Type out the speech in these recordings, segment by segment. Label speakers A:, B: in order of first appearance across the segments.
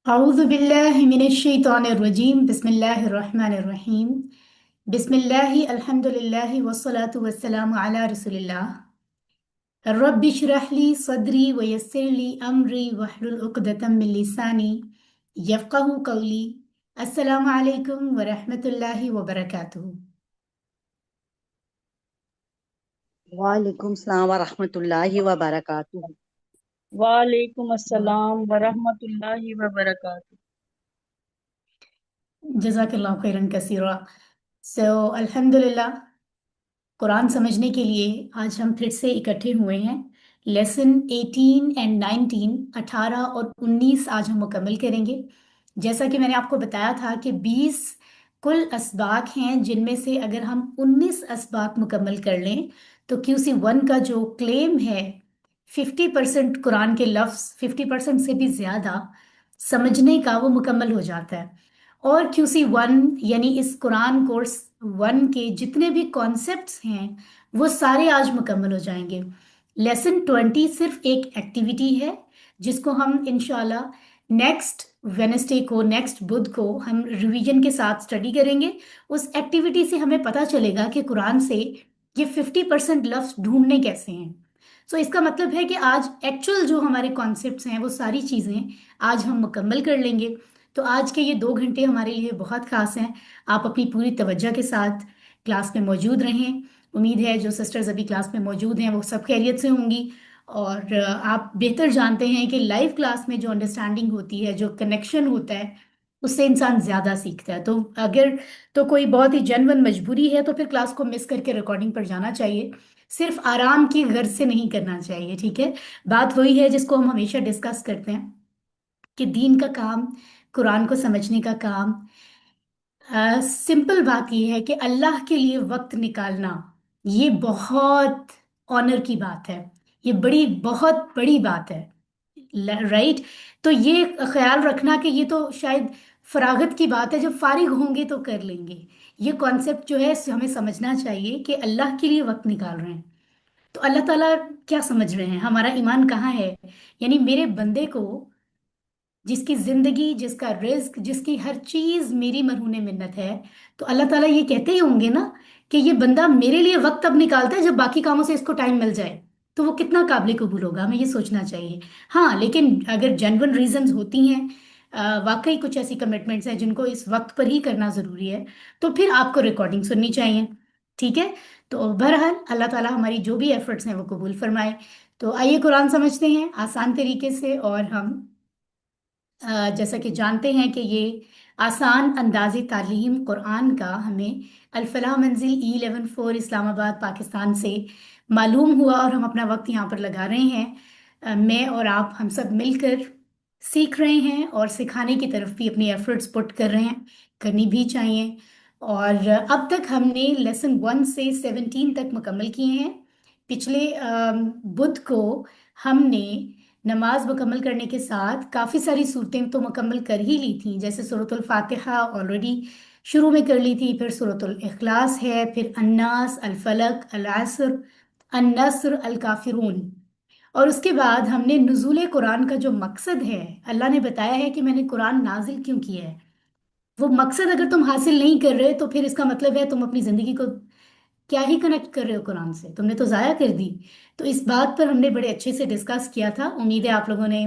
A: أعوذ بالله من الشيطان الرجيم بسم الله الرحمن الرحيم بسم الله الحمد لله والصلاة والسلام على رسول الله رب اشرح لي صدري ويسر لي أمري واحلل عقدة من لساني يفقه قولي. السلام عليكم ورحمة الله وبركاته.
B: وعلیکم السلام ورحمۃ اللہ وبرکاتہ۔
C: وعلیکم السلام ورحمۃ اللہ وبرکاتہ۔
A: جزاک اللہ خیرن کثیرا. الحمد للہ قرآن سمجھنے کے لیے آج ہم پھر سے اکٹھے ہوئے ہیں. لیسن 18 اینڈ 19 18 اور 19 آج ہم مکمل کریں گے. جیسا کہ میں نے آپ کو بتایا تھا کہ 20 کل اسباق ہیں، جن میں سے اگر ہم 19 اسباق مکمل کر لیں تو QC1 کا جو کلیم ہے 50% قرآن کے لفظ 50% سے بھی زیادہ سمجھنے کا وہ مکمل ہو جاتا ہے. اور QC1 یعنی اس قرآن کورس 1 کے جتنے بھی کانسیپٹس ہیں وہ سارے آج مکمل ہو جائیں گے. لیسن 20 صرف ایک ایکٹیویٹی ہے جس کو ہم انشاءاللہ نیکسٹ وینسڈے کو، نیکسٹ بدھ کو ہم ریویژن کے ساتھ اسٹڈی کریں گے. اس ایکٹیویٹی سے ہمیں پتہ چلے گا کہ قرآن سے یہ 50% لفظ ڈھونڈنے کیسے ہیں. سو اس کا مطلب ہے کہ آج ایکچوئل جو ہمارے کانسیپٹس ہیں وہ ساری چیزیں آج ہم مکمل کر لیں گے. تو آج کے یہ 2 گھنٹے ہمارے لیے بہت خاص ہیں. آپ اپنی پوری توجہ کے ساتھ کلاس میں موجود رہیں. امید ہے جو سسٹرز ابھی کلاس میں موجود ہیں وہ سب خیریت سے ہوں گی، اور آپ بہتر جانتے ہیں کہ لائیو کلاس میں جو انڈرسٹینڈنگ ہوتی ہے، جو کنیکشن ہوتا ہے، اس سے انسان زیادہ سیکھتا ہے. تو اگر تو کوئی بہت ہی جنون مجبوری ہے تو پھر کلاس کو مس کر کے ریکارڈنگ پر جانا چاہیے. صرف آرام کی غرض سے نہیں کرنا چاہیے، ٹھیک ہے؟ بات وہی ہے جس کو ہم ہمیشہ ڈسکس کرتے ہیں کہ دین کا کام، قرآن کو سمجھنے کا کام، سمپل بات یہ ہے کہ اللہ کے لیے وقت نکالنا یہ بہت آنر کی بات ہے، یہ بہت بڑی بات ہے، رائٹ؟ تو یہ خیال رکھنا کہ یہ تو شاید فراغت کی بات ہے، جب فارغ ہوں گے تو کر لیں گے. یہ کانسیپٹ جو ہے ہمیں سمجھنا چاہیے کہ اللہ کے لیے وقت نکال رہے ہیں تو اللہ تعالیٰ کیا سمجھ رہے ہیں، ہمارا ایمان کہاں ہے. یعنی میرے بندے کو جس کی زندگی، جس کا رزق، جس کی ہر چیز میری مرہون منت ہے، تو اللہ تعالیٰ یہ کہتے ہی ہوں گے نا کہ یہ بندہ میرے لیے وقت اب نکالتا ہے جب باقی کاموں سے اس کو ٹائم مل جائے. تو وہ کتنا قابل قبول ہوگا، ہمیں یہ سوچنا چاہیے. ہاں لیکن اگر جینون ریزنز ہوتی ہیں، واقعی کچھ ایسی کمٹمنٹس ہیں جن کو اس وقت پر ہی کرنا ضروری ہے، تو پھر آپ کو ریکارڈنگ سننی چاہیے، ٹھیک ہے؟ تو بہرحال اللہ تعالیٰ ہماری جو بھی ایفرٹس ہیں وہ قبول فرمائے. تو آئیے قرآن سمجھتے ہیں آسان طریقے سے. اور ہم جیسا کہ جانتے ہیں کہ یہ آسان انداز تعلیم قرآن کا ہمیں الفلاح منزل E11 4 اسلام آباد پاکستان سے معلوم ہوا، اور ہم اپنا وقت یہاں پر لگا رہے ہیں. میں اور آپ ہم سب مل کر سیکھ رہے ہیں اور سکھانے کی طرف بھی اپنی ایفرٹس پٹ کر رہے ہیں، کرنی بھی چاہیے. اور اب تک ہم نے لیسن 1 سے 17 تک مکمل کیے ہیں. پچھلے بدھ کو ہم نے نماز مکمل کرنے کے ساتھ کافی ساری صورتیں تو مکمل کر ہی لی تھیں، جیسے سورۃ الفاتحہ آلریڈی شروع میں کر لی تھی، پھر سورۃ الاخلاص ہے، پھر الناس، الفلق، العصر، النصر، الکافرون. اور اس کے بعد ہم نے نزول قرآن کا جو مقصد ہے، اللہ نے بتایا ہے کہ میں نے قرآن نازل کیوں کیا ہے. وہ مقصد اگر تم حاصل نہیں کر رہے تو پھر اس کا مطلب ہے تم اپنی زندگی کو کیا ہی کنیکٹ کر رہے ہو قرآن سے، تم نے تو ضائع کر دی. تو اس بات پر ہم نے بڑے اچھے سے ڈسکس کیا تھا. امید ہے آپ لوگوں نے،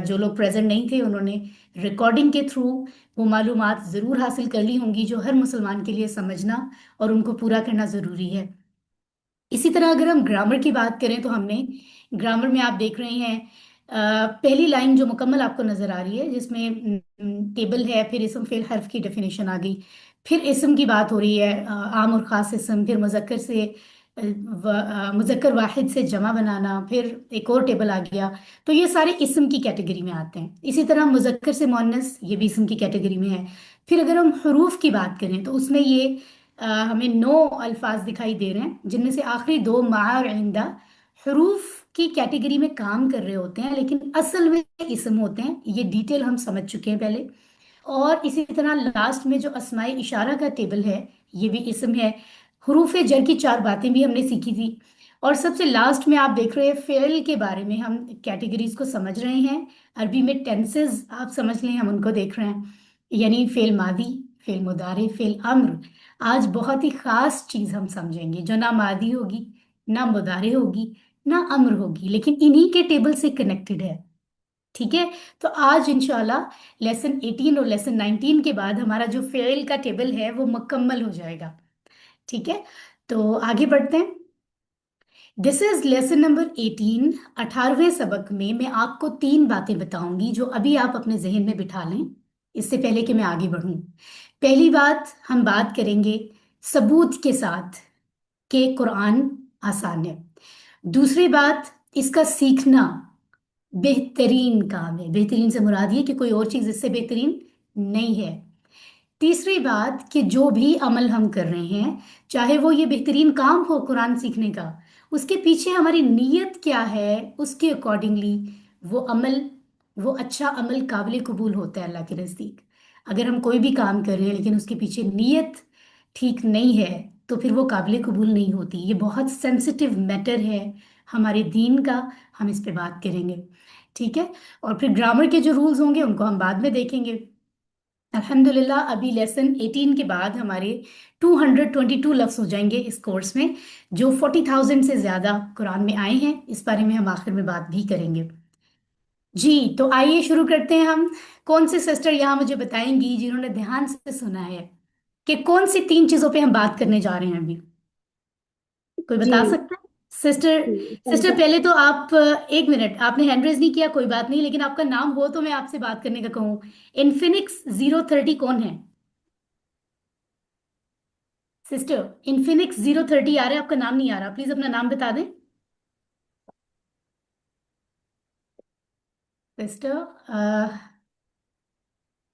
A: جو لوگ پریزنٹ نہیں تھے انہوں نے ریکارڈنگ کے تھرو وہ معلومات ضرور حاصل کر لی ہوں گی جو ہر مسلمان کے لیے سمجھنا اور ان کو پورا کرنا ضروری ہے. اسی طرح اگر ہم گرامر کی بات کریں تو ہم نے گرامر میں آپ دیکھ رہے ہیں پہلی لائن جو مکمل آپ کو نظر آ رہی ہے جس میں ٹیبل ہے، پھر اسم فعل حرف کی ڈیفینیشن آ گئی، پھر اسم کی بات ہو رہی ہے، عام اور خاص اسم، پھر مذکر سے مذکر واحد سے جمع بنانا، پھر ایک اور ٹیبل آ گیا. تو یہ سارے اسم کی کیٹیگری میں آتے ہیں. اسی طرح مذکر سے مؤنث یہ بھی اسم کی کیٹیگری میں ہے. پھر اگر ہم حروف کی بات کریں تو اس میں یہ ہمیں 9 الفاظ دکھائی دے رہے ہیں، جن میں سے آخری 2 مع اور عندہ حروف کی کیٹیگری میں کام کر رہے ہوتے ہیں لیکن اصل میں اسم ہوتے ہیں. یہ ڈیٹیل ہم سمجھ چکے ہیں پہلے. اور اسی طرح لاسٹ میں جو اسماء اشارہ کا ٹیبل ہے یہ بھی اسم ہے. حروف جر کی 4 باتیں بھی ہم نے سیکھی تھی. اور سب سے لاسٹ میں آپ دیکھ رہے ہیں فعل کے بارے میں ہم کیٹیگریز کو سمجھ رہے ہیں. عربی میں ٹینسز آپ سمجھ لیں، ہم ان کو دیکھ رہے ہیں. یعنی فعل ماضی، فعل مضارع، فعل امر. آج بہت ہی خاص چیز ہم سمجھیں گے جو نہ ماضی ہوگی، نہ مضارع ہوگی، نہ امر ہوگی، لیکن انہی کے ٹیبل سے کنیکٹڈ ہے. ٹھیک ہے. تو آج انشاءاللہ لیسن 18 اور لیسن 19 کے بعد ہمارا جو فعل کا ٹیبل ہے وہ مکمل ہو جائے گا. ٹھیک ہے. تو آگے بڑھتے ہیں. دس از لیسن نمبر 18. 18ویں سبق میں آپ کو 3 باتیں بتاؤں گی جو ابھی آپ اپنے ذہن میں بٹھا لیں اس سے پہلے کہ میں آگے بڑھوں. پہلی بات، ہم بات کریں گے ثبوت کے ساتھ کہ قرآن آسان ہے. دوسری بات، اس کا سیکھنا بہترین کام ہے. بہترین سے مراد یہ کہ کوئی اور چیز اس سے بہترین نہیں ہے. تیسری بات کہ جو بھی عمل ہم کر رہے ہیں، چاہے وہ یہ بہترین کام ہو قرآن سیکھنے کا، اس کے پیچھے ہماری نیت کیا ہے، اس کے اکارڈنگلی وہ عمل، وہ اچھا عمل قابل قبول ہوتا ہے اللہ کے نزدیک. اگر ہم کوئی بھی کام کر رہے ہیں لیکن اس کے پیچھے نیت ٹھیک نہیں ہے تو پھر وہ قابل قبول نہیں ہوتی. یہ بہت سینسٹیو میٹر ہے ہمارے دین کا، ہم اس پہ بات کریں گے. ٹھیک ہے. اور پھر گرامر کے جو رولز ہوں گے ان کو ہم بعد میں دیکھیں گے. الحمدللہ ابھی لیسن 18 کے بعد ہمارے 222 لفظ ہو جائیں گے اس کورس میں، جو 40,000 سے زیادہ قرآن میں آئے ہیں. اس بارے میں ہم آخر میں بات بھی کریں گے. جی تو آئیے شروع کرتے ہیں ہم. کون سی سسٹر یہاں مجھے بتائیں گی جنہوں نے دھیان سے سنا ہے کہ کون سی 3 چیزوں پہ ہم بات کرنے جا رہے ہیں ابھی؟ کوئی
C: جی
A: بتا سکتا ہے؟ سسٹر، سسٹر پہلے تو آپ 1 منٹ، آپ نے ہینڈ ریز نہیں کیا، کوئی بات نہیں، لیکن آپ کا نام ہو تو میں آپ سے بات کرنے کا کہوں. انفینکس 030 کون ہے؟ سسٹر انفینکس 030 آ رہا ہے، آپ کا نام نہیں آ رہا، پلیز اپنا نام بتا دیں. سسٹر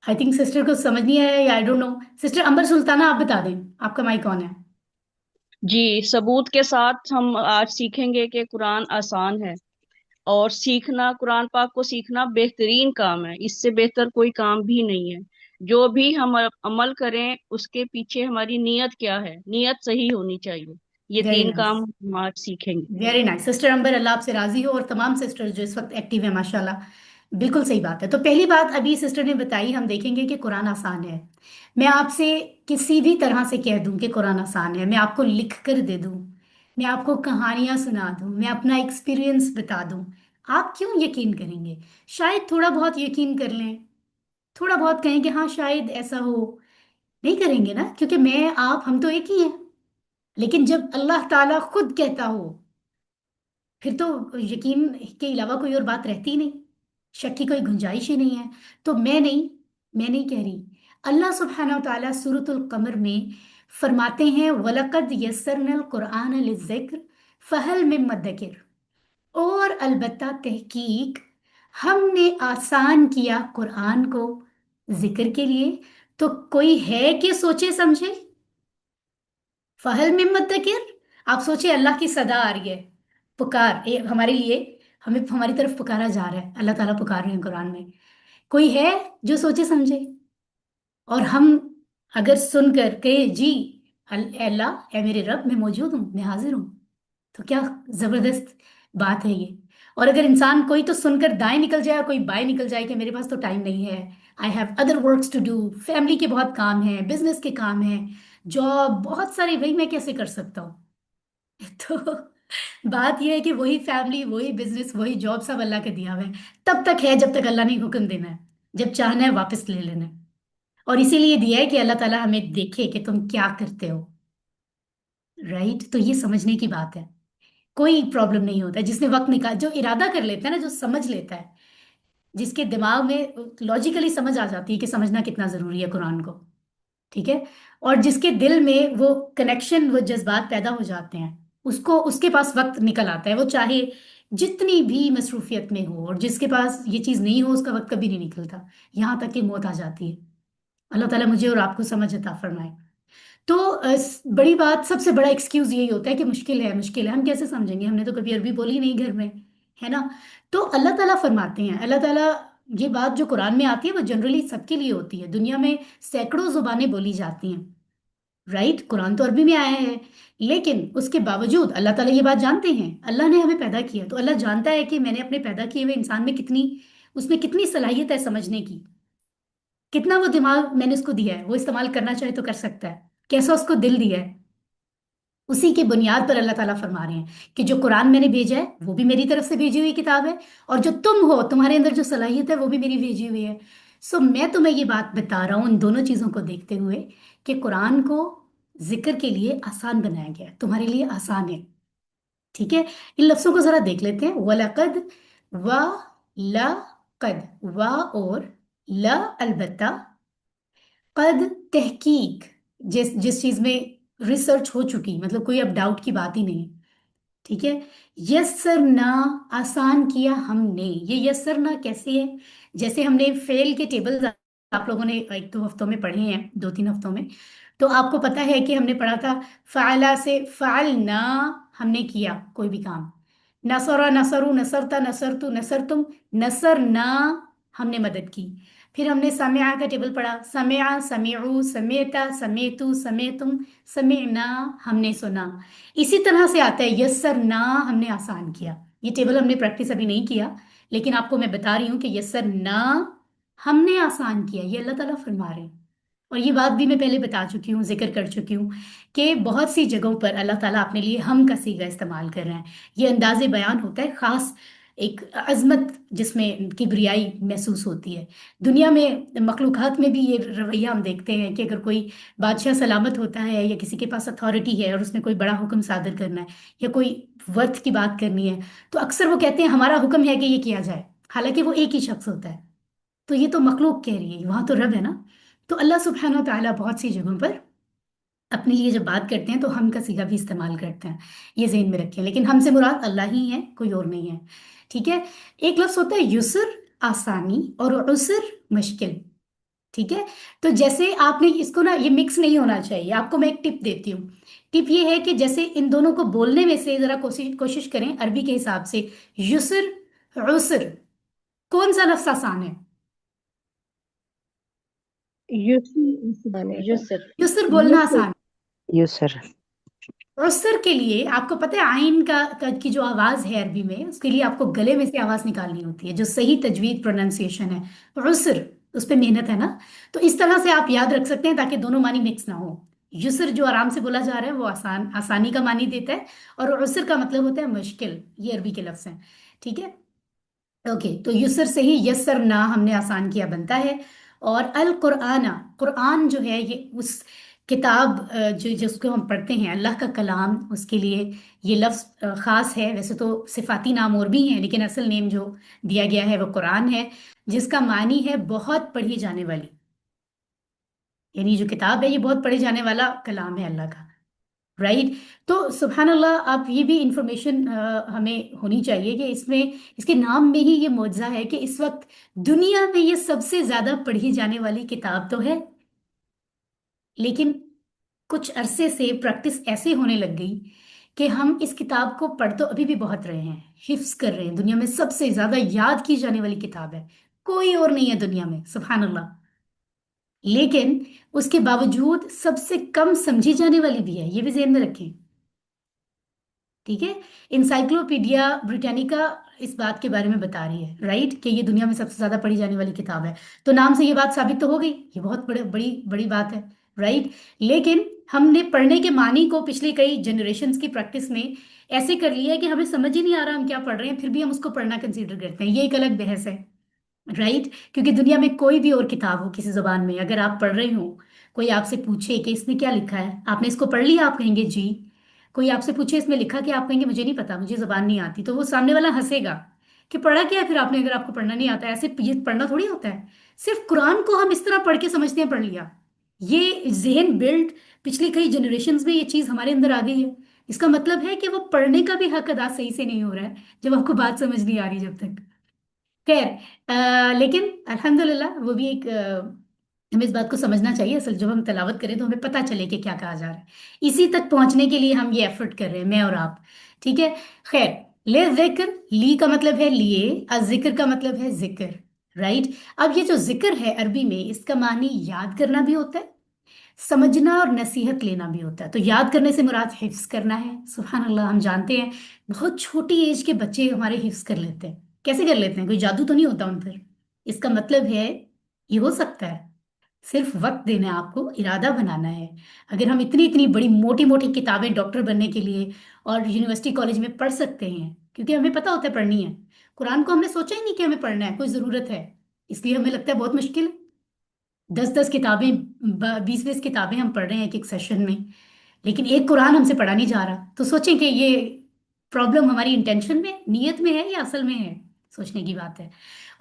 A: آئی تھنک سسٹر کو سمجھ نہیں آیا یا آئی ڈونٹ نو. سسٹر امبر سلطانہ آپ بتا دیں، آپ کا مائک کون ہے؟
C: جی، ثبوت کے ساتھ ہم آج سیکھیں گے کہ قرآن آسان ہے، اور سیکھنا، قرآن پاک کو سیکھنا بہترین کام ہے. اس سے بہتر کوئی کام بھی نہیں ہے. جو بھی ہم عمل کریں اس کے پیچھے ہماری نیت کیا ہے، نیت صحیح ہونی چاہیے. یہ
A: ویری
C: 3
A: نائس،
C: کام ہم آج سیکھیں گے.
A: Very nice. سسٹر امبر اللہ آپ سے راضی ہو، اور تمام سسٹر جو اس وقت ایکٹیو ہیں ماشاء اللہ. بالکل صحیح بات ہے. تو پہلی بات ابھی سسٹر نے بتائی، ہم دیکھیں گے کہ قرآن آسان ہے. میں آپ سے کسی بھی طرح سے کہہ دوں کہ قرآن آسان ہے، میں آپ کو لکھ کر دے دوں، میں آپ کو کہانیاں سنا دوں، میں اپنا ایکسپیرینس بتا دوں، آپ کیوں یقین کریں گے؟ شاید تھوڑا بہت یقین کر لیں، تھوڑا بہت کہیں کہ ہاں شاید ایسا ہو. نہیں کریں گے نا، کیونکہ میں آپ ہم تو ایک ہی ہیں. لیکن جب اللہ تعالیٰ خود کہتا ہو پھر تو یقین کے علاوہ کوئی اور بات رہتی ہی نہیں، شک کی کوئی گنجائش ہی نہیں ہے. تو میں نہیں کہہ رہی. اللہ سبحانہ و تعالیٰ سورۃ القمر میں فرماتے ہیں وَلَقَدْ يَسَّرْنَا الْقُرْآنَ لِلذِّكْرِ فَهَلْ مِن مُدَّكِرٍ، اور البتہ تحقیق ہم نے آسان کیا قرآن کو ذکر کے لیے، تو کوئی ہے کہ سوچے سمجھے. فہل میں مدکر، آپ سوچے اللہ کی صدا آ رہی ہے، پکار ہمارے لیے، ہمیں ہماری طرف پکارا جا رہا ہے، اللہ تعالیٰ پکار رہے ہیں قرآن میں. کوئی ہے جو سوچے سمجھے؟ اور ہم اگر سن کر کہ جی اے اللہ، اے میرے رب، میں موجود ہوں، میں حاضر ہوں، تو کیا زبردست بات ہے یہ. اور اگر انسان کوئی تو سن کر دائیں نکل جائے اور کوئی بائیں نکل جائے کہ میرے پاس تو ٹائم نہیں ہے، I have other works to do, family کے بہت کام ہیں، بزنس کے کام ہیں، جاب بہت ساری، وہی میں کیسے کر سکتا ہوں؟ تو بات یہ ہے کہ وہی فیملی، وہی بزنس، وہی جاب سب اللہ کے دیا ہوا ہے. تب تک ہے جب تک اللہ نے حکم دینا ہے، جب چاہنا ہے واپس لے لینا ہے. اور اسی لیے دیا ہے کہ اللہ تعالیٰ ہمیں دیکھے کہ تم کیا کرتے ہو. رائٹ. تو یہ سمجھنے کی بات ہے، کوئی پرابلم نہیں ہوتا ہے. جس نے وقت نکال، جو ارادہ کر لیتا ہے نا، جو سمجھ لیتا ہے، جس کے دماغ میں لاجیکلی سمجھ آ جاتی ہے کہ سمجھنا کتنا ضروری ہے قرآن کو. ٹھیک ہے. اور جس کے دل میں وہ کنیکشن، وہ جذبات پیدا ہو جاتے ہیں، اس کے پاس وقت نکل آتا ہے، وہ چاہے جتنی بھی مصروفیت میں ہو. اور جس کے پاس یہ چیز نہیں ہو اس کا وقت کبھی نہیں نکلتا، یہاں تک کہ موت آ جاتی ہے. اللہ تعالیٰ مجھے اور آپ کو سمجھ عطا فرمائے. تو بڑی بات، سب سے بڑا ایکسکیوز یہی ہوتا ہے کہ مشکل ہے، مشکل ہے، ہم کیسے سمجھیں گے، ہم نے تو کبھی عربی بولی نہیں گھر میں، ہے نا. تو اللہ تعالیٰ فرماتے ہیں، اللہ تعالیٰ یہ بات جو قرآن میں آتی ہے وہ جنرلی سب کے لیے ہوتی ہے. دنیا میں سینکڑوں زبانیں بولی جاتی ہیں، राइट, कुरान तो अरबी में आया है, लेकिन उसके बावजूद अल्लाह ताला ये बात जानते हैं, अल्लाह ने हमें पैदा किया तो अल्लाह जानता है कि मैंने अपने पैदा किए हुए इंसान में कितनी, उसमें कितनी सलाहियत है समझने की, कितना वो दिमाग मैंने उसको दिया है, वो इस्तेमाल करना चाहे तो कर सकता है, कैसा उसको दिल दिया है। उसी की बुनियाद पर अल्लाह ताला फरमा रहे हैं कि जो कुरान मैंने भेजा है वो भी मेरी तरफ से भेजी हुई किताब है, और जो तुम हो, तुम्हारे अंदर जो सलाहियत है वो भी मेरी भेजी हुई है। सो मैं तुम्हें ये बात बता रहा हूँ इन दोनों चीज़ों को देखते हुए कि कुरान को जिक्र के लिए आसान बनाया गया है, तुम्हारे लिए आसान है। ठीक है, इन लफ्ज़ों को जरा देख लेते हैं। वलकद, व, ल, कद, व और ल, अलबत्ता, कद, तहकीक, जिस जिस चीज में रिसर्च हो चुकी, मतलब कोई अब डाउट की बात ही नहीं। ठीक है, यस्सरना, आसान किया हमने। ये यस्सरना कैसे है? जैसे हमने फेल के टेबल्स आप लोगों ने एक दो हफ्तों में पढ़े हैं, दो तीन हफ्तों में, तो आपको पता है कि हमने पढ़ा था फ़ाला से फ़ालना, हमने किया कोई भी काम। नसरा, नसरू, नसरता, नसरतु, नसरतुम, नसरना, हमने मदद की। फिर हमने समिया का टेबल पढ़ा, समिया, समिउ, समेता, समेतु, समेतुम, समिना, हमने सुना। इसी तरह से आता है यस्सर ना, हमने आसान किया। ये टेबल हमने प्रैक्टिस अभी नहीं किया, लेकिन आपको मैं बता रही हूँ कि यस्सर ना, हमने आसान किया, ये अल्लाह ताला फरमा रहे हैं। और ये बात भी मैं पहले बता चुकी हूँ, जिक्र कर चुकी हूँ कि बहुत सी जगहों पर अल्लाह ताला अपने लिए हम का सीगा इस्तेमाल कर रहे हैं। ये अंदाज़े बयान होता है खास, एक अजमत जिसमें किब्रियाई महसूस होती है। दुनिया में मखलूक़ात में भी ये रवैया हम देखते हैं कि अगर कोई बादशाह सलामत होता है या किसी के पास अथॉरिटी है और उसने कोई बड़ा हुक्म सादर करना है या कोई वर्थ की बात करनी है, तो अक्सर वो कहते हैं हमारा हुक्म है कि ये किया जाए, हालांकि वो एक ही शख्स होता है। तो ये तो मखलूक कह रही है, वहां तो रब है ना। तो अल्लाह सुब्हानहू व तआला बहुत सी जगहों पर अपने लिए जब बात करते हैं तो हम का सीगा भी इस्तेमाल करते हैं, ये ज़हन में रखें। लेकिन हमसे मुराद अल्लाह ही है, कोई और नहीं है। ठीक है, एक लफ्ज़ होता है युसर, आसानी, और उसर, मुश्किल। ठीक है, तो जैसे आपने इसको ना, ये मिक्स नहीं होना चाहिए। आपको मैं एक टिप देती हूँ। टिप ये है कि जैसे इन दोनों को बोलने में से जरा कोशिश कोशिश करें अरबी के हिसाब से, युसर, उसर, कौन सा लफ्ज़ आसान है?
C: यूसुफ है सर।
B: युसर।
A: युसर बोलना
C: यूसुफ।
A: आसान।
D: यूसर।
A: उसर के लिए आपको पता है आइन की जो आवाज है अरबी में, उसके लिए आपको गले में से आवाज निकालनी होती है, जो सही तजवीद प्रोनाउंसिएशन है। उसर, उस पर मेहनत है ना। तो इस तरह से आप याद रख सकते हैं ताकि दोनों मानी मिक्स ना हो। युसर जो आराम से बोला जा रहा है वो आसान, आसानी का मानी देता है, और उसर का मतलब होता है मुश्किल। ये अरबी के लफ्ज हैं। ठीक है, ओके, तो युसर से ही यस्सर ना, हमने आसान किया बनता है। और अल कुराना, कुरान जो है ये उस किताब जो जिसको हम पढ़ते हैं, अल्लाह का कलाम, उसके लिए ये लफ्ज़ ख़ास है। वैसे तो सिफाती नाम और भी हैं, लेकिन असल नेम जो दिया गया है वो कुरान है, जिसका मानी है बहुत पढ़ी जाने वाली। यानी जो किताब है ये बहुत पढ़े जाने वाला कलाम है अल्लाह का। राइट, तो सुबहान अल्लाह, आप ये भी इंफॉर्मेशन हमें होनी चाहिए कि इसमें, इसके नाम में ही ये मौजज़ा है कि इस वक्त दुनिया में ये सबसे ज्यादा पढ़ी जाने वाली किताब तो है। लेकिन कुछ अरसे से प्रैक्टिस ऐसे होने लग गई कि हम इस किताब को पढ़ तो अभी भी बहुत रहे हैं, हिफ्स कर रहे हैं। दुनिया में सबसे ज्यादा याद की जाने वाली किताब है, कोई और नहीं है दुनिया में, सुबहान अल्लाह। लेकिन उसके बावजूद सबसे कम समझी जाने वाली भी है, ये भी ध्यान में रखें। ठीक है, इंसाइक्लोपीडिया ब्रिटानिका इस बात के बारे में बता रही है, राइट, कि ये दुनिया में सबसे ज्यादा पढ़ी जाने वाली किताब है। तो नाम से ये बात साबित तो हो गई, ये बहुत बड़ी बड़ी बड़ी बात है, राइट। लेकिन हमने पढ़ने के मानी को पिछले कई जनरेशन्स की प्रैक्टिस में ऐसे कर लिया है कि हमें समझ ही नहीं आ रहा हम क्या पढ़ रहे हैं, फिर भी हम उसको पढ़ना कंसीडर करते हैं। ये एक अलग बहस है, राइट। क्योंकि दुनिया में कोई भी और किताब हो किसी जुबान में, अगर आप पढ़ रहे हो, कोई आपसे पूछे कि इसमें क्या लिखा है, आपने इसको पढ़ लिया, आप कहेंगे जी। कोई आपसे पूछे इसमें लिखा, कि आप कहेंगे मुझे नहीं पता, मुझे जुबान नहीं आती, तो वो सामने वाला हंसेगा कि पढ़ा क्या है फिर आपने, अगर आपको पढ़ना नहीं आता। ऐसे ये पढ़ना थोड़ी होता है। सिर्फ कुरान को हम इस तरह पढ़ के समझते हैं पढ़ लिया। ये जहन बिल्ड पिछली कई जनरेशन्स में ये चीज हमारे अंदर आ गई है। इसका मतलब है कि वो पढ़ने का भी हक अदा सही से नहीं हो रहा है, जब आपको बात समझ नहीं आ रही जब तक। खैर, लेकिन अल्हम्दुलिल्लाह वो भी एक हमें इस बात को समझना चाहिए। असल जब हम तलावत करें तो हमें पता चले कि क्या कहा जा रहा है। इसी तक पहुंचने के लिए हम ये एफर्ट कर रहे हैं, मैं और आप। ठीक है, खैर, ले जिक्र, ली का मतलब है लिए, जिक्र का मतलब है जिक्र, राइट। अब ये जो जिक्र है अरबी में, इसका मानी याद करना भी होता है। समझना और नसीहत लेना भी होता है। तो याद करने से मुराद हिफ्स करना है। सुभान अल्लाह, हम जानते हैं बहुत छोटी एज के बच्चे हमारे हिफ्स कर लेते हैं। कैसे कर लेते हैं? कोई जादू तो नहीं होता उन पर। इसका मतलब है ये हो सकता है, सिर्फ वक्त देना है आपको, इरादा बनाना है। अगर हम इतनी इतनी बड़ी मोटी मोटी किताबें डॉक्टर बनने के लिए और यूनिवर्सिटी कॉलेज में पढ़ सकते हैं, क्योंकि हमें पता होता है पढ़नी है। कुरान को हमने सोचा ही नहीं कि हमें पढ़ना है, कोई ज़रूरत है, इसलिए हमें लगता है बहुत मुश्किल है। 10-10 किताबें, 20-20 किताबें हम पढ़ रहे हैं एक एक सेशन में, लेकिन एक कुरान हमसे पढ़ा नहीं जा रहा। तो सोचें कि ये प्रॉब्लम हमारी इंटेंशन में, नीयत में है या असल में है, सोचने की बात है।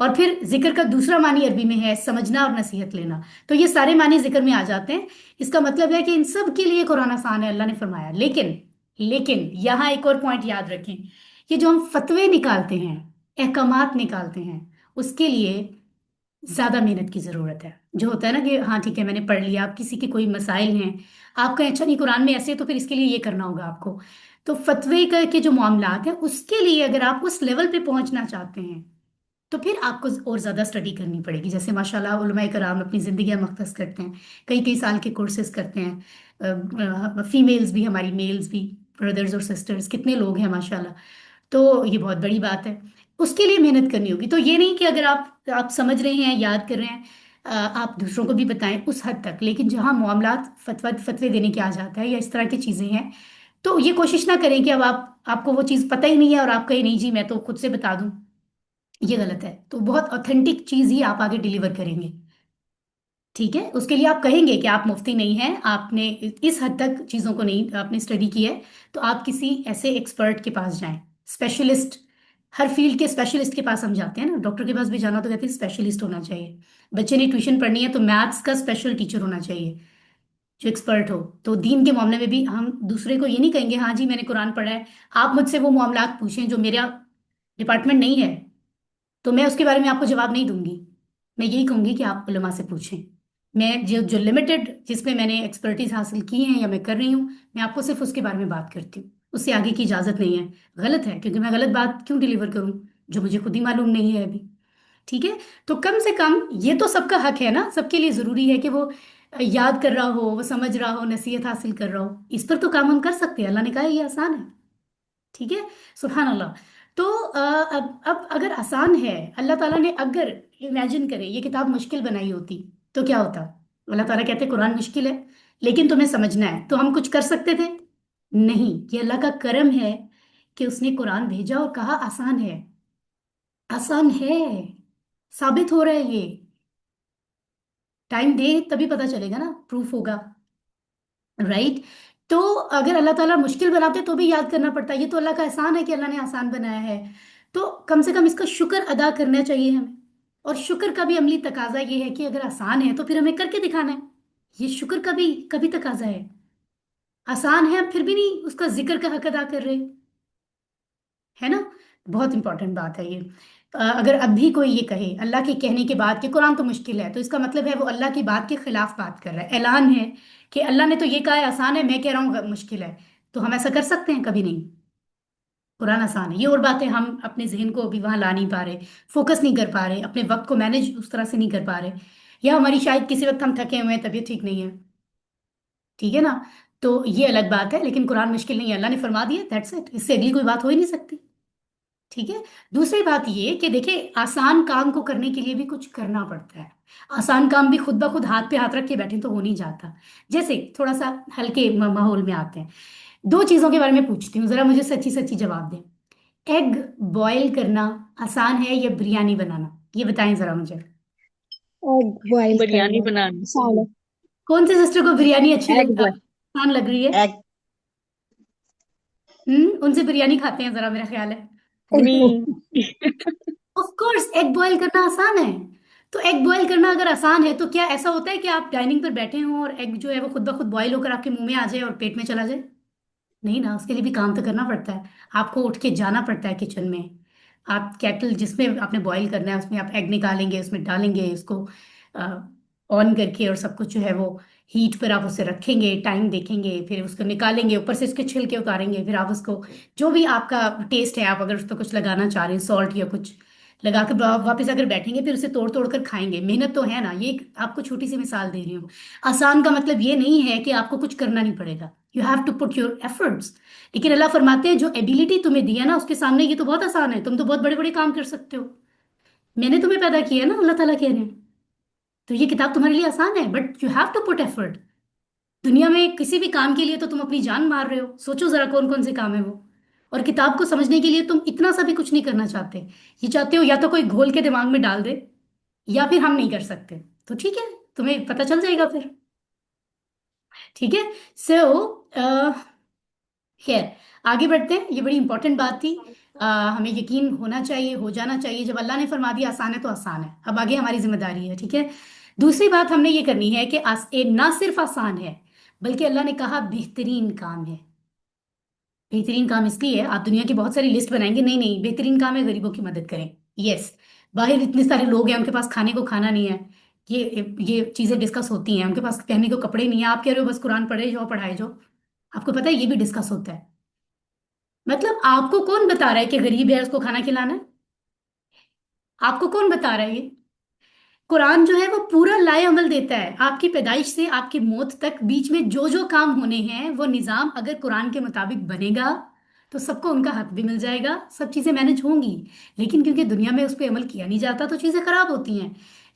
A: और फिर जिक्र का दूसरा मानी अरबी में है समझना और नसीहत लेना। तो ये सारे मानी जिक्र में आ जाते हैं। इसका मतलब है कि इन सब के लिए कुरान आसान है, अल्लाह ने फरमाया। लेकिन लेकिन यहाँ एक और पॉइंट याद रखें, ये जो हम फतवे निकालते हैं, अहकामात निकालते हैं, उसके लिए ज्यादा मेहनत की जरूरत है। जो होता है ना कि हाँ ठीक है मैंने पढ़ लिया, आप किसी के कोई मसाइल हैं, आप कहें अच्छा नहीं कुरान में ऐसे है, तो फिर इसके लिए ये करना होगा आपको। तो फतवे के जो मामलात हैं उसके लिए अगर आप उस लेवल पे पहुंचना चाहते हैं तो फिर आपको और ज़्यादा स्टडी करनी पड़ेगी। जैसे माशाल्लाह उलमाए कराम अपनी ज़िंदगियां मख्तस करते हैं, कई कई साल के कोर्सेज करते हैं, फीमेल्स भी, हमारी मेल्स भी, ब्रदर्स और सिस्टर्स, कितने लोग हैं माशाल्लाह। तो ये बहुत बड़ी बात है, उसके लिए मेहनत करनी होगी। तो ये नहीं कि अगर आप समझ रहे हैं, याद कर रहे हैं, आप दूसरों को भी बताएं उस हद तक। लेकिन जहाँ मामलात फतवे देने के आ जाता है या इस तरह की चीज़ें हैं, तो ये कोशिश ना करें कि अब आपको वो चीज़ पता ही नहीं है और आप कहें नहीं जी मैं तो खुद से बता दूं, ये गलत है। तो बहुत ऑथेंटिक चीज ही आप आगे डिलीवर करेंगे। ठीक है, उसके लिए आप कहेंगे कि आप मुफ्ती नहीं हैं, आपने इस हद तक चीजों को नहीं आपने स्टडी की है, तो आप किसी ऐसे एक्सपर्ट के पास जाएं, स्पेशलिस्ट। हर फील्ड के स्पेशलिस्ट के पास हम जाते हैं ना, डॉक्टर के पास भी जाना तो कहते हैं स्पेशलिस्ट होना चाहिए। बच्चे ने ट्यूशन पढ़नी है तो मैथ्स का स्पेशल टीचर होना चाहिए जो एक्सपर्ट हो। तो दीन के मामले में भी हम दूसरे को ये नहीं कहेंगे हाँ जी मैंने कुरान पढ़ा है, आप मुझसे वो मामलात पूछें जो मेरा डिपार्टमेंट नहीं है, तो मैं उसके बारे में आपको जवाब नहीं दूंगी। मैं यही कहूंगी कि आप उलमा से पूछें। मैं जो जो लिमिटेड जिसमें मैंने एक्सपर्टीज हासिल की है या मैं कर रही हूँ, मैं आपको सिर्फ उसके बारे में बात करती हूँ, उससे आगे की इजाजत नहीं है। गलत है, क्योंकि मैं गलत बात क्यों डिलीवर करूँ जो मुझे खुद ही मालूम नहीं है अभी। ठीक है, तो कम से कम ये तो सबका हक है ना, सबके लिए जरूरी है कि वो याद कर रहा हो, वो समझ रहा हो, नसीहत हासिल कर रहा हो। इस पर तो काम हम कर सकते हैं, अल्लाह ने कहा है ये आसान है। ठीक है, सुभान अल्लाह। तो अब अगर आसान है, अल्लाह ताला ने अगर इमेजिन करें ये किताब मुश्किल बनाई होती तो क्या होता? अल्लाह ताला कहते कुरान मुश्किल है लेकिन तुम्हें समझना है, तो हम कुछ कर सकते थे? नहीं, ये अल्लाह का करम है कि उसने कुरान भेजा और कहा आसान है। आसान है, साबित हो रहा है ये। टाइम दे तभी पता चलेगा ना, प्रूफ होगा। राइट। तो अगर अल्लाह ताला मुश्किल बनाते तो भी याद करना पड़ता, ये तो अल्लाह का एहसान है कि अल्लाह ने आसान बनाया है। तो कम से कम इसका शुक्र अदा करना चाहिए हमें। और शुक्र का भी अमली तकाजा ये है कि अगर आसान है तो फिर हमें करके दिखाना है। ये शुक्र का भी कभी तकाजा है। आसान है, हम फिर भी नहीं उसका जिक्र का हक अदा कर रहे, है ना। बहुत इंपॉर्टेंट बात है ये। अगर अब भी कोई ये कहे अल्लाह के कहने के बाद कि कुरान तो मुश्किल है, तो इसका मतलब है वो अल्लाह की बात के खिलाफ बात कर रहा है। ऐलान है कि अल्लाह ने तो ये कहा है आसान है, मैं कह रहा हूँ मुश्किल है। तो हम ऐसा कर सकते हैं? कभी नहीं। कुरान आसान है, ये और बात है हम अपने जहन को अभी वहां ला नहीं पा रहे, फोकस नहीं कर पा रहे, अपने वक्त को मैनेज उस तरह से नहीं कर पा रहे, या हमारी शायद किसी वक्त हम थके हुए हैं, तबीयत ठीक नहीं है। ठीक है ना। तो ये अलग बात है, लेकिन कुरान मुश्किल नहीं है, अल्लाह ने फरमा दिया, दैट्स इट, इससे अगली कोई बात हो ही नहीं सकती। ठीक है। दूसरी बात ये कि देखिए आसान काम को करने के लिए भी कुछ करना पड़ता है। आसान काम भी खुद ब खुद हाथ पे हाथ रख के बैठे तो हो नहीं जाता। जैसे थोड़ा सा हल्के माहौल में आते हैं, दो चीजों के बारे में पूछती हूँ, जरा मुझे सच्ची सच्ची जवाब दें। एग बॉयल करना आसान है या बिरयानी बनाना? ये बताएं जरा मुझे।
B: एग बॉईल
C: बिरयानी
B: करना
C: बनाना।
B: आसान है।
A: कौन से सिस्टर को बिरयानी अच्छी
B: एग
A: लग
B: बॉईल
A: आसान लग रही है?
B: एग
A: उनसे बिरयानी खाते हैं जरा, मेरा ख्याल है।
C: मी।
A: ऑफ कोर्स एग बॉईल करना आसान है। तो एग बॉईल करना अगर आसान है तो क्या ऐसा होता है कि आप डाइनिंग पर बैठे हों और एग जो है वो खुद ब खुद बॉईल होकर आपके मुंह में आ जाए और पेट में चला जाए? नहीं ना, उसके लिए भी काम तो करना पड़ता है। आपको उठ के जाना पड़ता है किचन में। आप केटल जिसमें आपने बॉईल करना है उसमें आप एग निकालेंगे, उसमें डालेंगे, उसको ऑन करके, और सब कुछ जो है वो हीट पर आप उसे रखेंगे, टाइम देखेंगे, फिर उसको निकालेंगे, ऊपर से उसके छिलके उतारेंगे, फिर आप उसको जो भी आपका टेस्ट है, आप अगर उस पर कुछ लगाना चाह रहे हैं, सॉल्ट या कुछ, لگا کے واپس اگر بیٹھیں گے پھر اسے توڑ توڑ کر کھائیں گے. محنت تو ہے نا. یہ ایک آپ کو چھوٹی سی مثال دے رہی ہوں. آسان کا مطلب یہ نہیں ہے کہ آپ کو کچھ کرنا نہیں پڑے گا. You have to put your efforts. لیکن اللہ فرماتے ہیں جو ایبیلٹی تمہیں دی ہے نا اس کے سامنے یہ تو بہت آسان ہے. تم تو بہت بڑے بڑے کام کر سکتے ہو. میں نے تمہیں پیدا کیا ہے نا, اللہ تعالیٰ کہہ رہے ہیں. تو یہ کتاب تمہارے لیے آسان ہے but you have to put effort. دنیا میں کسی بھی کام کے لیے تو تم اپنی جان مار رہے ہو. سوچو ذرا کون کون سے کام ہے وہ. اور کتاب کو سمجھنے کے لیے تم اتنا سا بھی کچھ نہیں کرنا چاہتے. یہ چاہتے ہو یا تو کوئی گھول کے دماغ میں ڈال دے یا پھر ہم نہیں کر سکتے. تو ٹھیک ہے, تمہیں پتہ چل جائے گا پھر. ٹھیک ہے. سو خیر, آگے بڑھتے ہیں. یہ بڑی امپورٹنٹ بات تھی. ہمیں یقین ہونا چاہیے, ہو جانا چاہیے. جب اللہ نے فرما دیا آسان ہے تو آسان ہے. اب آگے ہماری ذمہ داری ہے. ٹھیک ہے. دوسری بات ہم نے یہ کرنی ہے کہ نہ صرف آسان ہے بلکہ اللہ نے کہا بہترین کام ہے. بہترین کام اس لیے ہے, آپ دنیا کی بہت ساری لسٹ بنائیں گے, نہیں نہیں, بہترین کام ہے غریبوں کی مدد کریں. یس. باہر اتنے سارے لوگ ہیں ان کے پاس کھانے کو کھانا نہیں ہے. یہ چیزیں ڈسکس ہوتی ہیں. ان کے پاس پہننے کو کپڑے نہیں ہیں. آپ کہہ رہے ہو بس قرآن پڑھے جاؤ پڑھائے جاؤ. آپ کو پتا ہے یہ بھی ڈسکس ہوتا ہے. مطلب آپ کو کون بتا رہا ہے کہ غریب ہے اس کو کھانا کھلانا ہے؟ آپ کو کون بتا رہا ہے یہ؟ قرآن جو ہے وہ پورا لائے عمل دیتا ہے. آپ کی پیدائش سے آپ کی موت تک بیچ میں جو جو کام ہونے ہیں وہ نظام اگر قرآن کے مطابق بنے گا تو سب کو ان کا حق بھی مل جائے گا, سب چیزیں مینج ہوں گی. لیکن کیونکہ دنیا میں اس پہ عمل کیا نہیں جاتا تو چیزیں خراب ہوتی ہیں.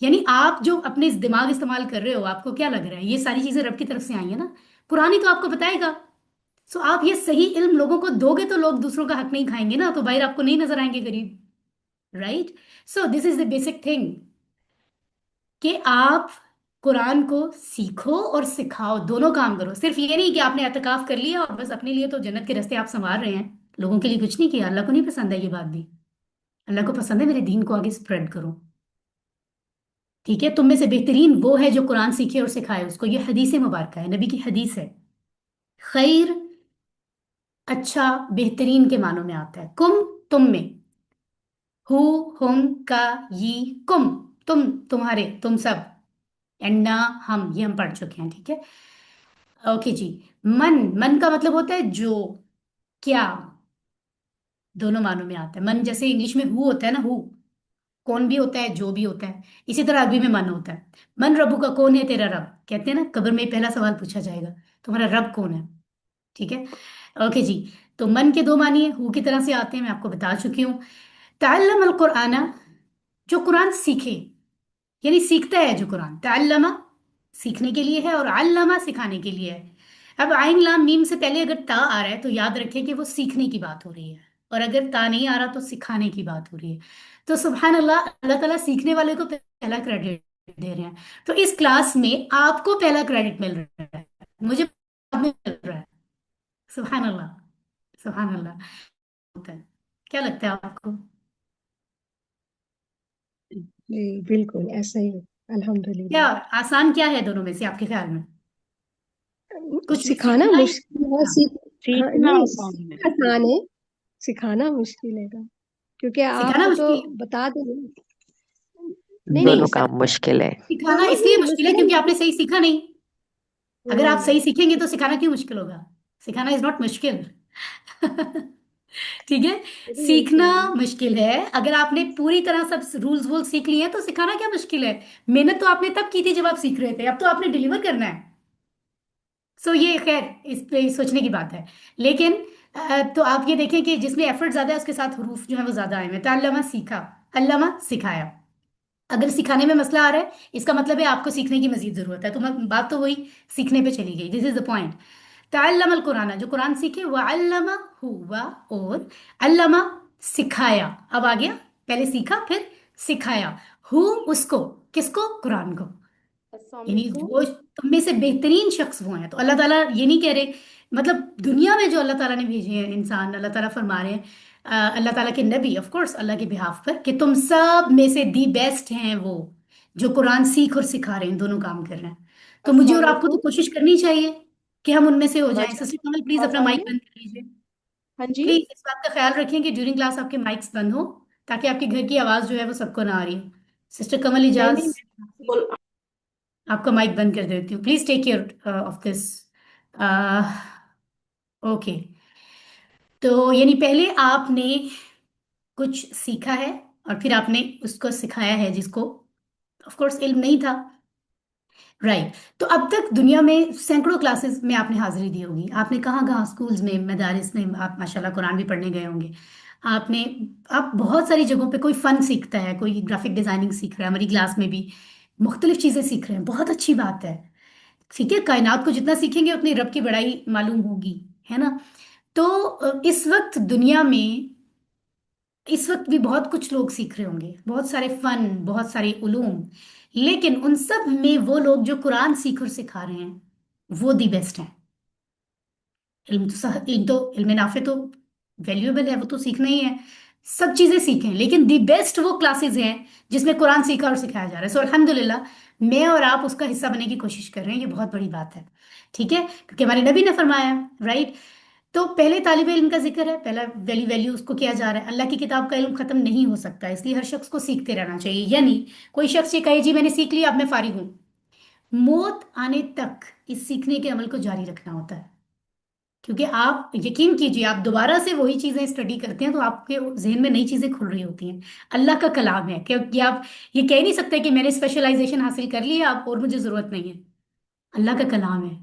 A: یعنی آپ جو اپنے دماغ استعمال کر رہے ہو, آپ کو کیا لگ رہا ہے یہ ساری چیزیں رب کی طرف سے آئی ہیں نا؟ قرآن ہی تو آپ کو بتائے گا. سو آپ یہ صحیح علم لوگوں کو دو گے تو لوگ دوسروں کا حق نہیں کھائیں گے نا, تو باہر آپ کو نہیں نظر آئیں گے غریب. Right. So this is the basic thing کہ آپ قرآن کو سیکھو اور سکھاؤ, دونوں کام کرو. صرف یہ نہیں کہ آپ نے اعتکاف کر لیا اور بس اپنے لیے تو جنت کے راستے آپ سنوار رہے ہیں, لوگوں کے لیے کچھ نہیں کیا. اللہ کو نہیں پسند ہے یہ بات بھی. اللہ کو پسند ہے میرے دین کو آگے اسپریڈ کرو. ٹھیک ہے. تم میں سے بہترین وہ ہے جو قرآن سیکھے اور سکھائے اس کو. یہ حدیث مبارکہ ہے, نبی کی حدیث ہے. خیر اچھا بہترین کے معنوں میں آتا ہے. کم تم میں, ہو ہم کا یہ کم تم تمہارے تم سب, اینڈ نہ ہم, یہ ہم پڑھ چکے ہیں. ٹھیک ہے. اوکے جی. من, من کا مطلب ہوتا ہے جو, کیا, دونوں معنوں میں آتا ہے. من جیسے انگلش میں ہو ہوتا ہے نا, ہو کون بھی ہوتا ہے, جو بھی ہوتا ہے, اسی طرح عربی میں من ہوتا ہے. من ربو کا, کون ہے تیرا رب. کہتے ہیں نا قبر میں پہلا سوال پوچھا جائے گا تمہارا رب کون ہے. ٹھیک ہے. اوکے جی. تو من کے دو معنی ہیں, ہو کی طرح سے آتے ہیں, میں آپ کو بتا چکی ہوں. تعلم القرآن, جو قرآن سیکھے, یعنی سیکھتا ہے جو قرآن. تعلمہ سیکھنے کے لیے ہے اور علامہ سکھانے کے لیے ہے. اب عین لام میم سے پہلے اگر تا آ رہا ہے تو یاد رکھیں کہ وہ سیکھنے کی بات ہو رہی ہے, اور اگر تا نہیں آ رہا تو سکھانے کی بات ہو رہی ہے. تو سبحان اللہ, اللہ تعالیٰ سیکھنے والے کو پہلا کریڈٹ دے رہے ہیں. تو اس کلاس میں آپ کو پہلا کریڈٹ مل رہا ہے, مجھے بعد میں مل رہا ہے. سبحان اللہ, سبحان اللہ. ہوتا ہے. کیا لگتا ہے آپ کو؟
B: جی بالکل ایسا ہی ہے
A: کیا
B: الحمدللہ.
A: آسان کیا ہے دونوں میں سے آپ کے خیال میں؟ کچھ بھی
B: سکھانا
A: سیکھنا ہے
B: مشکل ہے, ہاں
C: سیکھنا
B: نہیں
C: آسان ہے.
B: سیکھنا آسان ہے, سکھانا مشکل ہے گا, کیونکہ
A: سکھانا
B: آپ تو
A: مشکل ہے.
B: بتا دیں. نہیں
A: نہیں,
B: نہیں
D: دونوں کام مشکل ہے.
A: سکھانا اس لیے مشکل ہے کیونکہ آپ نے صحیح سیکھا نہیں. اگر آپ
B: ہوں،
A: صحیح سیکھیں گے تو سکھانا کیوں مشکل ہوگا؟ سکھانا از ناٹ مشکل. ٹھیک ہے. سیکھنا
B: بالکل.
A: مشکل ہے. اگر آپ نے پوری طرح سب رولز وول سیکھ لیے ہیں تو سکھانا کیا مشکل ہے. محنت تو آپ نے تب کی تھی جب آپ سیکھ رہے تھے, اب تو آپ نے ڈلیور کرنا ہے. سو یہ خیر اس پہ سوچنے کی بات ہے. لیکن تو آپ یہ دیکھیں کہ جس میں ایفرٹ زیادہ ہے اس کے ساتھ حروف جو ہے وہ زیادہ آئے ہیں. تعلمہ سیکھا, علامہ سکھایا. اگر سکھانے میں مسئلہ آ رہا ہے اس کا مطلب ہے آپ کو سیکھنے کی مزید ضرورت ہے. تو بات تو وہی سیکھنے پہ چلی گئی. دس از دا پوائنٹ. تعلم القرآن, جو قرآن سیکھے, وہ علامہ ہوا, اور علامہ سکھایا. اب آ گیا, پہلے سیکھا پھر سکھایا. ہو اس کو, کس کو, قرآن کو.
B: السلام
A: یعنی
B: علیکم.
A: وہ تم میں سے بہترین شخص وہ ہیں. تو اللہ تعالیٰ یہ نہیں کہہ رہے, مطلب دنیا میں جو اللہ تعالیٰ نے بھیجے ہیں انسان, اللہ تعالیٰ فرما رہے ہیں اللہ تعالیٰ کے نبی آف کورس اللہ کے بہاف پر, کہ تم سب میں سے دی بیسٹ ہیں وہ جو قرآن سیکھ اور سکھا رہے ہیں, دونوں کام کر رہے ہیں. تو مجھے
B: السلام
A: اور آپ کو تو
B: علیکم.
A: کوشش کرنی چاہیے کہ ہم ان میں سے ہو جائیں.
B: آواز
A: سسٹر کمل پلیز
B: آواز
A: اپنا
B: آ رہی
A: مائک
B: ہے؟
A: بند کر لیجیے.
B: ہاں جی.
A: پلیز اس بات کا خیال رکھیں کہ ڈیورنگ کلاس آپ کے مائکس بند ہو تاکہ آپ کے گھر کی آواز جو ہے وہ سب کو نہ آ رہی ہو. سسٹر کمل
B: نہیں نہیں
A: اجاز, آپ کا مائک بند کر دیتی ہوں. Please take care of this. Okay. تو یعنی پہلے آپ نے کچھ سیکھا ہے और फिर आपने उसको सिखाया है जिसको ऑफ कोर्स इल्म नहीं था। राइट। तो अब तक दुनिया में सैकड़ों क्लासेस में आपने हाजिरी दी होगी, आपने कहाँ कहाँ स्कूल्स में, मदारिस में आप माशाल्लाह कुरान भी पढ़ने गए होंगे। आपने, आप बहुत सारी जगहों पे, कोई फन सीखता है, कोई ग्राफिक डिजाइनिंग सीख रहा है, हमारी क्लास में भी मुख्तलिफ चीजें सीख रहे हैं, बहुत अच्छी बात है। ठीक है, कायनात को जितना सीखेंगे उतनी रब की बड़ाई मालूम होगी, है ना। तो इस वक्त दुनिया में, इस वक्त भी बहुत कुछ लोग सीख रहे होंगे, बहुत सारे फन, बहुत सारे उलूम, लेकिन उन सब में वो लोग जो कुरान सीख और सिखा रहे हैं वो दी बेस्ट हैं। इल्म नाफे तो वैल्यूएबल है, वो तो सीखना ही है, सब चीजें सीखें, लेकिन दी बेस्ट वो क्लासेस हैं जिसमें कुरान सीखा और सिखाया जा रहा है। सो अल्हम्दुलिल्लाह, मैं और आप उसका हिस्सा बनने की कोशिश कर रहे हैं, ये बहुत बड़ी बात है। ठीक है, क्योंकि हमारे नबी ने फरमाया, राइट। तो पहले तालिब इल्म का जिक्र है, पहला वैल्यू उसको किया जा रहा है। अल्लाह की किताब का इल्म खत्म नहीं हो सकता, इसलिए हर शख्स को सीखते रहना चाहिए। यानी कोई शख्स ये कहे जी मैंने सीख लिया अब मैं फारिग हूं, मौत आने तक इस सीखने के अमल को जारी रखना होता है। क्योंकि आप यकीन कीजिए, आप दोबारा से वही चीजें स्टडी करते हैं तो आपके जहन में नई चीजें खुल रही होती हैं। अल्लाह का कलाम है, क्योंकि आप ये कह नहीं सकते कि मैंने स्पेशलाइजेशन हासिल कर ली है अब और मुझे जरूरत नहीं है। अल्लाह का कलाम है,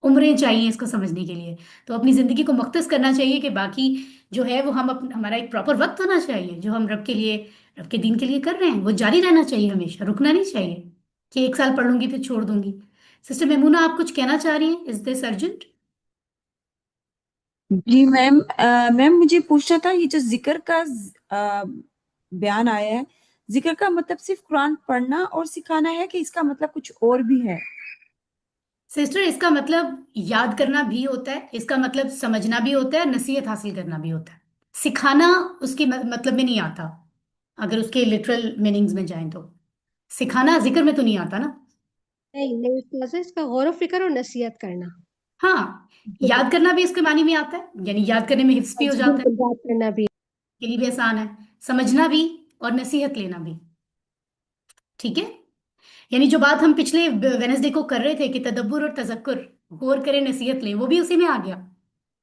A: उम्रें चाहिए इसको समझने के लिए। तो अपनी जिंदगी को मुख्तस करना चाहिए कि बाकी जो है वो हमारा एक प्रॉपर वक्त होना चाहिए जो हम रब के लिए, रब के दीन के लिए कर रहे हैं, वो जारी रहना चाहिए, हमेशा रुकना नहीं चाहिए कि एक साल पढ़ लूंगी फिर छोड़ दूंगी। सिस्टर मेमूना, आप कुछ कहना चाह रही हैं? Is this urgent?
D: जी मैम, मैम मुझे पूछना था, ये जो जिक्र का बयान आया है, जिक्र का मतलब सिर्फ कुरान पढ़ना और सिखाना है कि इसका मतलब कुछ और भी है?
A: सिस्टर, इसका मतलब याद करना भी होता है, इसका मतलब समझना भी होता है, नसीहत हासिल करना भी होता है। सिखाना उसके मतलब में नहीं आता, अगर उसके लिटरल मीनिंग्स में जाएं तो। सिखाना जिक्र में तो नहीं आता ना।
B: नहीं नहीं, उसका इसका गौर व फिक्र और नसीहत करना।
A: हाँ, याद करना भी इसके मानी में आता है, यानी याद करने में हिफ्स भी हो
B: जी
A: जाता है,
B: बिल्कुल, बात करना भी।
A: के लिए भी आसान है। समझना भी और नसीहत लेना भी। ठीक है, यानी जो बात हम पिछले वेनसडे को कर रहे थे कि तदब्बुर और तजक्कुर, गौर करें नसीहत लें, वो भी उसी में आ गया।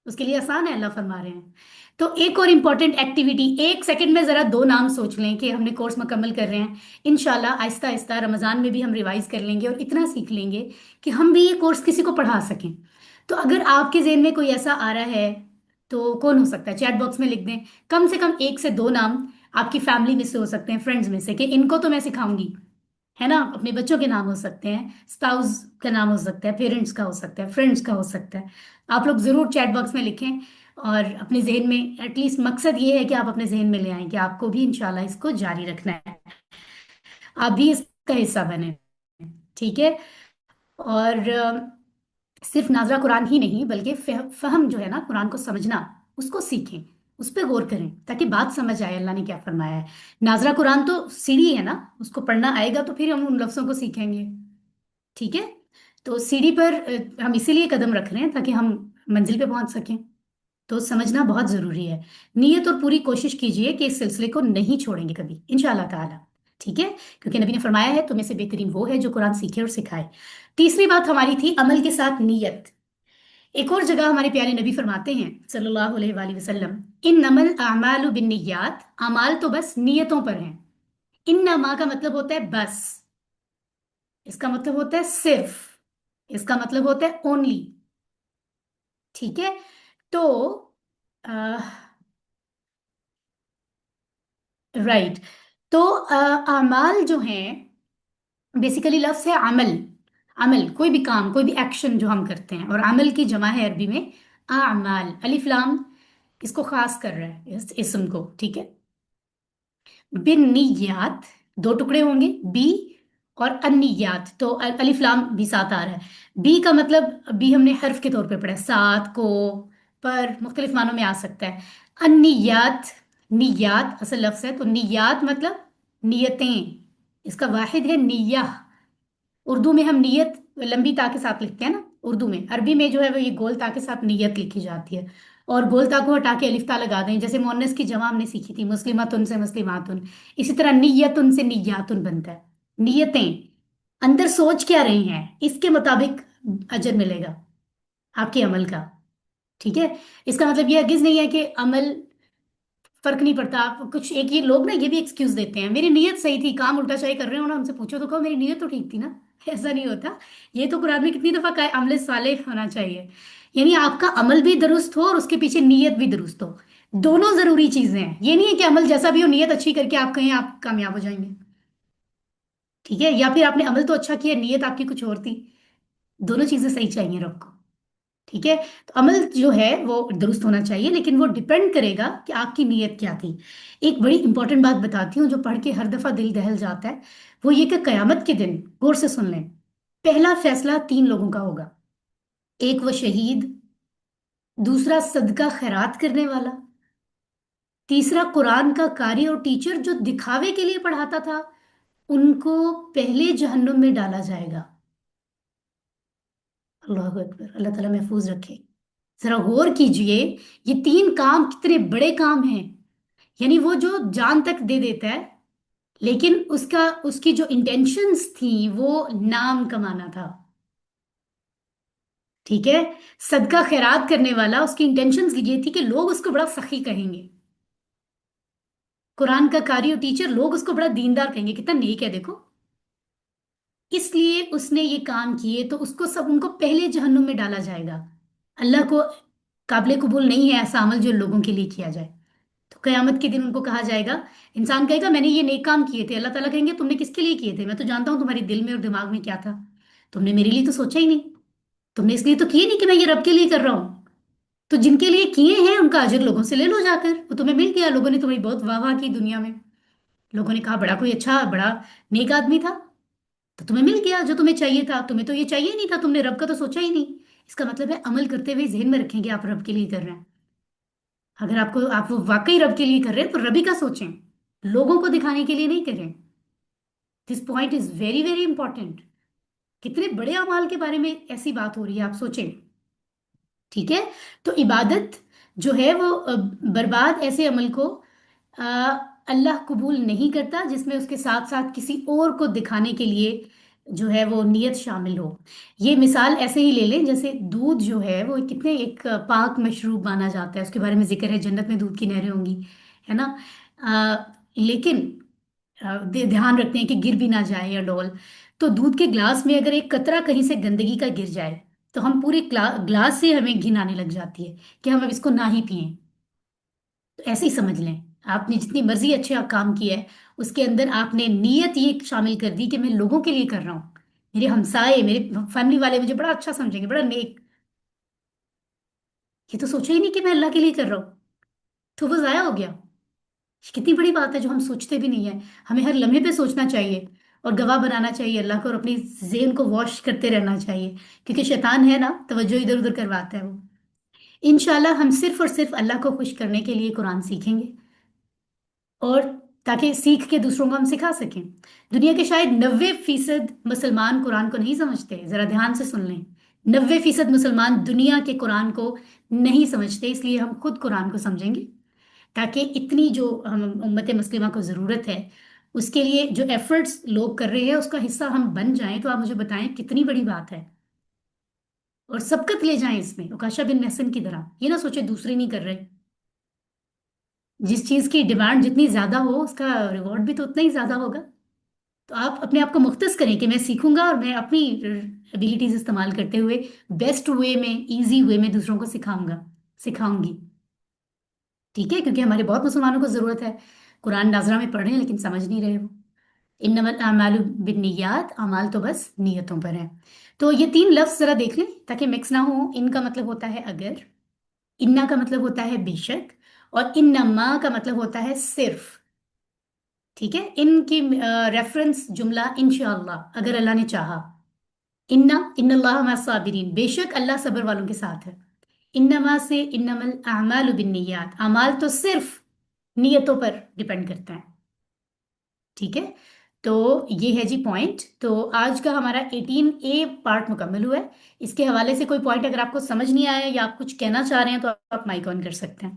A: उसके लिए आसान है, अल्लाह फरमा रहे हैं। तो एक और इम्पॉर्टेंट एक्टिविटी, एक सेकंड में जरा दो नाम सोच लें कि हमने कोर्स मुकम्मल कर रहे हैं। इंशाल्लाह आहिस्ता आहिस्ता रमजान में भी हम रिवाइज कर लेंगे और इतना सीख लेंगे कि हम भी ये कोर्स किसी को पढ़ा सकें। तो अगर आपके जेहन में कोई ऐसा आ रहा है तो कौन हो सकता है, चैट बॉक्स में लिख दें। कम से कम एक से दो नाम आपकी फैमिली में से हो सकते हैं, फ्रेंड्स में से, कि इनको तो मैं सिखाऊंगी, है ना। अपने बच्चों के नाम हो सकते हैं, स्पाउस का नाम हो सकता है, पेरेंट्स का हो सकता है, फ्रेंड्स का हो सकता है। आप लोग जरूर चैट बॉक्स में लिखें और अपने जहन में, एटलीस्ट मकसद ये है कि आप अपने जहन में ले आएं कि आपको भी इंशाल्लाह इसको जारी रखना है, आप भी इसका हिस्सा बने। ठीक है। और सिर्फ नाजरा कुरान ही नहीं बल्कि फहम जो है ना, कुरान को समझना, उसको सीखें, उस पर गौर करें ताकि बात समझ आए अल्लाह ने क्या फरमाया है। नाजरा कुरान तो सीढ़ी है ना, उसको पढ़ना आएगा तो फिर हम उन लफ्जों को सीखेंगे। ठीक है। तो सीढ़ी पर हम इसीलिए कदम रख रहे हैं ताकि हम मंजिल पे पहुंच सकें। तो समझना बहुत जरूरी है। नियत और पूरी कोशिश कीजिए कि इस सिलसिले को नहीं छोड़ेंगे कभी इंशाल्लाह ताला। ठीक है, क्योंकि नबी ने फरमाया है तुम्हें से बेहतरीन वो है जो कुरान सीखे और सिखाए। तीसरी बात हमारी थी अमल के साथ नीयत। एक और जगह हमारे प्यारे नबी फरमाते हैं सल्लल्लाहु अलैहि वसल्लम, इन नमल आमालु बिन्नियात, अमाल तो बस नियतों पर हैं। इन नमा का मतलब होता है बस, इसका मतलब होता है सिर्फ, इसका मतलब होता है ओनली। ठीक है। तो राइट, तो अमाल जो हैं, बेसिकली लफ्ज है अमल। अमल कोई भी काम, कोई भी एक्शन जो हम करते हैं, और अमल की जमा है अरबी में आमाल। अलिफ लाम इसको खास कर रहा है, इस इसम को। ठीक है। बिन नियात, दो टुकड़े होंगे, बी और अन्नियात, तो अलिफ लाम भी साथ आ रहा है। बी का मतलब बी हमने हर्फ के तौर पे पढ़ा है, साथ को, पर मुख्तलिफ मानों में आ सकता है। अन्नियात, नियात असल लफ्ज है, तो नियात मतलब नियतें, इसका वाहिद है निय्या। उर्दू में हम नियत लंबी ता के साथ लिखते हैं ना उर्दू में, अरबी में जो है वो ये गोल ता के साथ नियत लिखी जाती है। और गोल ता को हटा के अलिफ ता लगा दें, जैसे मोनस की जमा हमने सीखी थी मुस्लिमतुन से मुस्लिमातुन, इसी तरह नियतुन से नियातुन बनता है। नियतें, अंदर सोच क्या रही हैं इसके मुताबिक अजर मिलेगा आपके अमल का। ठीक है। इसका मतलब ये हरगिज नहीं है कि अमल فرق نہیں پڑتا. آپ کچھ ایک یہ لوگ نا یہ بھی ایکسکیوز دیتے ہیں, میری نیت صحیح تھی, کام الٹا شاہی کر رہے ہو نا, ہم سے پوچھو تو کہو میری نیت تو ٹھیک تھی نا. ایسا نہیں ہوتا. یہ تو قرآن میں کتنی دفعہ کہا ہے عمل صالح ہونا چاہیے, یعنی آپ کا عمل بھی درست ہو اور اس کے پیچھے نیت بھی درست ہو. دونوں ضروری چیزیں ہیں. یہ نہیں ہے کہ عمل جیسا بھی ہو نیت اچھی کر کے آپ کہیں آپ کامیاب ہو جائیں گے, ٹھیک ہے, یا پھر آپ نے عمل تو اچھا کیا نیت آپ کی کچھ اور تھی. دونوں چیزیں صحیح چاہیے رب کو, ٹھیک ہے. تو عمل جو ہے وہ درست ہونا چاہیے, لیکن وہ ڈپینڈ کرے گا کہ آپ کی نیت کیا تھی. ایک بڑی امپورٹنٹ بات بتاتی ہوں جو پڑھ کے ہر دفعہ دل دہل جاتا ہے, وہ یہ کہ قیامت کے دن غور سے سن لیں, پہلا فیصلہ 3 لوگوں کا ہوگا. ایک وہ شہید, دوسرا صدقہ خیرات کرنے والا, تیسرا قرآن کا قاری اور ٹیچر جو دکھاوے کے لیے پڑھاتا تھا. ان کو پہلے جہنم میں ڈالا جائے گا. اللہ اکبر, اللہ تعالیٰ محفوظ رکھے. ذرا غور کیجئے, یہ 3 کام کتنے بڑے کام ہیں. یعنی وہ جو جان تک دے دیتا ہے, لیکن اس کی جو انٹینشنز تھیں وہ نام کمانا تھا, ٹھیک ہے. صدقہ خیرات کرنے والا, اس کی انٹینشنز یہ تھی کہ لوگ اس کو بڑا سخی کہیں گے. قرآن کا قاری اور ٹیچر, لوگ اس کو بڑا دیندار کہیں گے, کتنا نیک ہے دیکھو. اس لیے اس نے یہ کام کیے تو اس کو ان کو پہلے جہنم میں ڈالا جائے گا. اللہ کو قابل قبول نہیں ہے ایسا عمل جو لوگوں کے لیے کیا جائے. تو قیامت کے دن ان کو کہا جائے گا, انسان کہے گا میں نے یہ نیک کام کیے تھے. اللہ تعالیٰ کہیں گے تم نے کس کے لیے کیے تھے, میں تو جانتا ہوں تمہارے دل میں اور دماغ میں کیا تھا. تم نے میرے لیے تو سوچا ہی نہیں, تم نے اس لیے تو کیے نہیں کہ میں یہ رب کے لیے کر رہا ہوں. تو جن کے لیے کیے ہیں ان کا اجر لوگوں سے لے لو جا کر, وہ تمہیں مل گیا. لوگوں نے تمہاری بہت واہ واہ کی دنیا میں, لوگوں نے کہا بڑا کوئی اچھا بڑا نیک آدمی تھا, تو تمہیں مل گیا جو تمہیں چاہیے تھا. تمہیں تو یہ چاہیے نہیں تھا, تم نے رب کا تو سوچا ہی نہیں. اس کا مطلب ہے عمل کرتے ہوئے ذہن میں رکھیں گے آپ رب کے لیے کر رہے ہیں. اگر آپ وہ واقعی رب کے لیے کر رہے ہیں تو ربی کا سوچیں, لوگوں کو دکھانے کے لیے نہیں کریں. This point is very very important. کتنے بڑے اعمال کے بارے میں ایسی بات ہو رہی ہے, آپ سوچیں, ٹھیک ہے. تو عبادت جو ہے وہ برباد ایسے عمل کو اللہ قبول نہیں کرتا جس میں اس کے ساتھ ساتھ کسی اور کو دکھانے کے لیے جو ہے وہ نیت شامل ہو. یہ مثال ایسے ہی لے لیں, جیسے دودھ جو ہے وہ کتنے ایک پاک مشروب مانا جاتا ہے, اس کے بارے میں ذکر ہے جنت میں دودھ کی نہریں ہوں گی, ہے نا. لیکن دھیان رکھتے ہیں کہ گر بھی نہ جائے یا ڈول. تو دودھ کے گلاس میں اگر ایک قطرہ کہیں سے گندگی کا گر جائے تو ہم پورے گلاس سے ہمیں گھن آنے لگ جاتی ہے کہ ہم اب اس کو نہ ہی پئیں. تو ایسے ہی سمجھ لیں, آپ نے جتنی مرضی اچھا کام کیا ہے اس کے اندر آپ نے نیت یہ شامل کر دی کہ میں لوگوں کے لیے کر رہا ہوں, میرے ہمسائے میرے فیملی والے مجھے بڑا اچھا سمجھیں گے, بڑا نیک. یہ تو سوچا ہی نہیں کہ میں اللہ کے لیے کر رہا ہوں, تو وہ ضائع ہو گیا. کتنی بڑی بات ہے جو ہم سوچتے بھی نہیں ہیں. ہمیں ہر لمحے پہ سوچنا چاہیے اور گواہ بنانا چاہیے اللہ کو, اور اپنی ذہن کو واش کرتے رہنا چاہیے, کیونکہ شیطان ہے نا توجہ ادھر ادھر کرواتا ہے وہ. انشاءاللہ ہم صرف اور صرف اللہ کو خوش کرنے کے لیے قرآن سیکھیں گے, اور تاکہ سیکھ کے دوسروں کو ہم سکھا سکیں. دنیا کے شاید 90% مسلمان قرآن کو نہیں سمجھتے, ذرا دھیان سے سن لیں. 90% مسلمان دنیا کے قرآن کو نہیں سمجھتے, اس لیے ہم خود قرآن کو سمجھیں گے, تاکہ اتنی جو ہم امت مسلمہ کو ضرورت ہے اس کے لیے جو ایفرٹس لوگ کر رہے ہیں اس کا حصہ ہم بن جائیں. تو آپ مجھے بتائیں کتنی بڑی بات ہے, اور سبقت لے جائیں اس میں عکاشہ بن محسن کی طرح. یہ نہ سوچے دوسرے نہیں کر رہے, جس چیز کی ڈیمانڈ جتنی زیادہ ہو اس کا ریوارڈ بھی تو اتنا ہی زیادہ ہوگا. تو آپ اپنے آپ کو مختص کریں کہ میں سیکھوں گا اور میں اپنی ابیلٹیز استعمال کرتے ہوئے بیسٹ وے میں, ایزی وے میں دوسروں کو سکھاؤں گی, ٹھیک ہے. کیونکہ ہمارے بہت مسلمانوں کو ضرورت ہے, قرآن ناظرہ میں پڑھ رہے ہیں لیکن سمجھ نہیں رہے وہ. انما الاعمال بالنیات, اعمال تو بس نیتوں پر ہیں. تو یہ 3 لفظ ذرا دیکھ لیں تاکہ مکس نہ ہو. ان کا مطلب ہوتا ہے اگر, انا کا مطلب ہوتا ہے بے شک, اور انما کا مطلب ہوتا ہے صرف, ٹھیک ہے. ان کی ریفرنس جملہ انشاءاللہ, اگر اللہ نے چاہا. ان اللہ مع الصابرین, بے شک اللہ صبر والوں کے ساتھ ہے. انما سے انما الاعمال بالنیات, اعمال تو صرف نیتوں پر ڈپینڈ کرتا ہے, ٹھیک ہے. تو یہ ہے جی پوائنٹ. تو آج کا ہمارا 18A پارٹ مکمل ہوا ہے. اس کے حوالے سے کوئی پوائنٹ اگر آپ کو سمجھ نہیں آیا یا آپ کچھ کہنا چاہ رہے ہیں تو آپ مائک آن کر سکتے ہیں.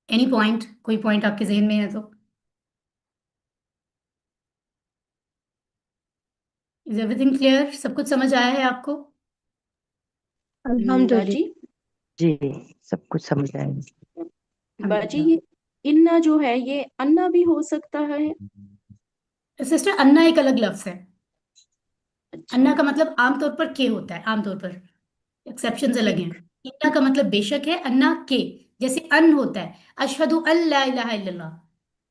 A: اینی پوائنٹ, کوئی پوائنٹ آپ کے ذہن میں ہے تو. از ایوری تھنگ کلیئر, سب کچھ سمجھ آیا ہے آپ کو؟
B: الحمدللہ.
C: جی
E: جی سب کچھ سمجھ آئے. बाजी
A: अल्हम्दुलिल्लाह।
E: ये इन्ना जो है ये अन्ना भी हो सकता है?
A: सिस्टर, अन्ना एक अलग लफ्ज है।
E: अच्छा।
A: अन्ना का मतलब आमतौर पर के होता है, आमतौर पर। एक्सेप्शंस अलग हैं।
E: ठीक।
A: इन्ना का मतलब बेशक है, अन्ना के। जैसे अन होता है, अशहदु अल्ला इलाहा इल्लल्लाह,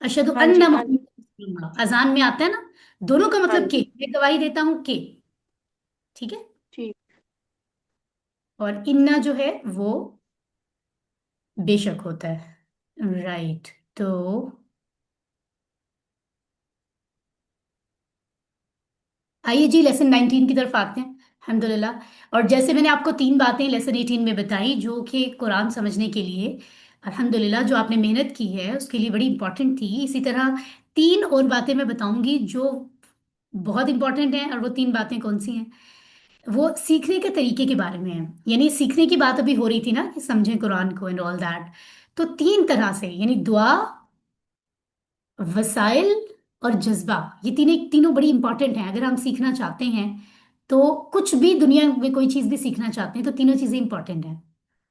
A: अशहदु
E: हाँ जी,
A: अन्ना
E: हाँ जी।
A: मुहम्मद रसूलुल्लाह, अजान में आता है ना। दोनों का
E: हाँ
A: मतलब के,
E: जी।
A: मैं गवाही देता हूँ के। ठीक है।
E: ठीक।
A: और इन्ना जो है वो बेशक होता है। राइट। तो आइए जी, लेसन 19 की तरफ आते हैं। अल्हम्दुलिल्लाह। और जैसे मैंने आपको तीन बातें लेसन 18 में बताई जो कि कुरान समझने के लिए, अल्हम्दुलिल्लाह, जो आपने मेहनत की है उसके लिए बड़ी इंपॉर्टेंट थी, इसी तरह तीन और बातें मैं बताऊंगी जो बहुत इंपॉर्टेंट हैं। और वो तीन बातें कौन सी हैं? वो सीखने के तरीके के बारे में है। यानी सीखने की बात अभी हो रही थी ना, कि समझें कुरान को एंड ऑल दैट। तो तीन तरह से, यानी दुआ, वसाइल और जज्बा, ये तीनों बड़ी इंपॉर्टेंट हैं अगर हम सीखना चाहते हैं। तो कुछ भी दुनिया में कोई चीज़ भी सीखना चाहते हैं तो तीनों चीज़ें इंपॉर्टेंट हैं।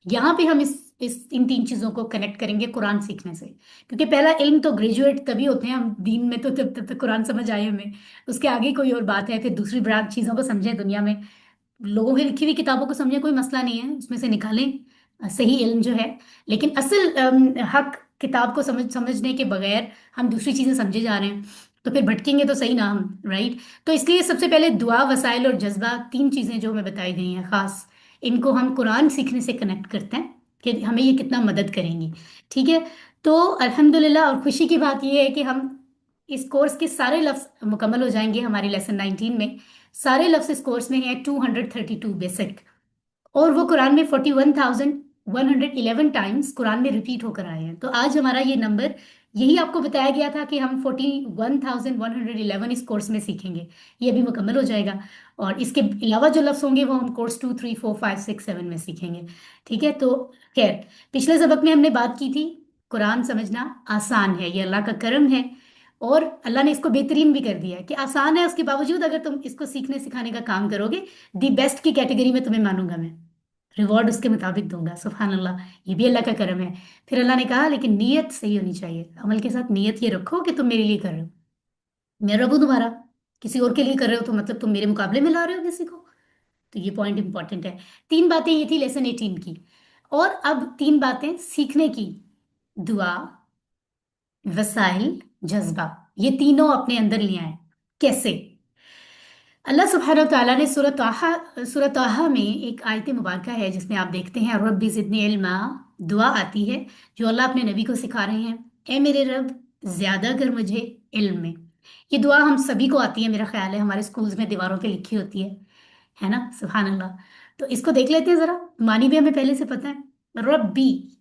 A: यहाँ पे हम इस इन तीन चीज़ों को कनेक्ट करेंगे कुरान सीखने से, क्योंकि पहला इल्म तो ग्रेजुएट तभी होते हैं हम दीन में, तो तब तब तक कुरान समझ आए हमें। उसके आगे कोई और बात है, फिर दूसरी ब्रांच चीज़ों को समझें दुनिया में। लोगों की लिखी हुई किताबों को समझे, कोई मसला नहीं है, उसमें से निकालें सही इल्म जो है। लेकिन असल हक किताब को समझने के बगैर हम दूसरी चीजें समझे जा रहे हैं, तो फिर भटकेंगे तो सही ना हम, राइट। तो इसलिए सबसे पहले दुआ, वसाइल और जज्बा, तीन चीजें जो हमें बताई गई हैं खास, इनको हम कुरान सीखने से कनेक्ट करते हैं कि हमें ये कितना मदद करेंगी। ठीक है। तो अल्हम्दुलिल्लाह, और खुशी की बात यह है कि हम इस कोर्स के सारे लफ्ज मुकम्मल हो जाएंगे हमारी लेसन 19 में। सारे लफ्ज इस कोर्स में हैं 232 बेसिक। और वो कुरान में 41,111 टाइम्स कुरान में रिपीट होकर आए हैं। तो आज हमारा ये नंबर, यही आपको बताया गया था कि हम 41,111 इस कोर्स में सीखेंगे। ये अभी मुकम्मल हो जाएगा। और इसके अलावा जो लफ्ज होंगे वो हम कोर्स 2, 3, 4, 5, 6, 7 में सीखेंगे। ठीक है। तो खैर, पिछले सबक में हमने बात की थी, कुरान समझना आसान है, ये अल्लाह का करम है। और अल्लाह ने इसको बेहतरीन भी कर दिया है कि आसान है, उसके बावजूद अगर तुम इसको सीखने सिखाने का काम करोगे, दी बेस्ट की कैटेगरी में तुम्हें मानूंगा मैं, रिवॉर्ड उसके मुताबिक दूंगा। सुभान अल्लाह, ये भी अल्लाह का करम है। फिर अल्लाह ने कहा लेकिन नीयत सही होनी चाहिए, अमल के साथ नीयत ये रखो कि तुम मेरे लिए कर रहे हो, मैं रब हूं तुम्हारा। किसी और के लिए कर रहे हो तो मतलब तुम मेरे मुकाबले में ला रहे हो किसी को। तो ये पॉइंट इंपॉर्टेंट है। तीन बातें ये थी लेसन 18 की। और अब तीन बातें सीखने की, दुआ, वसाइल, जज्बा, ये तीनों अपने अंदर ले आए। कैसे? अल्लाह सुब्हानहू व तआला ने सूरह ताहा में एक आयत मुबारका है जिसमें आप देखते हैं रब्बी ज़िदनी इल्मा, दुआ आती है जो अल्लाह अपने नबी को सिखा रहे हैं, ए मेरे रब, ज्यादा कर मुझे इल्म में। ये दुआ हम सभी को आती है, मेरा ख्याल है हमारे स्कूल्स में दीवारों पे लिखी होती है ना। सुभान अल्लाह। तो इसको देख लेते हैं जरा, मानी भी हमें पहले से पता है। रब्बी,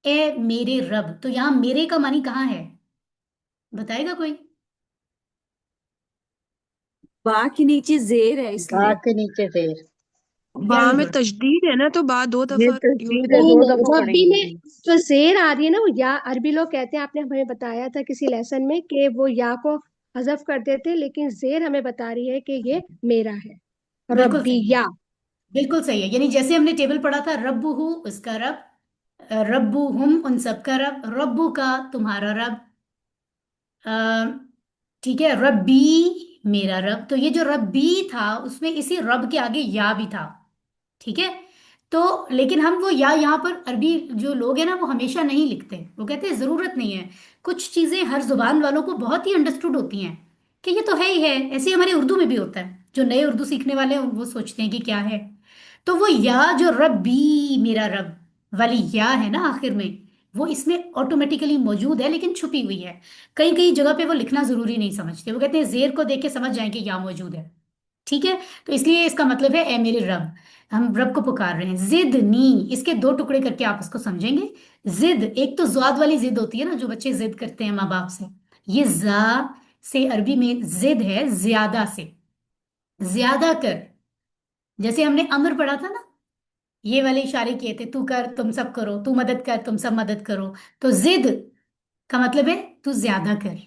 A: ए मेरे रब, तो यहाँ मेरे का मानी कहाँ है, बताएगा कोई?
D: बा के नीचे जेर है
B: बा
D: इसलिए।
B: के नीचे जेर।
F: बा
A: वेरी
F: में
A: गुड।
F: तशदीद है ना, तो बा दो
B: ये
F: दफा यूज
B: तस्वीर है,
F: होगी।
B: दो
G: नहीं नहीं,
B: दफा
G: रब्बी
B: पढ़ेंगे।
G: में जो जेर आ रही है ना, वो या अरबी लोग कहते हैं, आपने हमें बताया था किसी लेसन में कि वो या को हजफ कर देते हैं, लेकिन जेर हमें बता रही है कि ये मेरा है,
A: बिल्कुल
G: रब्बी
A: सही है,
G: या।
A: बिल्कुल सही है। यानी जैसे हमने टेबल पढ़ा था, रब्बू हु उसका रब, रब्बू हुम उन सबका रब, रब्बू का तुम्हारा रब। अ, ठीक है। रब्बी मेरा रब, तो ये जो रब्बी था उसमें इसी रब के आगे या भी था। ठीक है। तो लेकिन हम वो या यहाँ पर अरबी जो लोग हैं ना वो हमेशा नहीं लिखते, वो कहते हैं जरूरत नहीं है। कुछ चीजें हर जुबान वालों को बहुत ही अंडरस्टूड होती हैं कि ये तो है ही है। ऐसे ही हमारे उर्दू में भी होता है, जो नए उर्दू सीखने वाले हैं वो सोचते हैं कि क्या है। तो वो या जो रब्बी मेरा रब वाली या है ना आखिर में, वो इसमें ऑटोमेटिकली मौजूद है लेकिन छुपी हुई है। कई कई जगह पे वो लिखना जरूरी नहीं समझते, वो कहते हैं जेर को देख के समझ जाएंगे या मौजूद है। ठीक है। तो इसलिए इसका मतलब है ए मेरे रब, हम रब को पुकार रहे हैं। जिद नी, इसके दो टुकड़े करके आप इसको समझेंगे। जिद, एक तो ज्वाद वाली जिद होती है ना, जो बच्चे जिद करते हैं माँ बाप से, ये जा से अरबी में जिद है ज्यादा से, ज्यादा कर। जैसे हमने अमर पढ़ा था ना, ये वाले इशारे किए थे, तू कर तुम सब करो, तू मदद कर तुम सब मदद करो। तो जिद का मतलब है तू ज्यादा कर।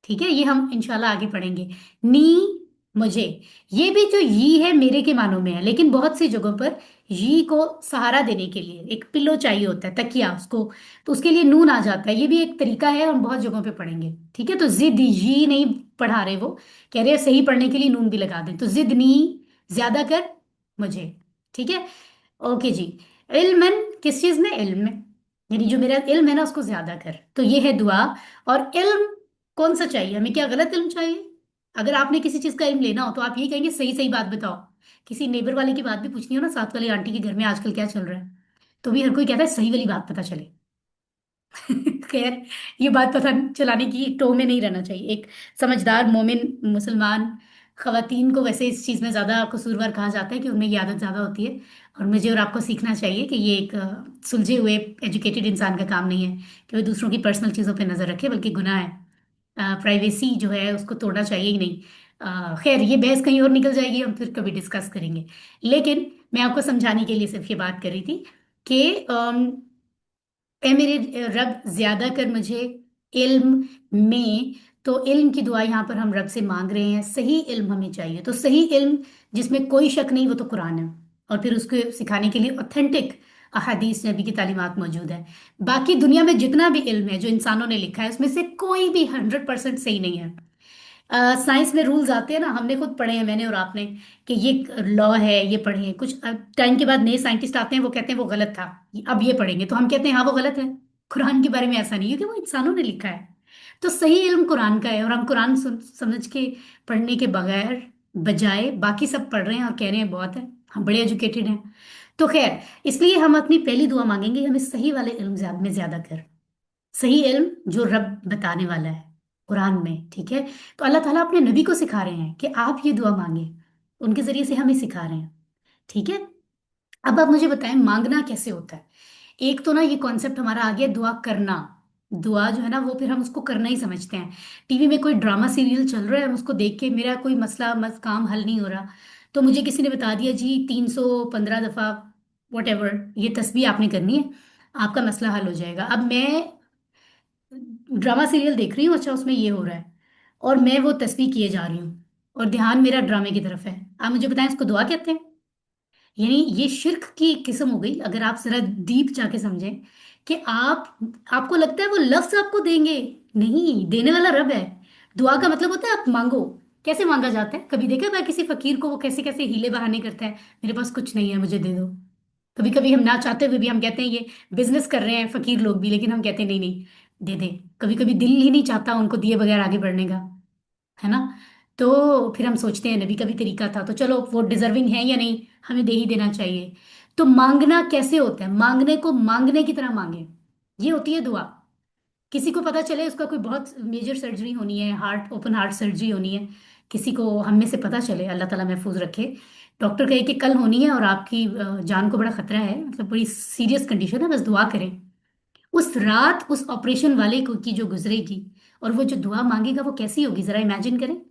A: ठीक है, ये हम इंशाल्लाह आगे पढ़ेंगे। नी मुझे। ये भी जो यी है मेरे के मानों में है, लेकिन बहुत सी जगहों पर यी को सहारा देने के लिए एक पिल्लो चाहिए होता है, तकिया उसको, तो उसके लिए नून आ जाता है। ये भी एक तरीका है, हम बहुत जगहों पे पढ़ेंगे। ठीक है, तो जिद यी नहीं पढ़ा रहे, वो कह रहे हैं सही पढ़ने के लिए नून भी लगा दें, तो जिद नी, ज्यादा कर मुझे। ठीक है, ओके जी। इल्मन, किस चीज में? इल्म में, यानी जो मेरा इल्म है ना उसको ज्यादा कर, तो ये है दुआ। और इल्म कौन सा चाहिए हमें? क्या गलत इल्म चाहिए? अगर आपने किसी चीज का इल्म लेना हो तो आप यही कहेंगे सही सही बात बताओ। किसी नेबर वाले की बात भी पूछनी हो ना, साथ वाली आंटी के घर में आजकल क्या चल रहा है, तो भी हर कोई कहता है सही वाली बात पता चले। खैर, ये बात पता चलाने की टो में नहीं रहना चाहिए। एक समझदार मोमिन मुसलमान खवातीन को वैसे इस चीज़ में ज़्यादा कसूरवार कहा जाता है कि उनमें ये आदत ज़्यादा होती है। और मुझे और आपको सीखना चाहिए कि ये एक सुलझे हुए एजुकेटेड इंसान का काम नहीं है कि वो दूसरों की पर्सनल चीज़ों पे नज़र रखे, बल्कि गुनाह है। प्राइवेसी जो है उसको तोड़ना चाहिए ही नहीं। खैर, ये बहस कहीं और निकल जाएगी, हम फिर कभी डिस्कस करेंगे। लेकिन मैं आपको समझाने के लिए सिर्फ ये बात कर रही थी कि ए मेरे रब ज्यादा कर मुझे इल्म में। तो इल्म की दुआ यहाँ पर हम रब से मांग रहे हैं, सही इल्म हमें चाहिए। तो सही इल्म जिसमें कोई शक नहीं, वो तो कुरान है। और फिर उसको सिखाने के लिए ऑथेंटिक अहादीस नबी की तालीमात मौजूद है। बाकी दुनिया में जितना भी इल्म है जो इंसानों ने लिखा है, उसमें से कोई भी 100% सही नहीं है। साइंस में रूल्स आते हैं ना, हमने खुद पढ़े हैं, मैंने और आपने, कि ये लॉ है, ये पढ़े हैं। कुछ टाइम के बाद नए साइंटिस्ट आते हैं, वो कहते हैं वो गलत था, अब ये पढ़ेंगे, तो हम कहते हैं हाँ वो गलत है। कुरान के बारे में ऐसा नहीं है, क्योंकि वो इंसानों ने लिखा है। तो सही इल्म कुरान का है, और हम कुरान समझ के पढ़ने के बगैर बजाय बाकी सब पढ़ रहे हैं और कह रहे हैं बहुत है, हम बड़े एजुकेटेड हैं। तो खैर, इसलिए हम अपनी पहली दुआ मांगेंगे, हमें सही वाले इल्म ज्यादा में ज्यादा कर, सही इल्म जो रब बताने वाला है कुरान में। ठीक है, तो अल्लाह ताला अपने नबी को सिखा रहे हैं कि आप ये दुआ मांगे, उनके जरिए से हमें सिखा रहे हैं। ठीक है, अब आप मुझे बताएं मांगना कैसे होता है। एक तो ना ये कॉन्सेप्ट हमारा आ गया दुआ करना। दुआ जो है ना वो फिर हम उसको करना ही समझते हैं। टीवी में कोई ड्रामा सीरियल चल रहा है, हम उसको देख के मेरा कोई मसला काम हल नहीं हो रहा, तो मुझे किसी ने बता दिया जी 315 दफा वट एवर ये तस्बीह आपने करनी है, आपका मसला हल हो जाएगा। अब मैं ड्रामा सीरियल देख रही हूँ, अच्छा उसमें ये हो रहा है, और मैं वो तस्बीह किए जा रही हूँ, और ध्यान मेरा ड्रामे की तरफ है। आप मुझे बताएं इसको दुआ कहते हैं? यानी ये शिर्क की एक किस्म हो गई, अगर आप जरा डीप जाके समझें कि आपको लगता है वो लफ्ज आपको देंगे, नहीं, देने वाला रब है। दुआ का मतलब होता है आप मांगो। कैसे मांगा जाता है? कभी देखा मैं किसी फकीर को वो कैसे कैसे हीले बहाने करता है, मेरे पास कुछ नहीं है मुझे दे दो। कभी कभी हम ना चाहते हुए भी हम कहते हैं ये बिजनेस कर रहे हैं फकीर लोग भी, लेकिन हम कहते हैं नहीं नहीं दे दे। कभी कभी दिल ही नहीं चाहता उनको दिए बगैर आगे बढ़ने का, है ना। तो फिर हम सोचते हैं नबी का भी तरीका था, तो चलो वो डिजर्विंग है या नहीं, हमें दे ही देना चाहिए। तो मांगना कैसे होता है? मांगने को मांगने की तरह मांगे, ये होती है दुआ। किसी को पता चले उसका कोई बहुत मेजर सर्जरी होनी है, हार्ट ओपन हार्ट सर्जरी होनी है, किसी को हम में से पता चले, अल्लाह ताला महफूज रखे, डॉक्टर कहे कि कल होनी है और आपकी जान को बड़ा खतरा है, मतलब बड़ी सीरियस कंडीशन है, बस दुआ करें। उस रात उस ऑपरेशन वाले को की जो गुजरेगी, और वो जो दुआ मांगेगा वो कैसी होगी जरा इमेजिन करें।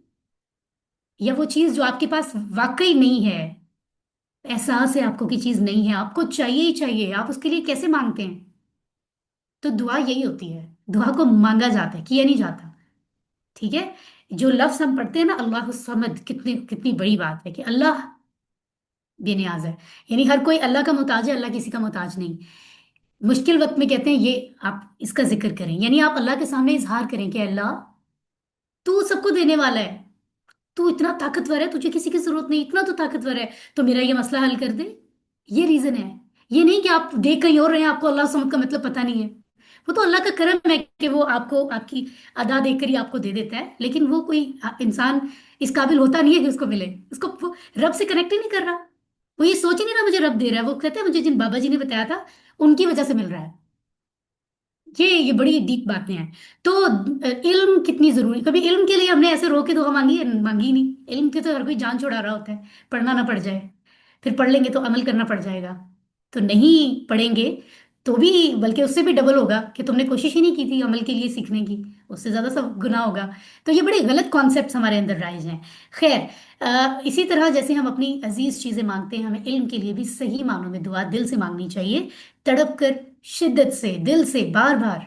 A: या वो चीज जो आपके पास वाकई नहीं है, एहसास है आपको की चीज नहीं है, आपको चाहिए ही चाहिए, आप उसके लिए कैसे मांगते हैं? तो दुआ यही होती है, दुआ को मांगा जाता है, किया नहीं जाता। ठीक है, जो लफ्ज हम पढ़ते हैं ना अल्लाह समद, कितनी कितनी बड़ी बात है कि अल्लाह बेनियाज है। यानी हर कोई अल्लाह का मोहताज है, अल्लाह किसी का मोहताज नहीं। मुश्किल वक्त में कहते हैं ये आप इसका जिक्र करें, यानी आप अल्लाह के सामने इजहार करें कि अल्लाह तू सबको देने वाला है, तू इतना ताकतवर है, तुझे किसी की जरूरत नहीं, इतना तो ताकतवर है, तो मेरा ये मसला हल कर दे। ये रीजन है। ये नहीं कि आप देख कहीं और रहे हैं, आपको अल्लाह समद का मतलब पता नहीं है। वो तो अल्लाह का करम है कि वो आपको आपकी अदा देकर ही आपको दे देता है, लेकिन वो कोई इंसान इस काबिल होता नहीं है कि उसको मिले, उसको वो रब से कनेक्ट ही नहीं कर रहा। वो ये सोच ही नहीं रहा मुझे रब दे रहा है, वो कहता है मुझे जिन बाबा जी ने बताया था उनकी वजह से मिल रहा है। ये बड़ी डीप बातें हैं। तो इल्म कितनी जरूरी, कभी इल्म के लिए हमने ऐसे रो के दुआ मांगी है? मांगी ही नहीं। इल्म के तो हर कोई जान छुड़ा रहा होता है, पढ़ना ना पड़ जाए, फिर पढ़ लेंगे तो अमल करना पड़ जाएगा, तो नहीं पढ़ेंगे तो भी, बल्कि उससे भी डबल होगा कि तुमने कोशिश ही नहीं की थी अमल के लिए सीखने की, उससे ज्यादा सब गुनाह होगा। तो ये बड़े गलत कॉन्सेप्ट्स हमारे अंदर राइज हैं। खैर, इसी तरह जैसे हम अपनी अजीज चीजें मांगते हैं, हमें इल्म के लिए भी सही मानों में दुआ दिल से मांगनी चाहिए, तड़प कर, शिद्दत से, दिल से, बार बार,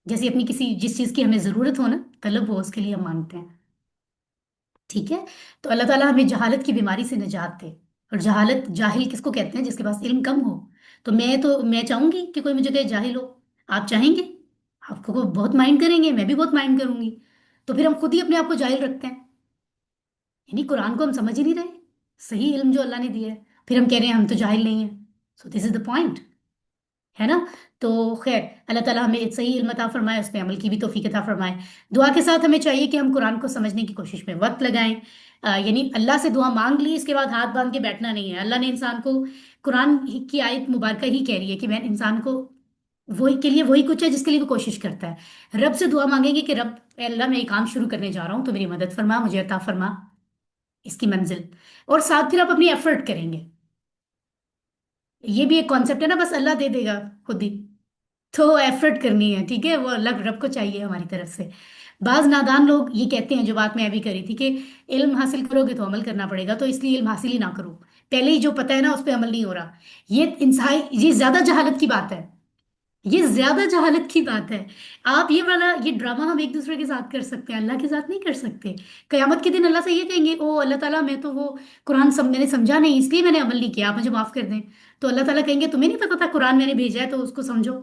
A: जैसे अपनी किसी जिस चीज की हमें जरूरत हो ना, तलब हो, उसके लिए हम मांगते हैं। ठीक है। तो अल्लाह ताला हमें जहालत की बीमारी से निजात दे। और जहालत, जाहिल किसको कहते हैं? जिसके पास इल्म कम हो। तो मैं चाहूंगी कि कोई मुझे कहे जाहिल हो। आप चाहेंगे? आपको को बहुत माइंड करेंगे, मैं भी बहुत माइंड करूंगी। तो फिर हम खुद ही अपने आप को जाहिल रखते हैं, यानी कुरान को हम समझ ही नहीं रहे, सही इल्म जो अल्लाह ने दिया है, फिर हम कह रहे हैं हम तो जाहिल नहीं है। So this is the point, है ना? तो खैर, अल्लाह ताला हमें सही इल्म अता फरमाए, उस पे अमल की भी तौफीक अता फरमाए। दुआ के साथ हमें चाहिए कि हम कुरान को समझने की कोशिश में वक्त लगाएं। यानी अल्लाह से दुआ मांग ली, इसके बाद हाथ बांध के बैठना नहीं है। अल्लाह ने इंसान को, कुरान की आयत मुबारक ही कह रही है कि मैं इंसान को वही के लिए वही कुछ है जिसके लिए वो कोशिश करता है। रब से दुआ मांगेंगे कि रब, ए अल्लाह मैं ये काम शुरू करने जा रहा हूँ, तो मेरी मदद फरमा, मुझे अता फरमा इसकी मंजिल। और साथ फिर आप अपनी एफर्ट करेंगे। ये भी एक कॉन्सेप्ट है ना, बस अल्लाह दे देगा खुद ही, तो एफर्ट करनी है, ठीक है? वो अल्लाह रब को चाहिए हमारी तरफ से। बाज नादान लोग ये कहते हैं, जो बात मैं अभी करी थी, कि इल्म हासिल करोगे तो अमल करना पड़ेगा, तो इसलिए इल्म हासिल ही ना करो, पहले ही जो पता है ना उस पर अमल नहीं हो रहा। ये ज्यादा जहालत की बात है, ये ज्यादा जहालत की बात है। आप ये वाला ये ड्रामा हम एक दूसरे के साथ कर सकते हैं, अल्लाह के साथ नहीं कर सकते। कयामत के दिन अल्लाह से ये कहेंगे, ओ अल्लाह ताला, मैं तो वो कुरान मैंने समझा नहीं, इसलिए मैंने अमल नहीं किया, आप मुझे माफ कर दें। तो अल्लाह ताला कहेंगे, तुम्हें नहीं पता था कुरान मैंने भेजा है, तो उसको समझो।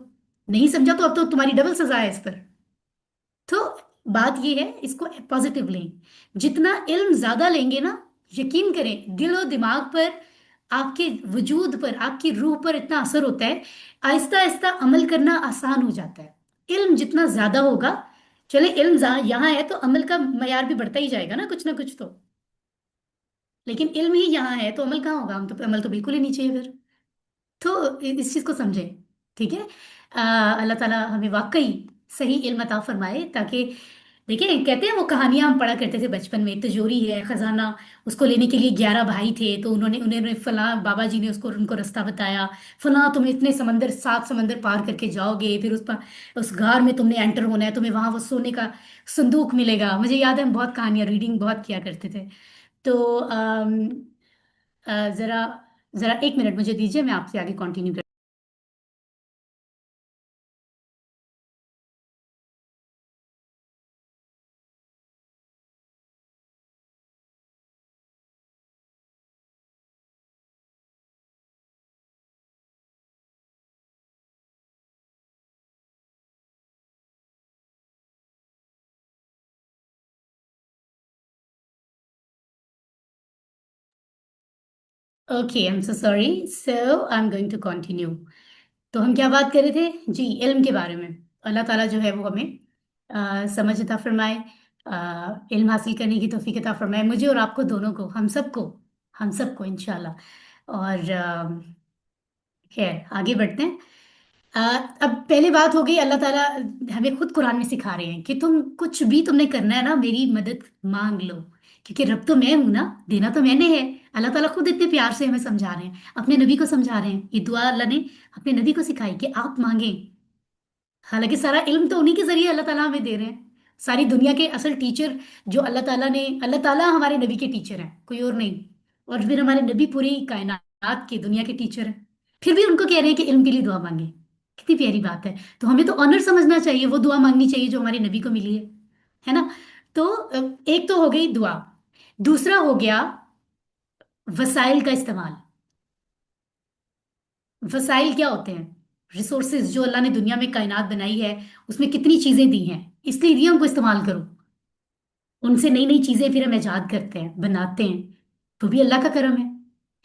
A: नहीं समझा तो अब तो तुम्हारी डबल सजा है इस पर। तो बात ये है, इसको पॉजिटिव लें। जितना इल्म ज्यादा लेंगे ना, यकीन करें, दिल और दिमाग पर, आपके वजूद पर, आपकी रूह पर इतना असर होता है, आहिस्ता आहिस्ता अमल करना आसान हो जाता है। इल्म जितना ज्यादा होगा, चले इल्म यहाँ है तो अमल का मयार भी बढ़ता ही जाएगा ना कुछ तो। लेकिन इल्म ही यहाँ है तो अमल कहाँ होगा? हम तो अमल तो बिल्कुल ही नहीं चाहिए फिर। तो इस चीज को समझें, ठीक है? अल्लाह ताला हमें वाकई सही इल्म अता फरमाए, ताकि देखिए, कहते हैं वो कहानियां हम पढ़ा करते थे बचपन में, तिजोरी है, खजाना, उसको लेने के लिए 11 भाई थे, तो उन्होंने फलां बाबा जी ने उसको उनको रास्ता बताया, फलां तुम इतने समंदर 7 समंदर पार करके जाओगे, फिर उस गार में तुमने एंटर होना है, तुम्हें वहां वो सोने का संदूक मिलेगा। मुझे याद है, हम बहुत कहानियां रीडिंग बहुत किया करते थे। तो जरा जरा एक मिनट मुझे दीजिए, मैं आपसे आगे कंटिन्यू कर। Okay, I am so sorry, so I am going to continue. तो हम क्या बात कर रहे थे जी? इल्म के बारे में। अल्लाह ताला जो है वो हमें समझ अता फरमाए, इल्म हासिल करने की तौफीक अता फरमाए, मुझे और आपको दोनों को, हम सबको इंशाल्लाह। और खैर, आगे बढ़ते हैं। अ, अब पहले बात हो गई, अल्लाह ताला हमें खुद कुरान में सिखा रहे हैं कि तुम कुछ भी तुमने करना है ना, मेरी मदद मांग लो, क्योंकि रब तो मैं हूं ना, देना तो मैंने है। अल्लाह ताला खुद इतने प्यार से हमें समझा रहे हैं, अपने नबी को समझा रहे हैं, ये दुआ अल्लाह ने अपने नबी को सिखाई कि आप मांगें। हालांकि सारा इल्म तो उन्हीं के जरिए अल्लाह ताला हमें दे रहे हैं। सारी दुनिया के असल टीचर जो अल्लाह ताला हमारे नबी के टीचर हैं, कोई और नहीं। और फिर हमारे नबी पूरी कायनात के, दुनिया के टीचर हैं, फिर भी उनको कह रहे हैं कि इल्म के लिए दुआ मांगे। कितनी प्यारी बात है। तो हमें तो ऑनर समझना चाहिए, वो दुआ मांगनी चाहिए जो हमारे नबी को मिली है ना? तो एक तो हो गई दुआ, दूसरा हो गया वसाइल का इस्तेमाल। वसाइल क्या होते हैं? रिसोर्सेज जो अल्लाह ने दुनिया में कायनात बनाई है, उसमें कितनी चीजें दी हैं, इसलिए दिया उनको इस्तेमाल करो। उनसे नई नई चीजें फिर हम इजाद करते हैं, बनाते हैं, तो भी अल्लाह का करम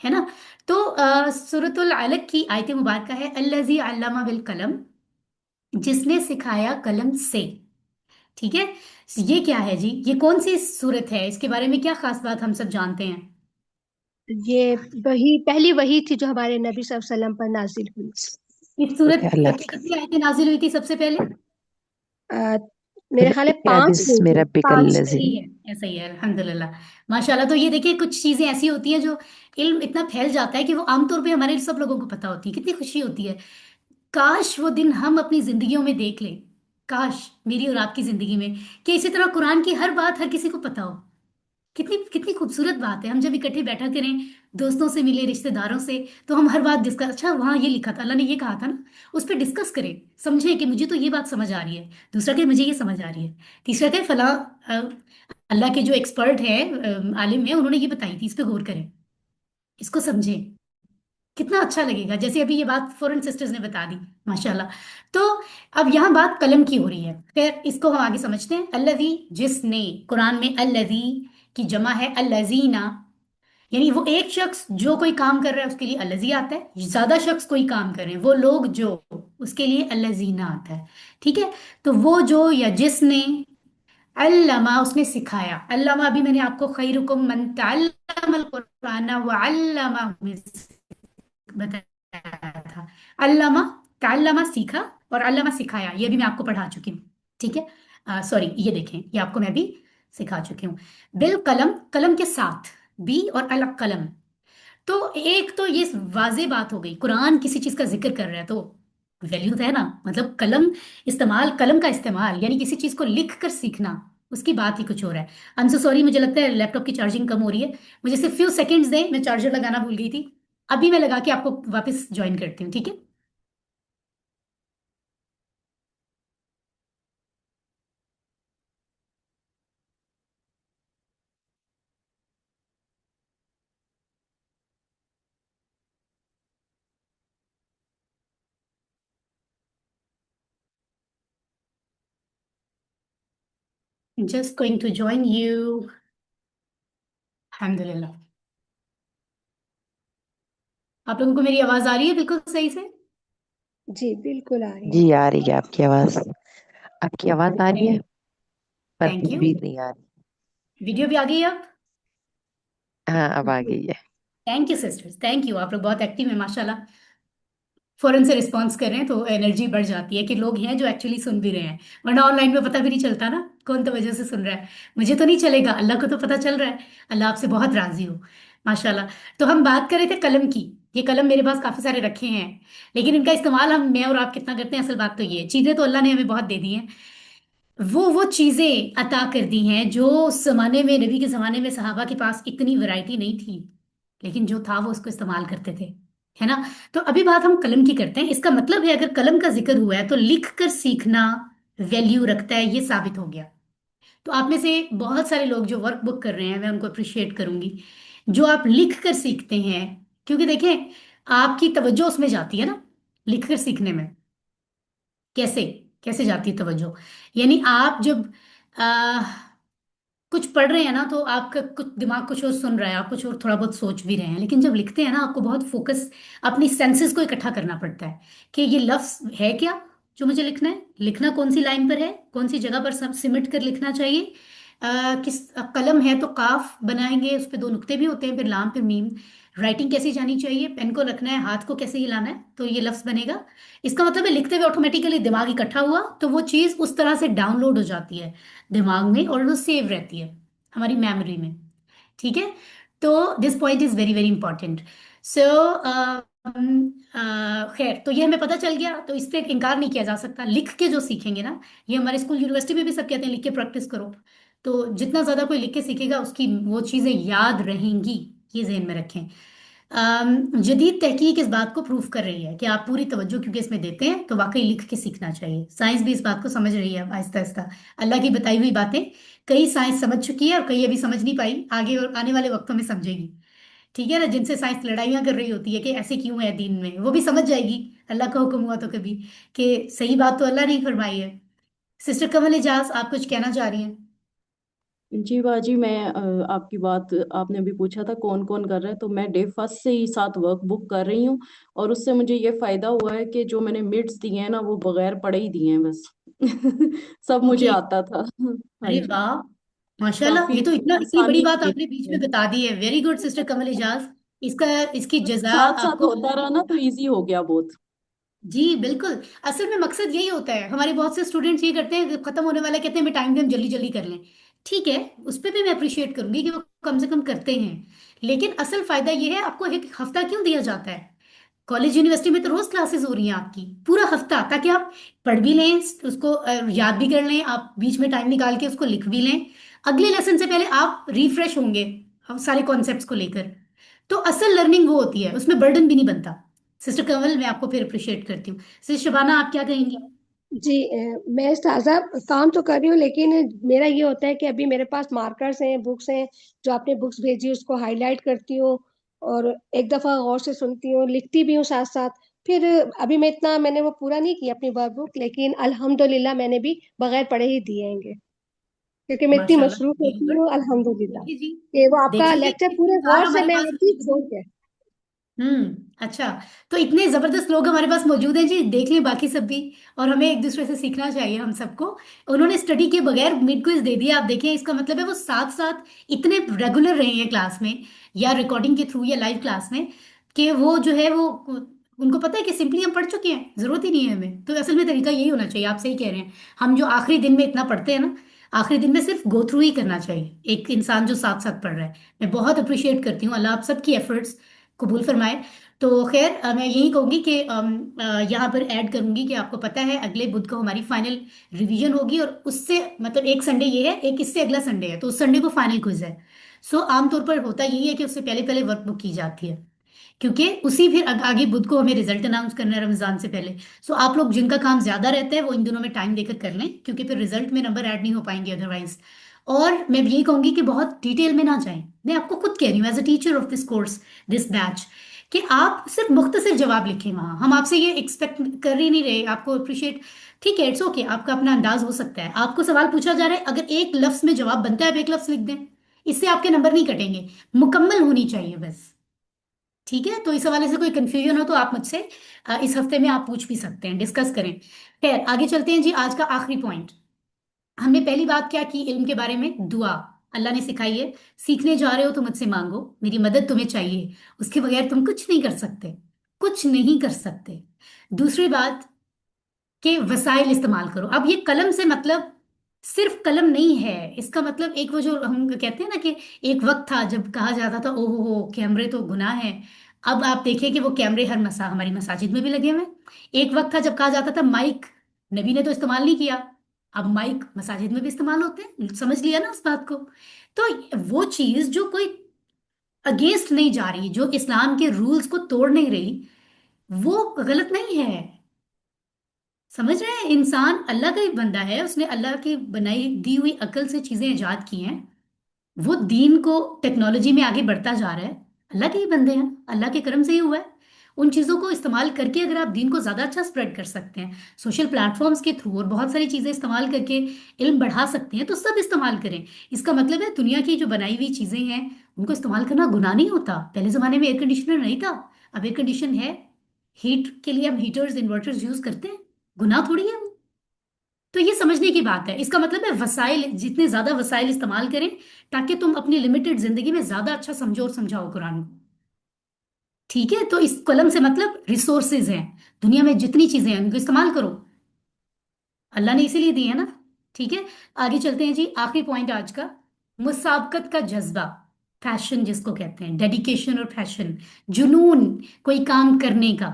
A: है ना? तो सूरतुल अलक की आयत मुबारक है, अल्लज़ी अल्लमा बिल कलम, जिसने सिखाया कलम से। ठीक है, ये क्या है जी? ये कौन सी सूरत है? इसके बारे में क्या खास बात हम सब जानते हैं?
G: ये वही पहली वही थी जो हमारे नबी सल्लल्लाहु अलैहि वसल्लम पर नाजिल हुई।
A: इस सूरत
H: अल्लाह
A: की कितनी आयतें नाजिल हुई थी सबसे पहले?
G: आ, मेरे ख्याल है 5 हुई
H: बिस्मि
G: थी।
H: रब्बिकल
G: 5
H: लज़ी।
A: सही है, ऐसा ही है, अल्हम्दुलिल्लाह, माशाल्लाह। तो ये देखिए, कुछ चीजें ऐसी होती हैं जो इल्म इतना फैल जाता है कि वो आमतौर पे हमारे सब लोगों को पता होती है। कितनी खुशी होती है। काश वो दिन हम अपनी जिंदगियों में देख लें, काश मेरी और आपकी जिंदगी में, कि इसी तरह कुरान की हर बात हर किसी को पता हो। कितनी कितनी खूबसूरत बात है। हम जब इकट्ठे बैठा करें, दोस्तों से मिले, रिश्तेदारों से, तो हम हर बात डिस्कस, अच्छा वहाँ ये लिखा था, अल्लाह ने ये कहा था ना, उस पर डिस्कस करें, समझे कि मुझे तो ये बात समझ आ रही है, दूसरा कहे मुझे ये समझ आ रही है, तीसरा कहे फला अल्लाह के जो एक्सपर्ट है, आलिम है, उन्होंने ये बताई थी, इस पे गौर करें, इसको समझें, कितना अच्छा लगेगा। जैसे अभी ये बात फॉरेन सिस्टर्स ने बता दी, माशाल्लाह। तो अब यहाँ बात कलम की हो रही है, फिर इसको हम आगे समझते हैं। अल्लज़ी, जिसने, कुरान में अल्लज़ी की जमा है अल्लज़ीना, यानी वो एक शख्स जो कोई काम कर रहा है उसके लिए अल्लज़ी आता है, ज्यादा शख्स कोई काम कर रहे हैं वो लोग जो, उसके लिए अल्लज़ीना आता है। ठीक है, तो वो जो या जिसने, अल्लमा उसने सिखाया, अल्लमा अभी मैंने आपको खैरुकुम मन तअल्लमल कुरान व अल्लमहु बताया था। अल्लामा, ताल्लमा सीखा, और अल्लामा सिखाया, ये भी मैं आपको पढ़ा चुकी हूँ। ठीक है, सॉरी, ये देखें, ये आपको मैं भी सिखा चुकी हूँ। बिल कलम, कलम के साथ, बी और अलग कलम। तो एक तो ये वाजे बात हो गई, कुरान किसी चीज का जिक्र कर रहा है तो वैल्यू तो है ना, मतलब कलम इस्तेमाल, कलम का इस्तेमाल यानी किसी चीज को लिख कर सीखना, उसकी बात ही कुछ हो रहा है। आई एम सो सॉरी, मुझे लगता है लैपटॉप की चार्जिंग कम हो रही है, मुझे सिर्फ फ्यू सेकंड्स दें, मैं चार्जर लगाना भूल गई थी। अभी मैं लगा के आपको वापस ज्वाइन करती हूँ, ठीक है। Just going to join you. अल्हम्दुलिल्लाह, आप लोगों को मेरी आवाज आ रही है बिल्कुल सही से?
G: जी बिल्कुल आ रही है।
H: जी आ रही है आपकी आवाज। आपकी आवाज आ रही है पर
A: थैंक यू।
H: तस्वीर नहीं आ रही।
A: वीडियो भी आ गई अब?
H: हाँ अब आ
G: जी
H: गई है।
A: Thank you sisters, thank you, आप लोग बहुत एक्टिव हैं माशाल्लाह। फौरन से रिस्पॉन्स कर रहे हैं तो एनर्जी बढ़ जाती है कि लोग हैं जो एक्चुअली सुन भी रहे हैं, वरना ऑनलाइन में पता भी नहीं चलता ना कौन तवज्जो से सुन रहा है। मुझे तो नहीं चलेगा, अल्लाह को तो पता चल रहा है, अल्लाह आपसे बहुत राजी हो, माशाल्लाह। तो हम बात कर रहे थे कलम की। ये कलम मेरे पास काफी सारे रखे हैं, लेकिन इनका इस्तेमाल हम, मैं और आप कितना करते हैं, असल बात तो ये है, चीजें तो अल्लाह ने हमें बहुत दे दी हैं, वो चीजें अता कर दी हैं जो उस जमाने में, नबी के जमाने में सहाबा के पास इतनी वैरायटी नहीं थी, लेकिन जो था वो उसको इस्तेमाल करते थे, है ना। तो अभी बात हम कलम की करते हैं। इसका मतलब है अगर कलम का जिक्र हुआ है तो लिख कर सीखना वैल्यू रखता है, ये साबित हो गया। तो आप में से बहुत सारे लोग जो वर्क बुक कर रहे हैं, मैं उनको अप्रिशिएट करूंगी, जो आप लिख कर सीखते हैं, क्योंकि देखें आपकी तवज्जो उसमें जाती है ना, लिख कर सीखने में। कैसे, कैसे जाती है तवज्जो, यानी आप जब आ, कुछ पढ़ रहे हैं ना तो आपका कुछ दिमाग कुछ और सुन रहा है, आप कुछ और थोड़ा बहुत सोच भी रहे हैं, लेकिन जब लिखते हैं ना आपको बहुत फोकस, अपनी सेंसेस को इकट्ठा करना पड़ता है कि ये लफ्ज है क्या जो मुझे लिखना है, लिखना कौन सी लाइन पर है, कौन सी जगह पर सब सिमट कर लिखना चाहिए। कलम है तो काफ बनाएंगे, उस पर दो नुक्ते भी होते हैं, फिर लाम, फिर मीम। राइटिंग कैसी जानी चाहिए, पेन को रखना है, हाथ को कैसे हिलाना है, तो ये लफ्ज बनेगा। इसका मतलब है लिखते हुए ऑटोमेटिकली दिमाग इकट्ठा हुआ तो वो चीज उस तरह से डाउनलोड हो जाती है दिमाग में, और वो सेव रहती है हमारी मेमोरी में। ठीक है, तो this point is very very important. So खैर, तो ये हमें पता चल गया, तो इस पे इनकार नहीं किया जा सकता, लिख के जो सीखेंगे ना, ये हमारे स्कूल यूनिवर्सिटी में भी सब कहते हैं लिख के प्रैक्टिस करो, तो जितना ज्यादा कोई लिख के सीखेगा उसकी वो चीजें याद रहेंगी, ये जहन में रखें। जदीद तहकीक इस बात को प्रूव कर रही है कि आप पूरी तवज्जो क्योंकि इसमें देते हैं तो वाकई लिख के सीखना चाहिए। साइंस भी इस बात को समझ रही है आहिस्ता आहिस्ता, अल्लाह की बताई हुई बातें कई साइंस समझ चुकी है और कई अभी समझ नहीं पाई, आगे और आने वाले वक्तों में समझेगी। ठीक है ना, जिनसे साइंस लड़ाइयाँ कर रही होती है कि ऐसे क्यों है दीन में, वो भी समझ जाएगी, अल्लाह का हुक्म हुआ तो कभी, कि सही बात तो अल्लाह ने ही फरमाई है। सिस्टर कमल इजाज, आप कुछ कहना चाह रही हैं?
E: जी बाजी, मैं आपकी बात, आपने अभी पूछा था कौन कौन कर रहा है, तो मैं डे फर्स्ट से ही साथ वर्क बुक कर रही हूँ। और उससे मुझे ये फायदा हुआ है कि जो मैंने मिड्स दिए हैं ना, वो बगैर पढ़े ही दिए हैं बस। सब मुझे
A: ओके,
E: आता था। हाँ
A: अरे
E: जी।
A: वाह, माशाल्लाह,
E: काफी
A: ये तो इतनी बड़ी
E: आसानी
A: बात
E: हुई
A: आपने बीच
E: है।
A: में बता दी है, वेरी गुड सिस्टर कमल इजाज। इसका, इसकी जजा
E: साथ साथ
A: आपको।
E: होता रहा ना तो इजी हो गया बहुत।
A: जी बिल्कुल, असल में मकसद यही होता है, हमारे बहुत से स्टूडेंट्स ये करते हैं, खत्म होने वाला कहते हैं मैं टाइम भी हम जल्दी जल्दी कर लें। ठीक है, उस पर भी मैं अप्रिशिएट करूंगी कि वो कम से कम करते हैं, लेकिन असल फायदा ये है, आपको एक हफ्ता क्यों दिया जाता है? कॉलेज यूनिवर्सिटी में तो रोज क्लासेस हो रही हैं आपकी, पूरा हफ्ता, ताकि आप पढ़ भी लें, उसको याद भी कर लें, आप बीच में टाइम निकाल के उसको लिख भी लें, अगले लेसन से पहले आप रिफ्रेश होंगे हम सारे कॉन्सेप्ट्स को लेकर। तो असल लर्निंग वो होती है, उसमें बर्डन भी नहीं बनता। सिस्टर कंवल, मैं आपको फिर अप्रिशिएट करती हूँ। सिस्टर शबाना, आप क्या कहेंगी?
G: जी मैं ताज़ा काम तो कर रही हूँ, लेकिन मेरा ये होता है कि अभी मेरे पास मार्कर्स हैं, बुक्स हैं, जो आपने बुक्स भेजी उसको हाईलाइट करती हूँ और एक दफ़ा गौर से सुनती हूँ, लिखती भी हूँ साथ साथ। फिर अभी मैंने वो पूरा नहीं किया अपनी वर्क बुक, लेकिन अल्हम्दुलिल्लाह मैंने भी बगैर पढ़े ही दिए हैं, क्योंकि मैं इतनी
A: माशाल्लाह,
G: मसरूफ
A: वेरी
G: होती
A: गुड।
G: हूँ अल्हम्दुलिल्लाह
A: देखिए जी,
G: कि वो आपका
A: देखिए
G: लेक्चर
A: कि
G: पूरे गौर
A: सारा
G: से
A: हमारे
G: मैं
A: पास
G: लेती हूँ छोड़ के।
A: अच्छा। तो इतने जबरदस्त लोग हमारे पास मौजूद हैं जी, देख लें बाकी सब भी। और हमें एक दूसरे से सीखना चाहिए हम सबको। उन्होंने स्टडी के बगैर मिड क्विज दे दिया, आप देखें, इसका मतलब है वो साथ साथ इतने रेगुलर रहे हैं क्लास में या रिकॉर्डिंग के थ्रू या लाइव क्लास में, कि वो जो है वो उनको पता है कि सिंपली हम पढ़ चुके हैं, जरूरत ही नहीं है हमें। तो असल में तरीका यही होना चाहिए, आप सही कह रहे हैं। हम जो आखिरी दिन में इतना पढ़ते हैं ना, आखिरी दिन में सिर्फ गो थ्रू ही करना चाहिए एक इंसान जो साथ साथ पढ़ रहा है। मैं बहुत अप्रिशिएट करती हूँ, अल्लाह आप सबकी एफर्ट्स कबूल फरमाए। तो खैर मैं यही कहूंगी कि यहाँ पर ऐड करूंगी कि आपको पता है अगले बुध को हमारी फाइनल रिवीजन होगी, और उससे मतलब एक संडे ये है, एक इससे अगला संडे है, तो उस संडे को फाइनल क्विज है। सो आमतौर पर होता यही है कि उससे पहले पहले वर्क बुक की जाती है, क्योंकि उसी फिर आगे बुध को हमें रिजल्ट अनाउंस करना है रमजान से पहले। सो आप लोग जिनका काम ज्यादा रहता है वो इन दिनों में टाइम देकर कर लें, क्योंकि फिर रिजल्ट में नंबर ऐड नहीं हो पाएंगे अदरवाइज। और मैं यही कहूंगी कि बहुत डिटेल में ना जाएं, मैं आपको खुद कह रही हूँ as a teacher of this course, this batch, कि आप सिर्फ मुख्तसर जवाब लिखें वहां। हम आपसे ये एक्सपेक्ट कर ही नहीं रहे, आपको अप्रिशिएट, ठीक है, इट्स ओके, आपका अपना अंदाज हो सकता है। आपको सवाल पूछा जा रहा है, अगर एक लफ्ज में जवाब बनता है आप एक लफ्ज लिख दें, इससे आपके नंबर नहीं कटेंगे, मुकम्मल होनी चाहिए बस। ठीक है, तो इस हवाले से कोई कंफ्यूजन हो तो आप मुझसे इस हफ्ते में आप पूछ भी सकते हैं, डिस्कस करें। खैर आगे चलते हैं जी, आज का आखिरी पॉइंट। हमने पहली बात क्या की इल्म के बारे में? दुआ। अल्लाह ने सिखाई है, सीखने जा रहे हो तो मुझसे मांगो, मेरी मदद तुम्हें चाहिए, उसके बगैर तुम कुछ नहीं कर सकते, कुछ नहीं कर सकते। दूसरी बात कि वसाइल इस्तेमाल करो। अब ये कलम से मतलब सिर्फ कलम नहीं है, इसका मतलब एक वो जो हम कहते हैं ना कि एक वक्त था जब कहा जाता था ओहो हो कैमरे तो गुनाह है। अब आप देखिए कि वो कैमरे हर हमारी मसाजिद में भी लगे हुए हैं। एक वक्त था जब कहा जाता था माइक नबी ने तो इस्तेमाल नहीं किया, अब माइक मसाजिद में भी इस्तेमाल होते हैं, समझ लिया ना उस बात को। तो वो चीज जो कोई अगेंस्ट नहीं जा रही, जो इस्लाम के रूल्स को तोड़ नहीं रही, वो गलत नहीं है। समझ रहे हैं, इंसान अल्लाह का ही बंदा है, उसने अल्लाह की बनाई दी हुई अकल से चीजें इजाद की हैं। वो दीन को टेक्नोलॉजी में आगे बढ़ता जा रहा है, अल्लाह के ही बंदे हैं, अल्लाह के करम से ही हुआ है। उन चीजों को इस्तेमाल करके अगर आप दीन को ज्यादा अच्छा स्प्रेड कर सकते हैं सोशल प्लेटफॉर्म्स के थ्रू, और बहुत सारी चीजें इस्तेमाल करके इल्म बढ़ा सकते हैं, तो सब इस्तेमाल करें। इसका मतलब है दुनिया की जो बनाई हुई चीजें हैं उनको इस्तेमाल करना गुनाह नहीं होता। पहले जमाने में एयर कंडीशनर नहीं था, अब एयर कंडीशन है, हीट के लिए हम हीटर्स इन्वर्टर्स यूज करते हैं, गुनाह थोड़ी है वो। तो ये समझने की बात है, इसका मतलब है वसाइल, जितने ज्यादा वसाइल इस्तेमाल करें ताकि तुम अपनी लिमिटेड जिंदगी में ज्यादा अच्छा समझो और समझाओ कुरान को। ठीक है, तो इस कलम से मतलब रिसोर्सेज हैं, दुनिया में जितनी चीजें हैं उनको इस्तेमाल करो, अल्लाह ने इसीलिए दी है ना। ठीक है, आगे चलते हैं जी, आखिरी पॉइंट आज का, मुसाबकत का जज्बा, पैशन जिसको कहते हैं, डेडिकेशन और पैशन, जुनून कोई काम करने का,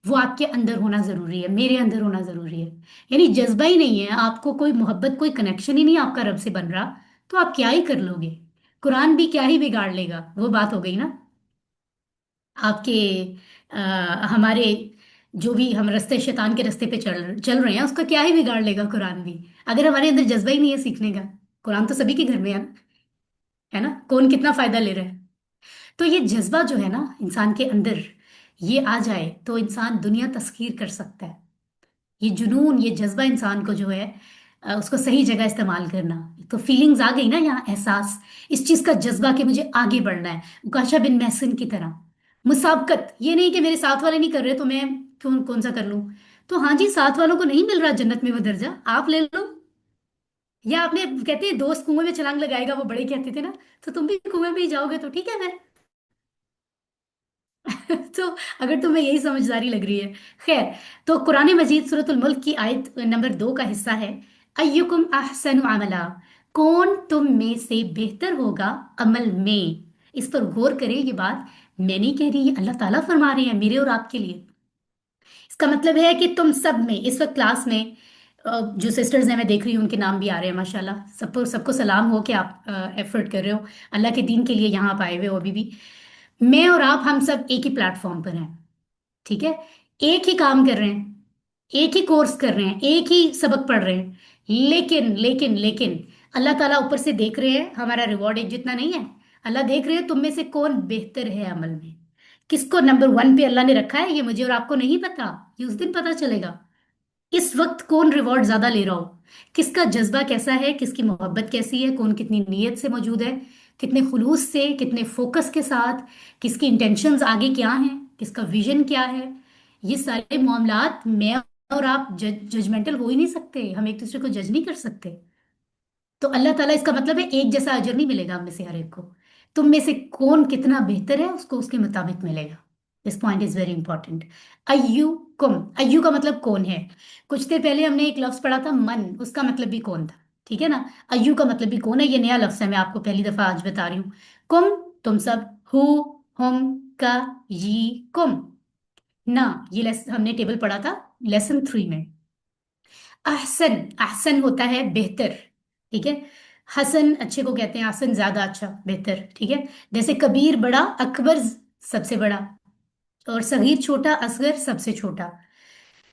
A: वो आपके अंदर होना जरूरी है, मेरे अंदर होना जरूरी है। यानी जज्बा ही नहीं है आपको, कोई मोहब्बत कोई कनेक्शन ही नहीं आपका रब से बन रहा, तो आप क्या ही कर लोगे, कुरान भी क्या ही बिगाड़ लेगा, वो बात हो गई ना आपके अ, हमारे जो भी हम रास्ते शैतान के रास्ते पे चल चल रहे हैं उसका क्या ही बिगाड़ लेगा कुरान भी, अगर हमारे अंदर जज्बा ही नहीं है सीखने का। कुरान तो सभी के घर में है ना, कौन कितना फायदा ले रहा है। तो ये जज्बा जो है ना इंसान के अंदर, ये आ जाए तो इंसान दुनिया तस्खीर कर सकता है। ये जुनून, ये जज्बा इंसान को जो है उसको सही जगह इस्तेमाल करना, तो फीलिंग्स आ गई ना यहाँ, एहसास, इस चीज का जज्बा कि मुझे आगे बढ़ना है, उकाशा बिन महसिन की तरह। मुसाबकत ये नहीं कि मेरे साथ वाले नहीं कर रहे तो मैं क्यों कौन सा कर लूं। तो हाँ जी, साथ वालों को नहीं मिल रहा जन्नत में वो दर्जा, आप ले लो। या आपने कहते हैं दोस्त कुएं में छलांग लगाएगा, वो बड़े कहते थे ना, तो तुम भी कुएं में ही जाओगे तो ठीक है मैं तो अगर तुम्हें यही समझदारी लग रही है, खैर। तो कुरान मजीद सूरतुल मुल्क की आयत नंबर 2 का हिस्सा है, अय्युकुम अहसनु अमला, कौन तुम में से बेहतर होगा अमल में। इस पर गौर करें, ये बात मैं नहीं कह रही, ये अल्लाह ताला फरमा रहे हैं मेरे और आपके लिए। इसका मतलब है कि तुम सब में इस वक्त क्लास में जो सिस्टर्स हैं मैं देख रही हूँ उनके नाम भी आ रहे हैं माशाल्लाह, सबको सबको सलाम हो कि आप एफर्ट कर रहे हो अल्लाह के दीन के लिए, यहाँ आप आए हुए हो अभी भी। मैं और आप हम सब एक ही प्लेटफॉर्म पर हैं, ठीक है, एक ही काम कर रहे हैं, एक ही कोर्स कर रहे हैं, एक ही सबक पढ़ रहे हैं, लेकिन अल्लाह ताला ऊपर से देख रहे हैं, हमारा रिवॉर्ड एक जितना नहीं है। अल्लाह देख रहे हैं तुम में से कौन बेहतर है अमल में, किसको नंबर 1 पे अल्लाह ने रखा है, ये मुझे और आपको नहीं पता, ये उस दिन पता चलेगा। इस वक्त कौन रिवॉर्ड ज्यादा ले रहा हो, किसका जज्बा कैसा है, किसकी मोहब्बत कैसी है, कौन कितनी नीयत से मौजूद है, कितने खुलूस से, कितने फोकस के साथ, किसकी इंटेंशंस आगे क्या हैं, किसका विजन क्या है। ये सारे मामलात मैं और आप जजमेंटल हो ही नहीं सकते, हम एक दूसरे को जज नहीं कर सकते। तो अल्लाह ताला, इसका मतलब है एक जैसा अजर नहीं मिलेगा हम में से हर एक को, तुम में से कौन कितना बेहतर है उसको उसके मुताबिक मिलेगा। This point is very important. अय्युकुम, अय्यु का मतलब कौन है। कुछ देर पहले हमने एक लफ्ज पढ़ा था मन, उसका मतलब भी कौन था, ठीक है ना। अय्यु का मतलब भी कौन है, ये नया लफ्ज है, मैं आपको पहली दफा आज बता रही हूँ। कुम, तुम सब, हु, हम, का, ये, कुम, ना, ये हमने टेबल पढ़ा था लेसन 3 में। अहसन, अहसन होता है बेहतर, ठीक है। हसन अच्छे को कहते हैं, हसन ज्यादा अच्छा, बेहतर, ठीक है। जैसे कबीर बड़ा, अकबर सबसे बड़ा, और सगीर छोटा, असगर सबसे छोटा।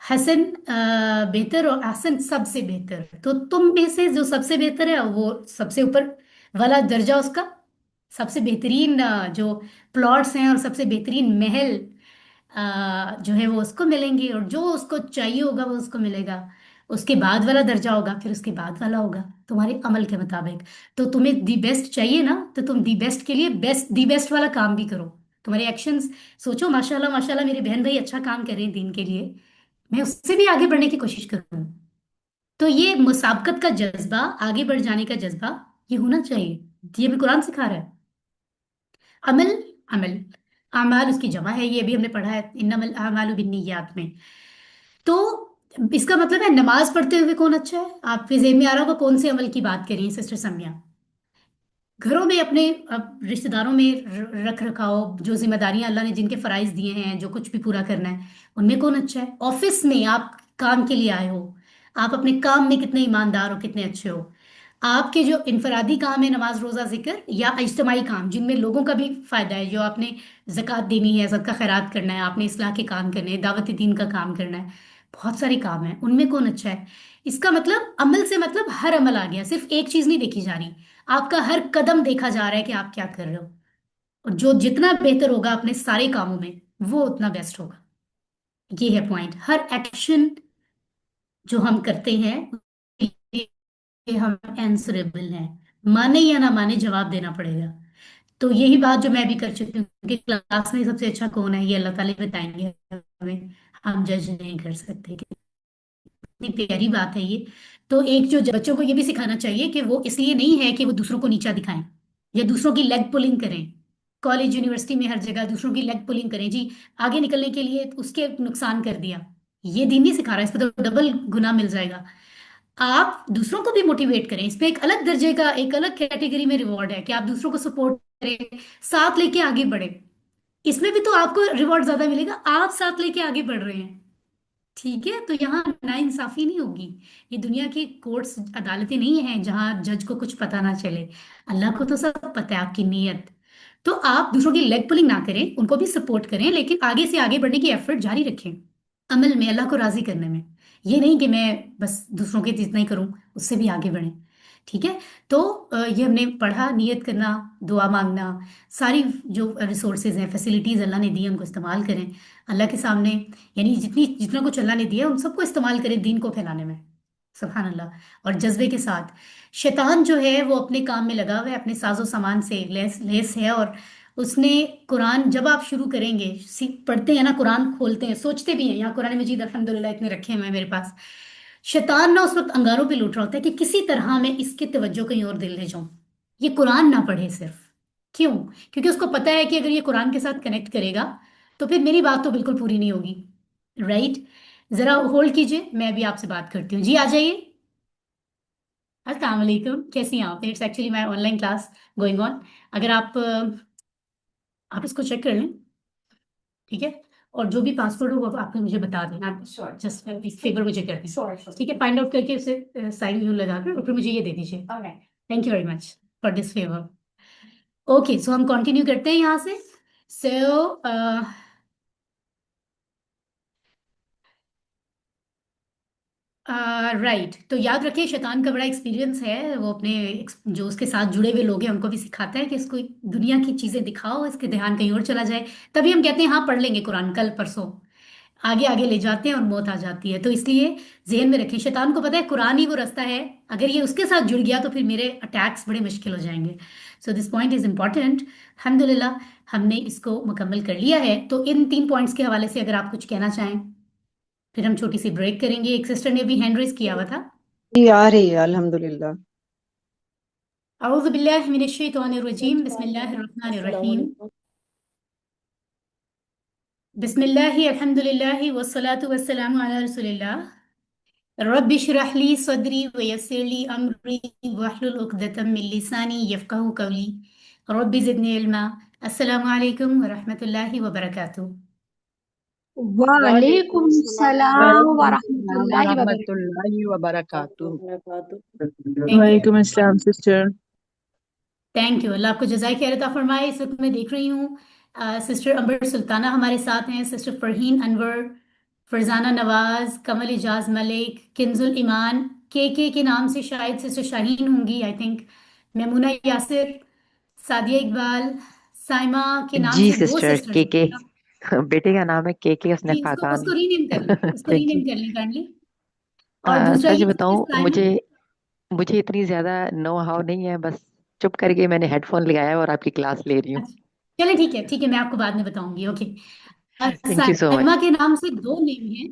A: हसन बेहतर, और अहसन सबसे बेहतर। तो तुम में से जो सबसे बेहतर है वो सबसे ऊपर वाला दर्जा उसका, सबसे बेहतरीन जो प्लॉट्स हैं और सबसे बेहतरीन महल जो है वो उसको मिलेंगे, और जो उसको चाहिए होगा वो उसको मिलेगा। उसके बाद वाला दर्जा होगा, फिर उसके बाद वाला होगा तुम्हारे अमल के मुताबिक। तो तुम्हें दी बेस्ट चाहिए ना, तो तुम दी बेस्ट के लिए बेस्ट, दी बेस्ट वाला काम भी करो। तुम्हारे एक्शंस सोचो, माशाल्लाह माशाल्लाह मेरे बहन भाई अच्छा काम कर रहे हैं दीन के लिए, मैं उससे भी आगे बढ़ने की कोशिश करूँ। तो ये मुसाबकत का जज्बा, आगे बढ़ जाने का जज्बा, ये होना चाहिए। ये भी कुरान सिखा रहा है। अमल, अमल, अमाल उसकी जमा है, ये भी हमने पढ़ा है इन्नमल अमालु बिन्नियात में। तो इसका मतलब है नमाज पढ़ते हुए कौन अच्छा है, आपके जेहन में आ रहा होगा कौन से अमल की बात करिए सिस्टर समिया। घरों में अपने रिश्तेदारों में रख रखाव, जो जिम्मेदारियां अल्लाह ने जिनके फराइज दिए हैं, जो कुछ भी पूरा करना है, उनमें कौन अच्छा है। ऑफिस में आप काम के लिए आए हो, आप अपने काम में कितने ईमानदार हो, कितने अच्छे हो। आपके जो इनफरादी काम है, नमाज रोजा जिक्र, या इज्तिमाई काम जिनमें लोगों का भी फायदा है, जो आपने ज़कात देनी है, सदका खैरात करना है, आपने इस्लाह के काम करने हैं, दावत दीन का काम करना है, बहुत सारे काम हैं, उनमें कौन अच्छा है। इसका मतलब अमल से मतलब हर अमल आ गया, सिर्फ एक चीज नहीं देखी जा रही, आपका हर कदम देखा जा रहा है कि आप क्या कर रहे हो। और जो जितना बेहतर होगा अपने सारे कामों में, वो उतना बेस्ट होगा। ये है पॉइंट। हर एक्शन जो हम करते हैं ये हम आंसरेबल हैं, माने या ना माने जवाब देना पड़ेगा। तो यही बात जो मैं भी कर चुकी हूँ कि क्लास में सबसे अच्छा कौन है ये अल्लाह ताला ही बताएंगे हमें, हम जज नहीं कर सकते। कितनी प्यारी बात है ये। तो एक जो बच्चों को ये भी सिखाना चाहिए कि वो इसलिए नहीं है कि वो दूसरों को नीचा दिखाएं या दूसरों की लेग पुलिंग करें। कॉलेज यूनिवर्सिटी में हर जगह दूसरों की लेग पुलिंग करें जी, आगे निकलने के लिए उसके नुकसान कर दिया, ये दीन नहीं सिखा रहा, इस पर तो डबल गुना मिल जाएगा। आप दूसरों को भी मोटिवेट करें, इसमें एक अलग दर्जे का, एक अलग कैटेगरी में रिवॉर्ड है कि आप दूसरों को सपोर्ट करें, साथ लेके आगे बढ़े। इसमें भी तो आपको रिवॉर्ड ज्यादा मिलेगा, आप साथ लेके आगे बढ़ रहे हैं, ठीक है। तो यहाँ नाइंसाफी नहीं होगी। ये दुनिया की कोर्ट्स अदालतें नहीं हैं जहाँ जज को कुछ पता ना चले, अल्लाह को तो सब पता है आपकी नीयत। तो आप दूसरों की लेग पुलिंग ना करें, उनको भी सपोर्ट करें, लेकिन आगे से आगे बढ़ने की एफर्ट जारी रखें अमल में, अल्लाह को राजी करने में। ये नहीं कि मैं बस दूसरों के जितना ही करूं, उससे भी आगे बढ़े, ठीक है। तो ये हमने पढ़ा, नियत करना, दुआ मांगना, सारी जो रिसोर्सेज हैं, फैसिलिटीज अल्लाह ने दी है, उनको इस्तेमाल करें अल्लाह के सामने, यानी जितना कुछ अल्लाह ने दिया उन सबको इस्तेमाल करें दीन को फैलाने में, सुभान अल्लाह। और जज्बे के साथ, शैतान जो है वो अपने काम में लगा हुआ है, अपने साजो सामान से लेस लेस है, और उसने कुरान जब आप शुरू करेंगे, पढ़ते हैं ना कुरान, खोलते हैं, सोचते भी हैं, यहाँ कुरान मजीद अल्हम्दुलिल्लाह इतने रखे हुए हैं मेरे पास। शैतान ना उस वक्त अंगारों पे लूट रहा होता है कि किसी तरह मैं इसकी तवज्जो कहीं और दिल ले जाऊं, ये कुरान ना पढ़े सिर्फ। क्यों? क्योंकि उसको पता है कि अगर ये कुरान के साथ कनेक्ट करेगा तो फिर मेरी बात तो बिल्कुल पूरी नहीं होगी, राइट। जरा होल्ड कीजिए, मैं अभी आपसे बात करती हूँ, जी आ जाइए। अस्सलाम वालेकुम, कैसी हैं आप। It's actually my online class going on. अगर आप इसको चेक कर लें, ठीक है। और जो भी पासवर्ड हो वो आपने मुझे बता देना, आप जस्ट एक फेवर मुझे कर दें, ठीक है। फाइंड आउट करके उसे साइन यू लगा कर और फिर मुझे ये दे दीजिए। Thank you very much for this favour. Okay, so हम कंटिन्यू करते हैं यहाँ से। सो राइट, तो याद रखिए शैतान का बड़ा एक्सपीरियंस है, वो अपने जो उसके साथ जुड़े हुए लोग हैं उनको भी सिखाता है कि इसको दुनिया की चीजें दिखाओ, इसके ध्यान कहीं और चला जाए। तभी हम कहते हैं हाँ पढ़ लेंगे कुरान कल परसों, आगे आगे ले जाते हैं और मौत आ जाती है। तो इसलिए जहन में रखिए शैतान को पता है कुरान ही वो रास्ता है, अगर ये उसके साथ जुड़ गया तो फिर मेरे अटैक्स बड़े मुश्किल हो जाएंगे। So this point is important. अल्हम्दुलिल्लाह हमने इसको मुकम्मल कर लिया है। तो इन 3 पॉइंट्स के हवाले से अगर आप कुछ कहना चाहें, फिर हम छोटी सी ब्रेक करेंगे। एक सिस्टर ने भी हैंड रेज किया हुआ था।
I: जी आ रही है अल्हम्दुलिल्लाह।
A: अऊज़ु बिल्लाहि मिनश शैतानिर रजीम, बिस्मिल्लाहिर रहमानिर रहीम। बिस्मिल्लाहि अल्हम्दुलिल्लाहि वस्सलातु वस्सलामु अला रसूलिल्लाह। रब्बि इश्रह ली सदरी व यस्सिर ली अमरी वहलुल उक़दतम मिन लिसानी यफ़क़हू क़ौली। रब्बि ज़िदनी इल्मा। अस्सलामु अलैकुम व रहमतुल्लाहि व बरकातुहू।
G: वालेकुम सलाम व
I: वालेकुम अस्सलाम
G: रहमतुल्लाहि व बरकातुहू।
I: रहमतुल्लाहि व बरकातुहू।
A: थैंक यू,
F: वालेकुम अस्सलाम सिस्टर।
A: Thank you. अल्लाह आपको जज़ाए खैर अता फरमाए। इस वक्त मैं देख रही हूँ सिस्टर अंबर सुल्ताना हमारे साथ हैं, सिस्टर फरहीन अनवर, फरजाना नवाज, कमल इजाज मलिक, किंजुल ईमान, के नाम से शायद सिस्टर शाहीन होंगी आई थिंक, मैमुना यासिर, सादिया इकबाल, साइमा के नाम
H: जी
A: से 2
H: सिस्टर,
A: सिस्टर्स
H: के
A: हैं।
H: बेटे का नाम है के, उसने
A: जी उसको
H: फातान।
A: उसको रीनेम कर लें, उसको
H: थैंक
A: रीनेम
H: यू।
A: कर लें काइंडली। और दूसरा
H: सच
A: ये सिस्टर
H: बताऊं,
A: साइमा।
H: मुझे मुझे इतनी ज्यादा नो हाउ नहीं है, बस चुप करके मैंने हेडफोन लगाया है और आपकी क्लास ले रही हूँ।
A: अच्छा चलें ठीक है, ठीक है, मैं आपको बाद में बताऊंगी। Okay.
H: Thank you so
A: Saima
H: much.
A: के नाम से 2 नेम हैं,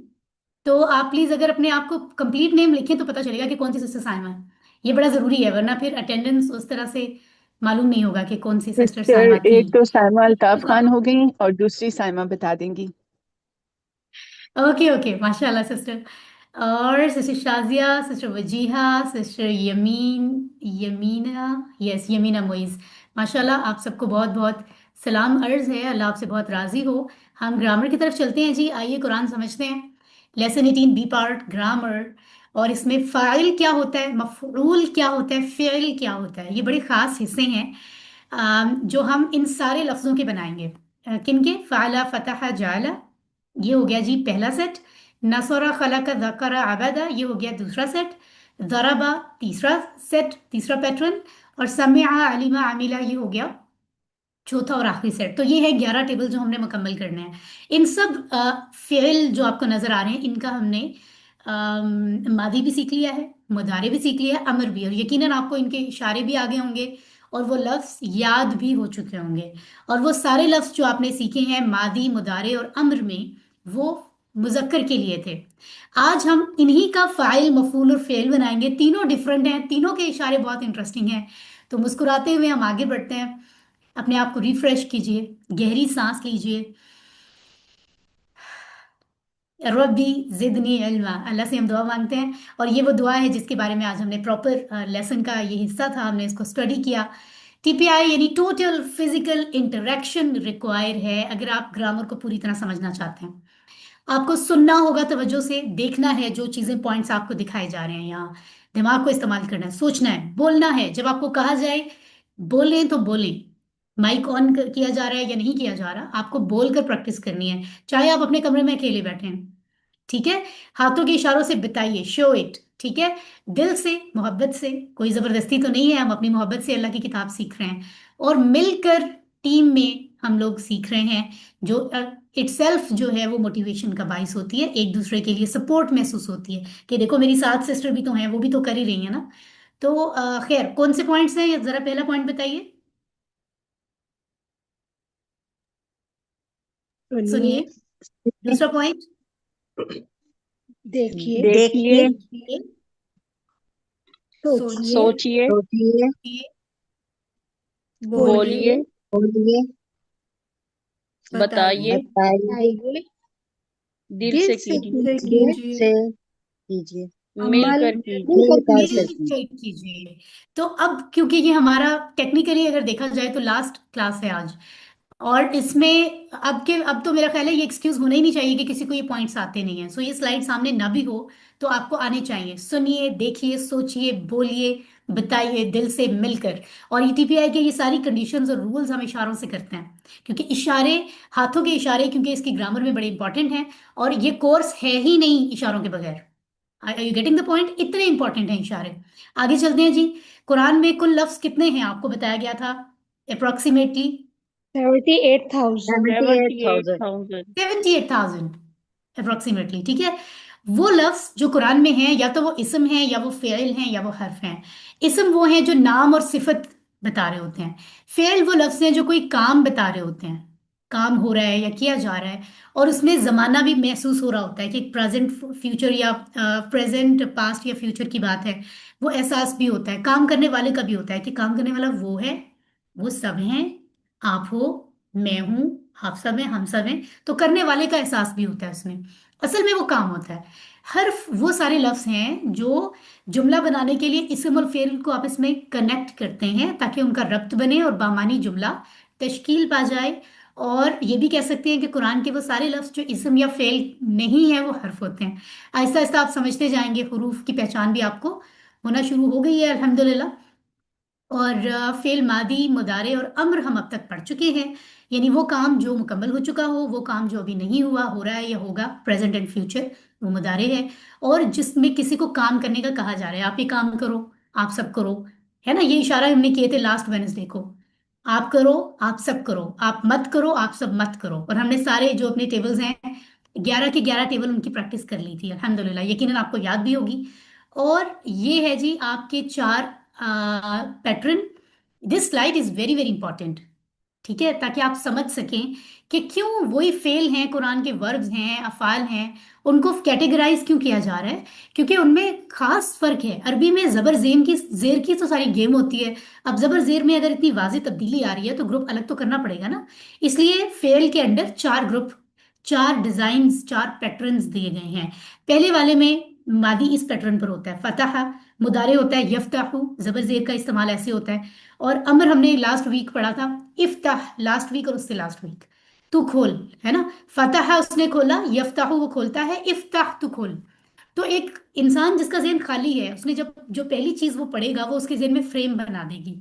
A: तो आप प्लीज अगर अपने आप को कंप्लीट नेम लिखें तो पता चलेगा कि कौन सी सिस्टर साइमा है। ये बड़ा जरूरी है, वरना फिर अटेंडेंस उस तरह से मालूम नहीं होगा कि कौन सी सिस्टर
F: सिस्टर
A: साइमा थी।
F: एक तो साइमा अल्ताफ खान हो गई और दूसरी साइमा बता देंगी।
A: ओके ओके, माशाल्लाह सिस्टर। और sister Shazia, sister Wajiha, sister Yamin, Yamina, yes Yamina Moiz. माशाल्लाह आप सबको बहुत बहुत सलाम अर्ज है, अल्लाह आपसे बहुत राजी हो। हम ग्रामर की तरफ चलते हैं जी, आइए कुरान समझते हैं। Lesson 18 B part grammar. और इसमें फ़ाइल क्या होता है, मफ़ऊल क्या होता है, फ़िल क्या होता है, ये बड़े ख़ास हिस्से हैं जो हम इन सारे लफ्ज़ों के बनाएंगे। किनके? फ़अला, फ़तह, जाला, ये हो गया जी पहला सेट। नसरा, खलका, ज़करा, अबदा, ये हो गया दूसरा सेट। ज़रबा, तीसरा सेट, तीसरा पैटर्न। और समिआ, अलिमा, अमिला, ये हो गया चौथा और आखिरी सेट। तो ये है 11 टेबल जो हमने मुकम्मल करने हैं। इन सब फेल जो आपको नजर आ रहे हैं इनका हमने मादी भी सीख लिया है, मुदारे भी सीख लिया है, अमर भी, और यकीनन आपको इनके इशारे भी आगे होंगे और वो लफ्ज याद भी हो चुके होंगे। और वो सारे लफ्ज जो आपने सीखे हैं मादी, मुदारे और अम्र में, वो मुजक्कर के लिए थे। आज हम इन्हीं का फाइल, मफूल और फेल बनाएंगे। तीनों डिफरेंट हैं, तीनों के इशारे बहुत इंटरेस्टिंग हैं। तो मुस्कुराते हुए हम आगे बढ़ते हैं। अपने आप को रिफ्रेश कीजिए, गहरी सांस लीजिए। रब्बी जिदनी इल्मा, अल्लाह से हम दुआ मांगते हैं और ये वो दुआ है जिसके बारे में आज हमने प्रॉपर लेसन का ये हिस्सा था, हमने इसको स्टडी किया। टीपीआई यानी टोटल फिजिकल इंटरेक्शन रिक्वायर है अगर आप ग्रामर को पूरी तरह समझना चाहते हैं। आपको सुनना होगा तवज्जो से, देखना है जो चीजें पॉइंट्स आपको दिखाए जा रहे हैं, यहाँ दिमाग को इस्तेमाल करना है, सोचना है, बोलना है। जब आपको कहा जाए बोलें तो बोलें। माइक ऑन किया जा रहा है या नहीं किया जा रहा, आपको बोलकर प्रैक्टिस करनी है, चाहे आप अपने कमरे में अकेले बैठे हैं। ठीक है। हाथों के इशारों से बताइए, शो इट। ठीक है। दिल से, मोहब्बत से, कोई जबरदस्ती तो नहीं है, हम अपनी मोहब्बत से अल्लाह की किताब सीख रहे हैं और मिलकर टीम में हम लोग सीख रहे हैं, जो इटसेल्फ जो है वो मोटिवेशन का बाइस होती है, एक दूसरे के लिए सपोर्ट महसूस होती है कि देखो मेरी साथ सिस्टर भी तो हैं, वो भी तो कर ही रही है ना। तो खैर कौन से पॉइंट्स हैं, जरा पहला पॉइंट बताइए।
G: सुनिए,
A: सुनिए। दूसरा पॉइंट,
G: देखिए,
F: देखिए,
A: देखिए,
G: सोचिए,
C: सोचिए,
A: सोचिए,
C: बोलिए,
G: बोलिए,
C: बताइए,
G: बताइए,
C: दिल
G: दिल
C: से
G: से
C: कीजिए,
G: कीजिए, अमल
C: मिलकर कीजिए।
A: मिलकर कीजिए। तो अब क्योंकि ये हमारा टेक्निकली अगर देखा जाए तो लास्ट क्लास है आज, और इसमें अब तो मेरा ख्याल है ये एक्सक्यूज होना ही नहीं चाहिए कि किसी को ये पॉइंट्स आते नहीं है। सो ये स्लाइड सामने ना भी हो तो आपको आने चाहिए। सुनिए, देखिए, सोचिए, बोलिए, बताइए, दिल से मिलकर। और ईटीपीआई के ये सारी कंडीशंस और रूल्स हम इशारों से करते हैं, क्योंकि इशारे, हाथों के इशारे क्योंकि इसकी ग्रामर में बड़े इंपॉर्टेंट हैं और ये कोर्स है ही नहीं इशारों के बगैर। Are you getting the point? इतने इंपॉर्टेंट हैं इशारे। आगे चलते हैं जी। कुरान में कुल लफ्ज कितने हैं आपको बताया गया था अप्रोक्सीमेटली?
G: 78,000।
I: 78,000।
C: 78,000।
A: 78,000 अप्रोक्सीमेटली, ठीक है। वो लफ्ज जो कुरान में है या तो वो इसम है या वो फेल हैं या वो हर्फ हैं। इसम वो हैं जो नाम और सिफत बता रहे होते हैं। फेल वो लफ्ज हैं जो कोई काम बता रहे होते हैं, काम हो रहा है या किया जा रहा है, और उसमें जमाना भी महसूस हो रहा होता है कि प्रेजेंट फ्यूचर या प्रेजेंट पास्ट या फ्यूचर की बात है। वो एहसास भी होता है, काम करने वाले का भी होता है कि काम करने वाला वो है, वो सब हैं, आप हो, मैं हूं, आप सब हैं, हम सब हैं। तो करने वाले का एहसास भी होता है उसमें, असल में वो काम होता है। हर्फ वो सारे लफ्ज हैं जो जुमला बनाने के लिए इसम और फेल को आपस में कनेक्ट करते हैं ताकि उनका रब्त बने और बामानी जुमला तश्कील पा जाए। और ये भी कह सकते हैं कि कुरान के वो सारे लफ्ज जो इसम या फेल नहीं है वो हर्फ होते हैं। आहिस्ता आहिस्ता आप समझते जाएंगे, हुरूफ की पहचान भी आपको होना शुरू हो गई है अल्हम्दुलिल्लाह। और फेल मादी मुदारे और अम्र हम अब तक पढ़ चुके हैं, यानी वो काम जो मुकम्मल हो चुका हो, वो काम जो अभी नहीं हुआ, हो रहा है या होगा, प्रेजेंट एंड फ्यूचर, वो मुदारे है। और जिसमें किसी को काम करने का कहा जा रहा है, आप ये काम करो, आप सब करो, है ना। ये इशारा हमने किए थे लास्ट वेडनेसडे को, आप करो, आप सब करो, आप मत करो, आप सब मत करो। और हमने सारे जो अपने टेबल्स हैं 11 के 11 टेबल उनकी प्रैक्टिस कर ली थी अल्हम्दुलिल्लाह, यकीनन आपको याद भी होगी। और ये है जी आपके 4 pattern. This slide is very very important, ठीक है, ताकि आप समझ सकें कि क्यों वही फेल हैं, कुरान के वर्ब्स हैं, अफाल हैं, उनको कैटेगराइज क्यों किया जा रहा है। क्योंकि उनमें खास फर्क है। अरबी में जबर जेर की तो सारी गेम होती है। अब जबर जेर में अगर इतनी वाज़ेह तब्दीली आ रही है तो ग्रुप अलग तो करना पड़ेगा ना। इसलिए फेल के अंडर 4 ग्रुप, 4 डिजाइन्स, 4 पैटर्न्स दिए गए हैं। पहले वाले में मादी इस पैटर्न पर होता है, फतह, मुदारे होता है यफ्ताहु, जबर जेर का इस्तेमाल ऐसे होता है। और अमर हमने लास्ट वीक पढ़ा था, इफ्ताह लास्ट वीक और उससे लास्ट वीक, तू खोल, है ना। फतह उसने खोला, यफ्ताहु वो खोलता है, इफ्ताह तू खोल। तो एक इंसान जिसका जेहन खाली है, उसने जब जो पहली चीज वो पढ़ेगा वो उसके जेहन में फ्रेम बना देगी।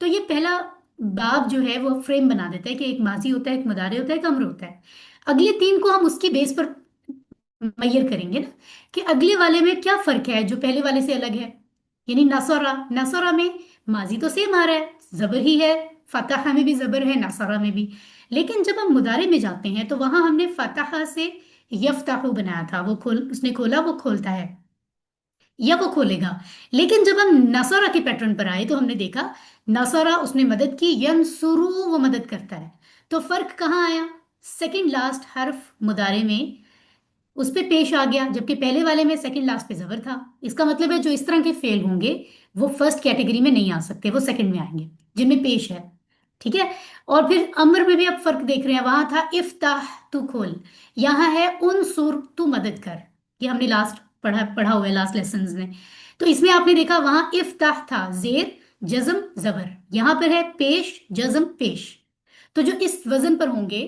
A: तो ये पहला बाब जो है वो फ्रेम बना देता है कि एक माजी होता है, एक मुदारे होता है, एक अम्र होता है। अगले 3 को हम उसकी बेस पर मैयर करेंगे ना, कि अगले वाले में क्या फर्क है जो पहले वाले से अलग है। यानी नसरा, नसरा में माजी तो सेम आ रहा है, जबर ही है, फतह में भी जबर है, नसरा में भी। लेकिन जब हम मुदारे में जाते हैं तो वहां हमने फतह से यफ्ताहु बनाया था, वो खोल, उसने खोला, वो खोलता है या वो खोलेगा। लेकिन जब हम नसरा के पैटर्न पर आए तो हमने देखा नसरा उसने मदद की, यंसुरु वो मदद करता है। तो फर्क कहाँ आया? सेकंड लास्ट हर्फ मुदारे में उस पे पेश आ गया, जबकि पहले वाले में सेकंड लास्ट पे जबर था। इसका मतलब है जो इस तरह के फेल होंगे वो फर्स्ट कैटेगरी में नहीं आ सकते, वो सेकंड में आएंगे जिनमें पेश है, ठीक है। और फिर अमर में भी आप फर्क देख रहे हैं, वहां था इफ्ताह तू खोल, यहाँ है उनसुर तू मदद कर। ये हमने लास्ट पढ़ा हुआ है लास्ट लेसन में। तो इसमें आपने देखा वहां इफ्ताह था जेर जज्म जबर, यहाँ पर है पेश जज्म पेश। तो जो इस वजन पर होंगे,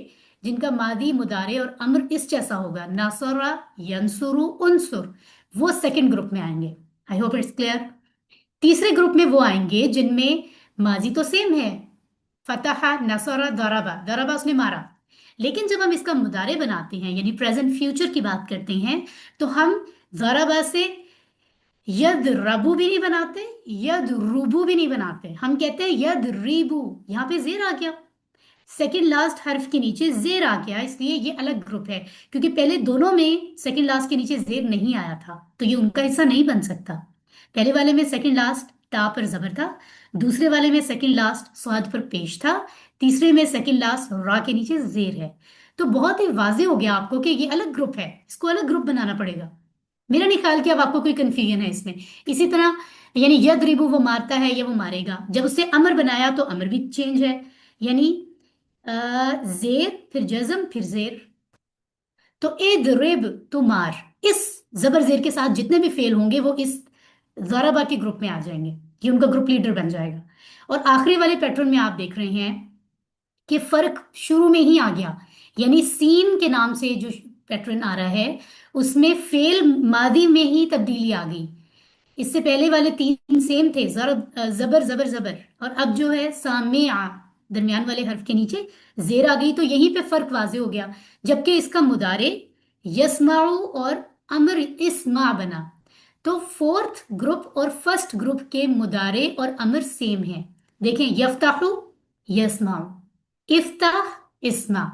A: जिनका मादी मुदारे और अम्र इस जैसा होगा, नासरा यंसुरु उनसुर, वो सेकंड ग्रुप में आएंगे। I hope it's clear. तीसरे ग्रुप में वो आएंगे जिनमें माजी तो सेम है, फतहा नसरा दरबा, दरबा उसने मारा। लेकिन जब हम इसका मुदारे बनाते हैं यानी प्रेजेंट फ्यूचर की बात करते हैं तो हम दरबा से यद रबू भी नहीं बनाते, यद रूबू भी नहीं बनाते, हम कहते हैं यद रीबू। यहाँ पे जेर आ गया, सेकंड लास्ट हर्फ के नीचे जेर आ गया, इसलिए ये अलग ग्रुप है। क्योंकि पहले दोनों में सेकंड लास्ट के नीचे जेर नहीं आया था तो ये उनका हिस्सा नहीं बन सकता। पहले वाले में सेकंड लास्ट ता पर जबर था, दूसरे वाले में सेकंड लास्ट स्वाद पर पेश था, तीसरे में सेकंड लास्ट रा के नीचे जेर है। तो बहुत ही वाजे हो गया आपको कि ये अलग ग्रुप है, इसको अलग ग्रुप बनाना पड़ेगा। मेरा नहीं ख्याल कि अब आपको कोई कंफ्यूजन है इसमें। इसी तरह यानी यदरिबु वो मारता है या वो मारेगा, जब उससे अमर बनाया तो अमर भी चेंज है, यानी जेर फिर जज्म फिर जेर। तो इदरिब तो मार, इस जबर जेर के साथ जितने भी फेल होंगे वो इस ज़राबा के ग्रुप में आ जाएंगे, ये उनका ग्रुप लीडर बन जाएगा। और आखिरी वाले पैटर्न में आप देख रहे हैं कि फर्क शुरू में ही आ गया, यानी सीन के नाम से जो पैटर्न आ रहा है उसमें फेल मादी में ही तब्दीली आ गई। इससे पहले वाले 3 सेम थे, जबर जबर जबर, और अब जो है सामे आ, दरमियान वाले हर्फ के नीचे जेर आ गई, तो यहीं पे फर्क वाजे हो गया। जबकि इसका मुदारे यस्माउ और अमर इस्मा बना। तो फोर्थ ग्रुप और फर्स्ट ग्रुप के मुदारे और अमर सेम है। देखें, यफ्ताहु यस्माउ, इफ्ताह इस्मा,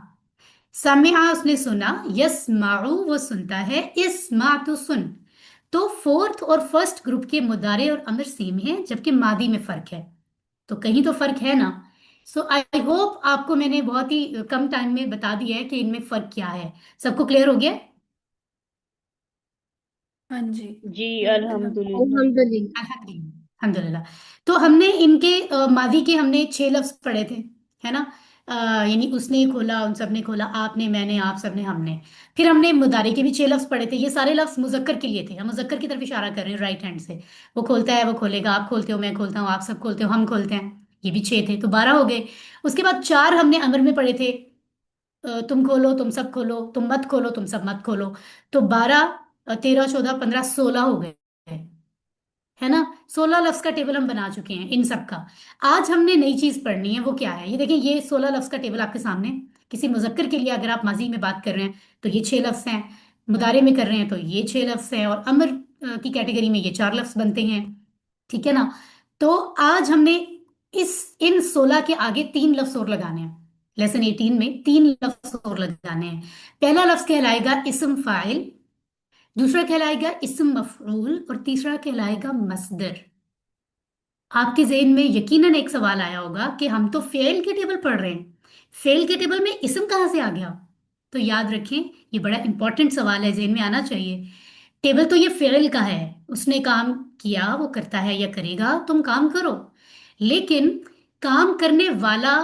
A: समिआ उसने सुना, यस्माउ वो सुनता है, इस्मा तो सुन। तो फोर्थ और फर्स्ट ग्रुप के मुदारे और अमर सेम है, जबकि मादी में फर्क है। तो कहीं तो फर्क है ना। सो आई होप आपको मैंने बहुत ही कम टाइम में बता दिया है कि इनमें फर्क क्या है। सबको क्लियर हो गया?
J: हाँ जी।
C: जी अल्हम्दुलिल्लाह।
G: अल्हम्दुलिल्लाह।
A: अल्हम्दुलिल्लाह। तो हमने इनके मादी के हमने 6 लफ्ज पढ़े थे, है ना। यानी उसने खोला, उन सब ने खोला, आपने, मैंने, आप सबने, हमने। फिर हमने मुदारे के भी 6 लफ्ज पढ़े थे। ये सारे लफ्ज मुजक्कर के लिए थे, हम मुजक्कर की तरफ इशारा कर रहे हैं राइट हैंड से। वो खोलता है, वो खोलेगा, आप खोलते हो, मैं खोलता हूँ, आप सब खोलते हो, हम खोलते हैं। ये भी 6 थे, तो 12 हो गए। उसके बाद 4 हमने अमर में पढ़े थे, तुम खोलो, तुम सब खोलो, तुम मत खोलो, तुम सब मत खोलो। तो 12, 13, 14, 15, 16 हो गए, है ना। 16 लफ्ज का टेबल हम बना चुके हैं इन सब का। आज हमने नई चीज पढ़नी है, वो क्या है? ये देखिए, ये 16 लफ्ज का टेबल आपके सामने। किसी मुजक्कर के लिए अगर आप माजी में बात कर रहे हैं तो ये 6 लफ्ज हैं, मुदारे में कर रहे हैं तो ये 6 लफ्ज हैं, और अमर की कैटेगरी में ये 4 लफ्ज बनते हैं। ठीक है ना। तो आज हमने इस इन 16 के आगे 3 लफ्ज और लगाने हैं। लेसन 18 में 3 लफ्ज और लगाने हैं। पहला लफ्ज कहलाएगा इस्म फाइल, दूसरा कहलाएगा इस्म मफरूल, और तीसरा कहलाएगा मसदर। आपके ज़हन में यकीनन एक सवाल आया होगा कि हम तो फेल के टेबल पढ़ रहे हैं, फेल के टेबल में इस्म कहाँ से आ गया? तो याद रखें, ये बड़ा इंपॉर्टेंट सवाल है, ज़हन में आना चाहिए। टेबल तो ये फेल का है, उसने काम किया, वो करता है या करेगा, तुम काम करो। लेकिन काम करने वाला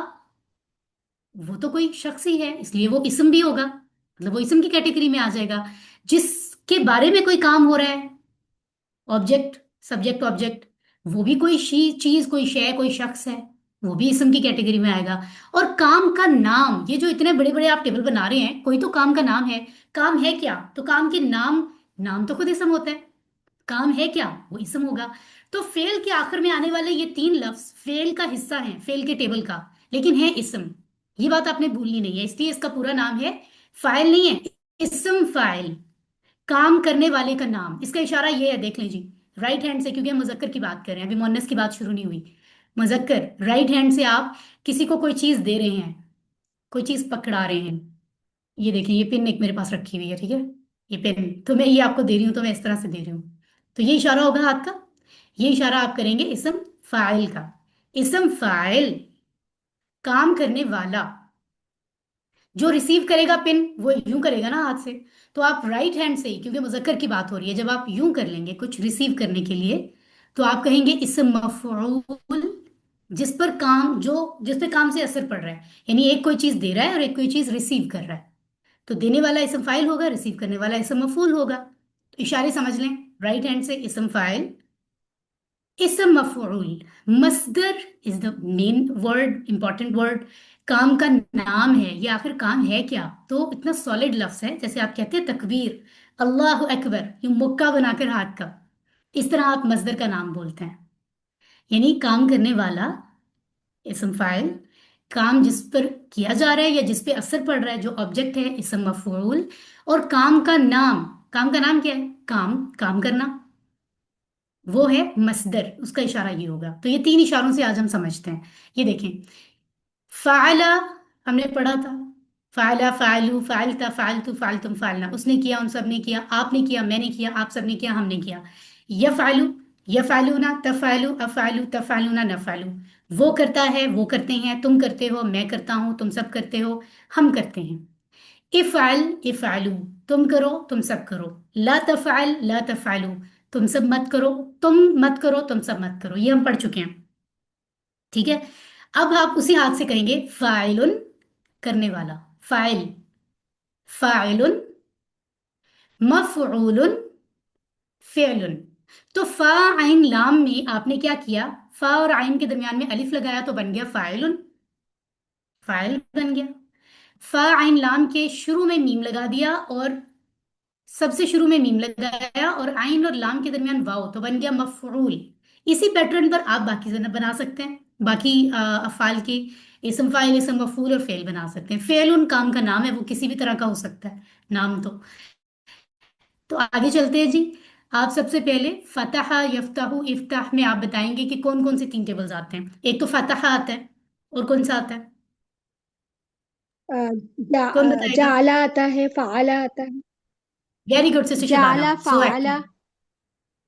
A: वो तो कोई शख्स ही है, इसलिए वो इस्म भी होगा, मतलब वो इस्म की कैटेगरी में आ जाएगा। जिसके बारे में कोई काम हो रहा है, ऑब्जेक्ट, सब्जेक्ट, ऑब्जेक्ट, वो भी कोई चीज, कोई शय, कोई शख्स है, वो भी इस्म की कैटेगरी में आएगा। और काम का नाम, ये जो इतने बड़े बड़े आप टेबल बना रहे हैं, कोई तो काम का नाम है। काम है क्या? तो काम के नाम, नाम तो खुद इस्म होता है। काम है क्या? वो इस्म होगा। तो फेल के आखिर में आने वाले ये 3 लफ्ज फेल का हिस्सा हैं, फेल के टेबल का, लेकिन है इस्म। ये बात आपने भूलनी नहीं है, इसलिए इसका पूरा नाम है, फाइल नहीं है, इस्म फाइल, काम करने वाले का नाम। इसका इशारा ये है, देख लीजिए राइट हैंड से, क्योंकि हम मुजक्कर की बात कर रहे हैं, अभी मुअन्नस की बात शुरू नहीं हुई। मुजक्कर, राइट हैंड से आप किसी को कोई चीज दे रहे हैं, कोई चीज पकड़ा रहे हैं। ये देखिए, ये पिन एक मेरे पास रखी हुई है, ठीक है, ये पिन तो मैं ये आपको दे रही हूँ, तो मैं इस तरह से दे रही हूँ। तो ये इशारा होगा हाथ का, ये इशारा आप करेंगे इस्म फाइल का। इस्म फाइल, काम करने वाला। जो रिसीव करेगा पिन, वो यूं करेगा ना हाथ से। तो आप राइट हैंड से ही, क्योंकि मुजक्कर की बात हो रही है, जब आप यूं कर लेंगे कुछ रिसीव करने के लिए, तो आप कहेंगे इस्म मफऊल, जिस पर काम, जो जिस पे काम से असर पड़ रहा है। यानी एक कोई चीज दे रहा है और एक कोई चीज रिसीव कर रहा है, तो देने वाला इस्म फाइल होगा, रिसीव करने वाला इस्म मफूल होगा। तो इशारे समझ लें, राइट हैंड से इस्म फाइल, इस्म मफऊल। मसदर is the main word, important word. काम का नाम है, ये आखिर काम है क्या? तो इतना सॉलिड लफ्ज है, जैसे आप कहते हैं तकबीर, अल्लाह अकबर, ये मुक्का बनाकर हाथ का, इस तरह आप मसदर का नाम बोलते हैं। यानी काम करने वाला, इस्म फाइल, काम जिस पर किया जा रहा है या जिस पे असर पड़ रहा है, जो ऑब्जेक्ट है, इस्म मफऊल। और काम का नाम, काम का नाम क्या है? काम, काम करना, वो है मसदर, उसका इशारा ये होगा। तो ये 3 इशारों से आज हम समझते हैं। ये देखें, फाला हमने पढ़ा था, फाला, फालू, फालता, फालतू, फालतुम, फालना, उसने किया, उन सब ने किया, आपने किया, मैंने किया, आप सब ने किया, हमने किया। यफालू, यफालूना, तफालू, अफालू, तफालूना, नफालू, वो करता है, वो करते हैं, तुम करते हो, मैं करता हूं, तुम सब करते हो, हम करते हैं। इफ़ाल, इफ़ालू, तुम करो, तुम सब करो। ला तफ़ाल, ला तफ़ालू, तुम सब मत करो, तुम मत करो, तुम सब मत करो। ये हम पढ़ चुके हैं, ठीक है। अब आप उसी हाथ से कहेंगे फ़ाइलुन, करने वाला, फ़ाइल, फ़ाइलुन, मफ़ऊलुन, फ़िअलुन। तो फा आइन लाम में आपने क्या किया? फा और आइन के दरमियान में अलिफ लगाया, तो बन गया फ़ाइलुन, फ़ाइल बन गया। फा आइन लाम के शुरू में मीम लगा दिया, और सबसे शुरू में मीम लगाया, और आइन और लाम के दरमियान वाव, तो बन गया मफऊल। इसी पैटर्न पर आप बाकी से बना सकते हैं, बाकी अफाल की, इस्म फाइल, इस्म मफूल और फेल बना सकते हैं। फेल उन काम का नाम है, वो किसी भी तरह का हो सकता है नाम। तो आगे चलते हैं जी। आप सबसे पहले फतह यफ्ताहु इफ्ताह में आप बताएंगे कि कौन कौन से 3 टेबल्स आते हैं। एक तो फतह आता है, और कौन सा आता है, कौन बताएगा?
G: जाला आता है, फाला आता है।
A: वेरी गुड सिस्टर शबाना,
G: जाला,
A: सो
G: फाला।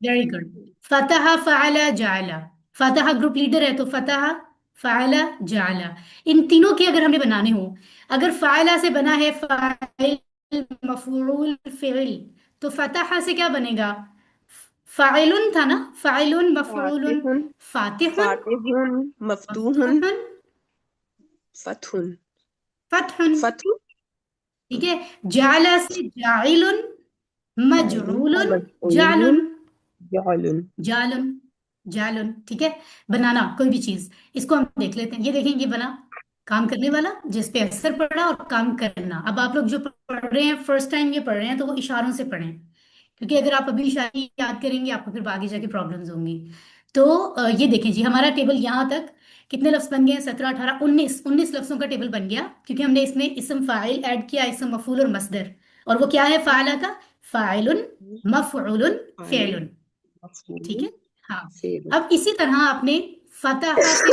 A: Very good. फतह फ़अला जाला, फतह ग्रुप लीडर है तो फतह फ़अला जाला। इन तीनों के अगर हमें बनाने हो, अगर फ़अला से बना है फ़ाइल मफ़ऊल फ़िल, तो फतह से क्या बनेगा? फ़ाइलुन था ना, फ़ाइलुन मफ़ऊलुन,
I: फातिहुन
A: फ़ातिहुन
I: फातिहुन मफ्तूहुन
A: मफ़तूहुन
I: फतहुन
A: फ़तहुन।
I: फतहुन
A: ठीक है। जाला से जाइलुन
I: जाइलुन
A: मजऊलुन
I: मफऊलुन
A: जालुन
I: जालुन
A: जालुन जालुन। ठीक है। बनाना कोई भी चीज, इसको हम देख लेते हैं। ये देखें, ये बना काम करने वाला जिस पे असर पड़ा और काम करना। अब आप लोग जो पढ़ रहे हैं, फर्स्ट टाइम ये पढ़ रहे हैं, तो वो इशारों से पढ़ें, क्योंकि अगर आप अभी इशारे याद करेंगे आपको फिर आगे जाके प्रॉब्लम्स होंगी। तो ये देखें जी, हमारा टेबल यहाँ तक कितने लफ्ज बन गए? 17, 18, 19 लफ्जों का टेबल बन गया, क्योंकि हमने इसमें इसम फाइल ऐड किया, इसम मफूल और मसदर। और वो क्या है फाइला का? फाइलुन मफऊलुन
I: फाइलुन
A: फेलुन। ठीक
I: मफऊलुन
A: है। हाँ।
I: फेलुन
A: अब इसी तरह आपने फतहा से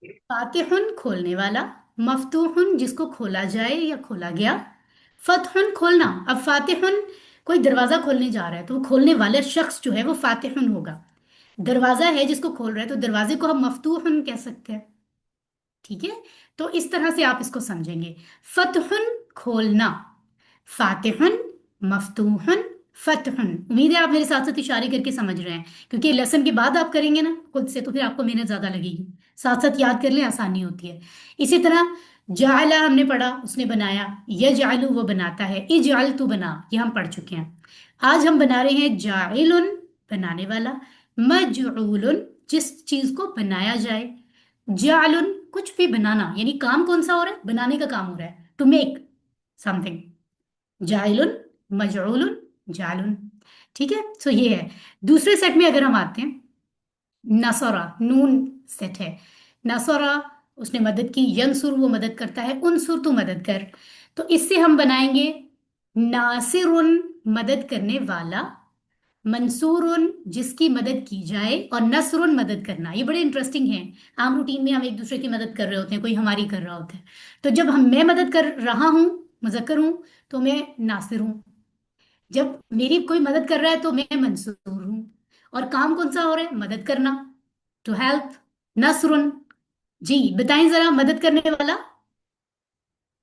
A: फातिहुन खोलने वाला, मफ्तूहुन जिसको खोला जाए या खोला गया, फतहुन खोलना। अब फातिहुन कोई दरवाजा खोलने जा रहा है, तो वो खोलने वाला शख्स जो है वो फातिहुन होगा। दरवाजा है जिसको खोल रहा है, तो दरवाजे को हम मफ्तूहुन कह सकते हैं। ठीक है। तो इस तरह से आप इसको समझेंगे। फतहुन खोलना, फातिहुन मफ्तूहुन फतहुन। उम्मीद है आप मेरे साथ साथ इशारे करके समझ रहे हैं, क्योंकि लेसन के बाद आप करेंगे ना खुद से, तो फिर आपको मेहनत ज्यादा लगेगी। साथ साथ याद कर लें, आसानी होती है। इसी तरह जाला हमने पढ़ा, उसने बनाया। यजअलु वो बनाता है। इजअल तू बना, ये हम पढ़ चुके हैं। आज हम बना रहे हैं जाइलुन बनाने वाला, मजऊलुन जिस चीज को बनाया जाए, जालुन कुछ भी बनाना, यानी काम कौन सा हो रहा है? बनाने का काम हो रहा है, टू मेक समथिंग। जाइलुन मजऊलुन जालुन। ठीक है। सो ये है। दूसरे सेट में अगर हम आते हैं, नसरा नून सेट है। नसरा उसने मदद की, यंसुर वो मदद करता है, उनसुर तू मदद कर। तो इससे हम बनाएंगे नासिरुन मदद करने वाला, मंसूरुन जिसकी मदद की जाए, और नसरुन मदद करना। ये बड़े इंटरेस्टिंग हैं। आम रूटीन में हम एक दूसरे की मदद कर रहे होते हैं, कोई हमारी कर रहा होता है। तो जब मैं मदद कर रहा हूं, मुजक्कर हूं, तो मैं नासिर हूं। जब मेरी कोई मदद कर रहा है तो मैं मंसूर हूं। और काम कौन सा हो रहा है? मदद करना, टू हेल्प, नसरुन। जी बताएं जरा, मदद करने वाला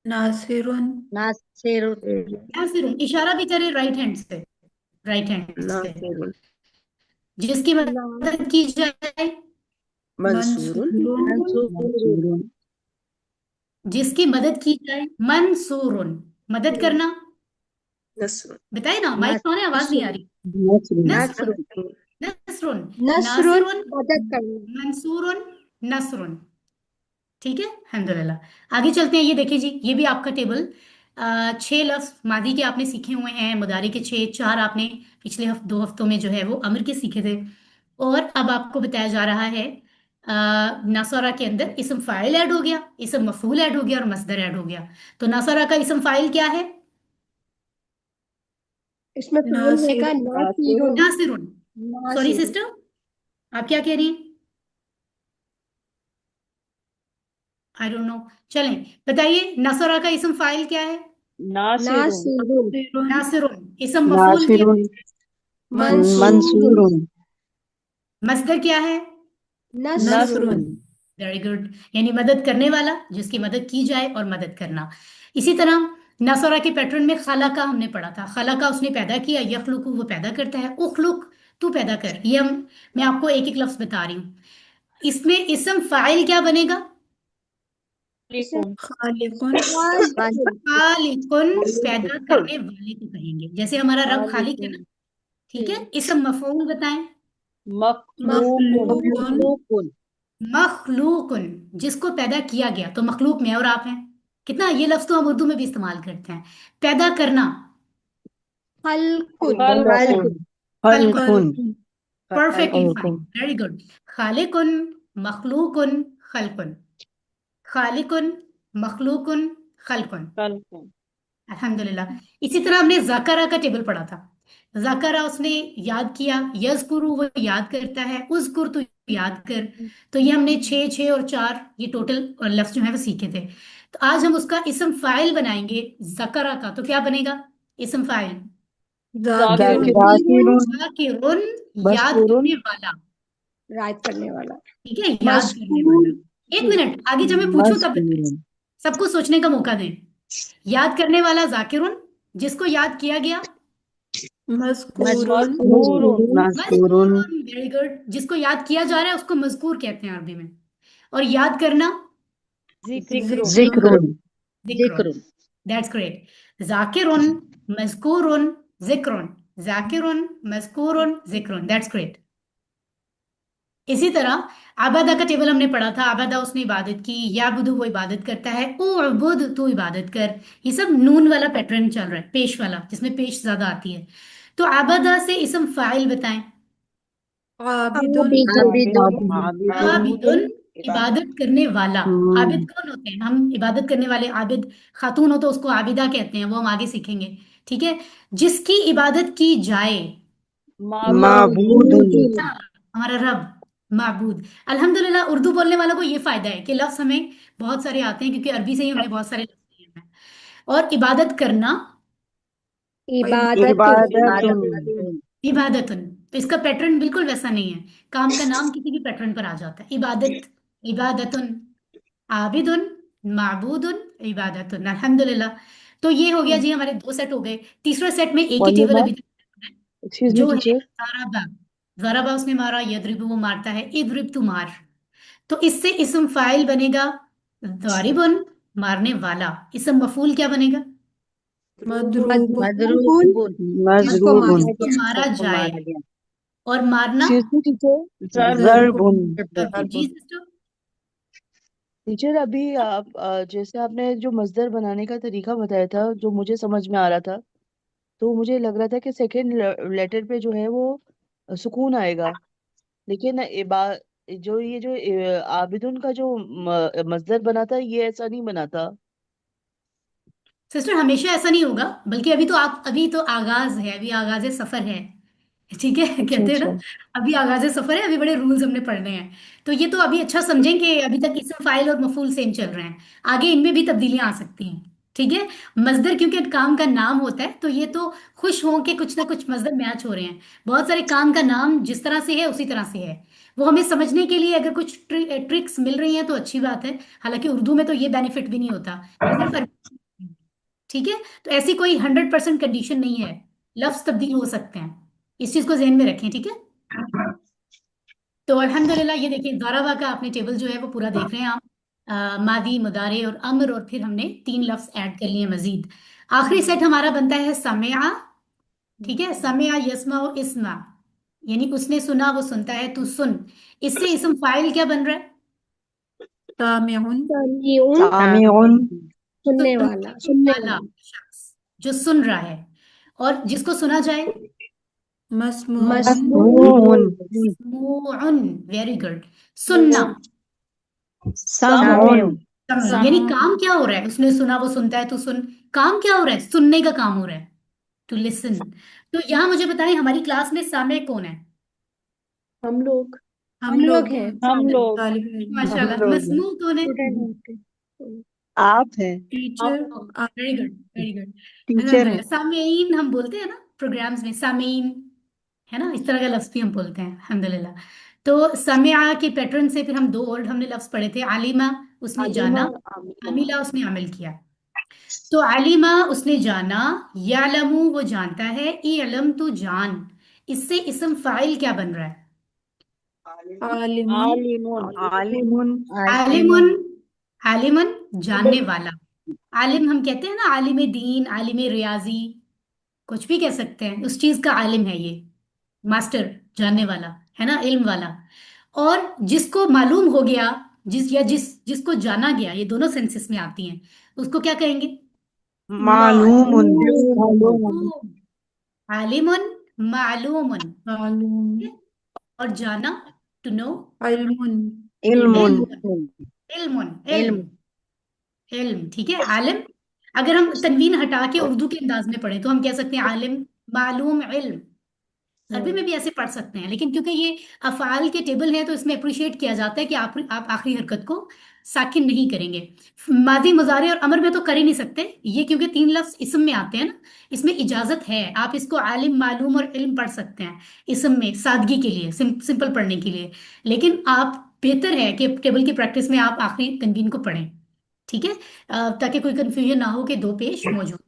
D: नासिरुन।
J: नासिरुन
A: नासिरुन। इशारा भी करे राइट हैंड से, राइट हैंड से।
I: नासिरुन
A: जिसकी
G: ना
A: मदद की जाए,
I: मंसूरुन
D: मंसूरुन।
J: मंसूरुन
I: मंसूरुन
A: जिसकी मदद की जाए, मंसूरुन मदद करना।
I: नसरुन
A: बताए ना, माइक तो है, आवाज नहीं आ
G: नसरुन।
A: रही।
I: नसरुन
A: नसरुन
J: नासरुन
A: नसरुन
G: नसरुन
A: नासिरुन
G: मदद करना।
A: मंसूरुन नसरुन। ठीक है, अल्हम्दुलिल्लाह। आगे चलते हैं। ये देखिए जी, ये भी आपका टेबल। 6 लफ्ज मादी के आपने सीखे हुए हैं, मुदारी के 6, 4 आपने पिछले 2 हफ्तों में जो है वो अमर के सीखे थे। और अब आपको बताया जा रहा है नासरा के अंदर इसम फाइल ऐड हो गया, इसम मफूल ऐड हो गया, और मसदर ऐड हो गया। तो नासरा का इसम फाइल क्या है?
G: इसमें फेल रहेगा
D: नासिरुन।
G: नासिरुन।
A: नासिरुन। सॉरी
G: नासिरुन।
A: सिस्टर, आप क्या कह रही हैं? I don't know. चलें, बताइए नासरा का इसम फाइल क्या है?
C: नासिरुन
G: नासिरुन।
D: नासिरुन।
A: नासिरुन। इसम मफूल क्या
I: नासिरुन
A: है?
G: मंसूरुन।
I: मंसूरुन
A: मसदर क्या है?
G: नसरुन।
D: नसरुन।
C: नसरुन
A: वेरी गुड। यानी मदद करने वाला, जिसकी मदद की जाए और मदद करना। इसी तरह नसरा के पैटर्न में खला का हमने पढ़ा था। खला का उसने पैदा किया, यखलुकु वो पैदा करता है, उखलुक तू पैदा कर। ये मैं आपको एक एक लफ्ज बता रही हूँ। इसमें इसम फाइल क्या बनेगा?
G: इसे
C: लिकुन
D: खालिकुन।
G: खालिकुन।
A: खालिकुन पैदा करने वाले को कहेंगे, जैसे हमारा रब खालिक है
C: खालिकुन
A: ना। ठीक है। इसम मफऊल बताएं।
C: मखलूकुन
D: मखलूकुन।
J: मखलूकुन
A: मखलूकुन जिसको पैदा किया गया, तो मखलूक मैं और आप हैं। कितना ये लफ्ज तो हम उर्दू में भी इस्तेमाल करते हैं। पैदा करना,
G: हल्कुन।
C: खलकुन
J: खालकुन
A: खलकुन।
I: खलकुन
D: खलकुन।
A: परफेक्टली फाइन,
I: खलकुन
A: वेरी गुड। खालिकुन मखलूकुन खलकुन, खालिकुन मखलूकुन खलकुन।
C: खलकुन
A: अल्हम्दुलिल्लाह। इसी तरह हमने ज़करा का टेबल पढ़ा था। ذکرہ उसने याद किया, यज़कुरु वो याद करता है, उज़कुर तू याद कर। तो ये हमने 6 और 4 ये टोटल लफ्ज जो है वो सीखे थे। तो आज हम उसका इसम फाइल बनाएंगे ज़करा का। तो क्या बनेगा इस्म फाइल?
C: जाकिरुन
A: जाकिरुन, याद
J: मज़कूरुन,
A: करने वाला।
G: राइट करने वाला।
A: ठीक है, याद करने वाला। एक मिनट, आगे जब मैं पूछूं तब बताएं,
F: मज़कूरुन,
A: सबको सोचने का मौका दें। याद करने वाला जाकिरुन, जिसको याद किया गया
J: मज़कूरुन,
I: मज़कूरुन,
A: वेरी गुड। जिसको याद किया जा रहा है उसको मजकूर कहते हैं अरबी में। और याद करना
J: ज़िक्रुन,
I: ज़िक्रुन,
A: जिक्रुन। That's great. जाकिरुन, मजकूरुन, जिक्रुन। जाकिरुन, मजकूरुन, जिक्रुन। That's great. इसी तरह आबादा का टेबल हमने पढ़ा था। आबादा उसने इबादत की, याबुदु वो इबादत करता है, उबुद तू इबादत कर। ये सब नून वाला पैटर्न चल रहा है, पेश वाला, जिसमें पेश ज्यादा आती है। तो आबादा से इसम फाइल बताएं।
J: आबिदुन,
A: आबिदुन, इबादत करने वाला। आबिद कौन होते हैं? हम इबादत करने वाले। आबिद खातून हो तो उसको आबिदा कहते हैं, वो हम आगे सीखेंगे। ठीक है, जिसकी इबादत की जाए।
I: माबूदुन,
A: हमारा रब, माबूद। अल्हम्दुलिल्लाह, उर्दू बोलने वालों को ये फायदा है कि लफ्ज हमें बहुत सारे आते हैं, क्योंकि अरबी से ही हमने बहुत सारे लफ्ज लिए हैं। और इबादत करना,
G: इबादतुन,
A: इबादतुन। तो इसका पैटर्न बिल्कुल वैसा नहीं है। काम का नाम किसी भी पैटर्न पर आ जाता है। इबादत, इबादतुन, आबिदुन, माबूदुन, इबादतुन। अल्हम्दुलिल्लाह। तो ये हो गया जी, हमारे 2 सेट हो गए। तीसरा सेट में एक ही टेबल
F: वॉल्यूम
A: अभी
F: अप,
A: तक है,
F: एक्सक्यूज मी
A: जो है
F: टीचर।
A: ज़राबा। ज़राबा उसने मारा, यदरिबु वो मारता है, इदरिब तू मार। तो इससे इसम फाइल बनेगा दारिबुन, मारने वाला। इसम मफूल क्या बनेगा?
J: मदरूबुन,
G: जिसको
I: मज़रूबुन,
G: मारा
A: जिसको
G: गया।
A: मारा जाए। और मारना
F: एक्सक्यूज मी टीचर।
I: ज़रबुन,
A: जी सिस्टर।
F: टीचर अभी आप जैसे आपने जो मजदर बनाने का तरीका बताया था, जो मुझे समझ में आ रहा था, तो मुझे लग रहा था कि सेकंड लेटर पे जो है वो सुकून आएगा। लेकिन आबिदुन का जो मजदर बना था, ये ऐसा नहीं बना था।
A: सिस्टर हमेशा ऐसा नहीं होगा, बल्कि अभी तो आप, अभी तो आगाज है, अभी आगाज सफर है। ठीक है,
F: अच्छा
A: कहते हैं ना,
F: अच्छा।
A: अभी आगाज सफर है, अभी बड़े रूल्स हमने पढ़ने हैं। तो ये तो अभी अच्छा समझें कि अभी तक इसम फाइल और मफूल सेम चल रहे हैं। आगे इनमें भी तब्दीलियां आ सकती हैं। ठीक है, मजदर क्योंकि काम का नाम होता है, तो ये तो खुश हों कि कुछ ना कुछ मजदर मैच हो रहे हैं। बहुत सारे काम का नाम जिस तरह से है उसी तरह से है। वो हमें समझने के लिए अगर कुछ ट्रिक्स मिल रही हैं तो अच्छी बात है। हालांकि उर्दू में तो ये बेनिफिट भी नहीं होता, ये सिर्फ ठीक है। तो ऐसी कोई 100% कंडीशन नहीं है, लफ्ज तब्दील हो सकते हैं। इस चीज को ध्यान में रखें। ठीक है, तो अल्हम्दुलिल्लाह ये देखिए, ज़ाराबा का आपने टेबल जो है वो पूरा देख रहे हैं आप। मादी, मुदारे और अम्र, और फिर हमने 3 लफ्ज ऐड कर लिए मजीद। आखिरी सेट हमारा बनता है समिया। ठीक है, समिया यस्मा व इस्मा, यानी उसने सुना वो सुनता है, तू सुन। इससे इसम फाइल क्या बन रहा है?
J: सामिउन,
G: सामिउन,
I: सामिउन,
G: सुनने वाला, सुनने
A: वाला
G: वाला।
A: शख्स जो सुन रहा है। और जिसको सुना जाए,
J: मस्मूउन,
I: मस्मूउन,
A: मुअन। Very good. सुनना,
I: सामुन,
A: यानी काम क्या हो रहा है? उसने सुना वो सुनता है, तू सुन। काम क्या हो रहा है? सुनने का काम हो रहा है, टू लिसन। तो यहाँ मुझे बताएं, हमारी क्लास में सामे कौन है?
E: हम लोग
J: हम लोग
G: हैं,
C: हम लोग
J: तालिब इल्म,
I: हम
A: माशाल्लाह।
I: लोग
A: मसमू कौन है?
G: स्टूडेंट होते।
F: आप हैं।
J: Teacher,
A: very good, very good.
F: Teacher हैं।
A: अल्हम्दुलिल्लाह। सामीन हम बोलते हैं ना प्रोग्राम्स में, सामीन, है ना, इस तरह का लफ्ज भी हम बोलते हैं अल्हम्दुलिल्लाह। तो समिया के पैटर्न से फिर हम 2 और हमने लफ्ज पढ़े थे। आलिमा उसने
E: आलिमा,
A: जाना, अमिला उसने अमल किया। तो आलिमा उसने जाना, यालमू वो जानता है, इलम तू जान। इससे इसम फाइल क्या बन रहा है?
J: आलिमुन,
I: आलिमुन,
A: आलिमुन, आलिमन जानने वाला। आलिम हम कहते हैं ना, आलिम दीन, आलिम रियाजी, कुछ भी कह सकते हैं, उस चीज का आलिम है ये, मास्टर, जानने वाला, है ना, इल्म वाला। और जिसको मालूम हो गया, जिसको जाना गया, ये दोनों सेंसेस में आती हैं, उसको क्या कहेंगे?
I: मालूमुन,
A: मालूम। आलिमुन, मालूमुन।
J: मालूम,
A: और जाना, टू नो,
J: इल्मुन,
I: इल्मुन,
A: इल्मुन, इल्म, इल्म। ठीक है, आलिम। अगर हम तनवीन हटा के उर्दू के अंदाज में पढ़े तो हम कह सकते हैं आलिम, मालूम इल्म, अरबी में भी ऐसे पढ़ सकते हैं, लेकिन क्योंकि ये अफ़आल के टेबल हैं तो इसमें अप्रिशिएट किया जाता है कि आप आखिरी हरकत को साकिन नहीं करेंगे। मादी मुजारे और अमर में तो कर ही नहीं सकते ये, क्योंकि 3 लफ्ज इसम में आते हैं ना, इसमें इजाजत है, आप इसको आलिम मालूम और इल्म पढ़ सकते हैं इसम में, सादगी के लिए, सिंपल पढ़ने के लिए। लेकिन आप बेहतर है कि टेबल की प्रैक्टिस में आप आखिरी तनवीन को पढ़ें, ठीक है, ताकि कोई कंफ्यूजन ना हो कि 2 पेश मौजूद।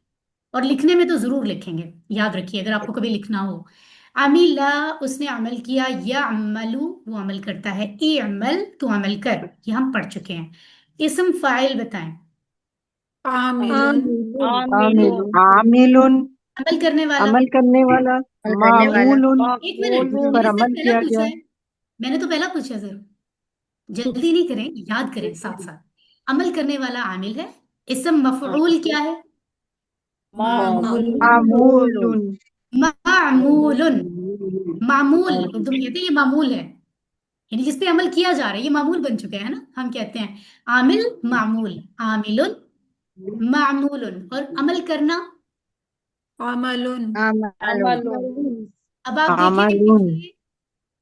A: और लिखने में तो जरूर लिखेंगे, याद रखिए अगर आपको कभी लिखना हो। अमिला, उसने अमल किया, या अमलू, वो अमल करता है, ई अमल, तू अमल कर, ये हम पढ़ चुके हैं। इसम फाइल बताएं।
J: आमिलुन,
C: आमिलुन,
I: आमिलुन,
A: अमल करने वाला,
I: अमल करने वाला, मामूलुन,
A: एक मिनट,
I: जिस
A: मैंने
I: पर
A: इससे
I: अमल
A: पहला
I: किया
A: पूछा
I: गया।
A: है, मैंने तो पहला पूछा सर, जल्दी नहीं करें, याद करें साथ साथ। अमल करने वाला आमिल है, इसम मफऊल क्या है?
C: मामूल,
I: मामूलुन,
A: मामूलुन, मामूल उर्दू में कहते हैं ये मामूल है, यानी जिस पे अमल किया जा रहा है, ये मामूल बन चुका है ना, हम कहते हैं आमिल मामूल, आमिलुन मामूलुन। और अमल करना,
J: अमलुन,
C: अमलुन,
A: अब आप देखिए
I: अमलुन,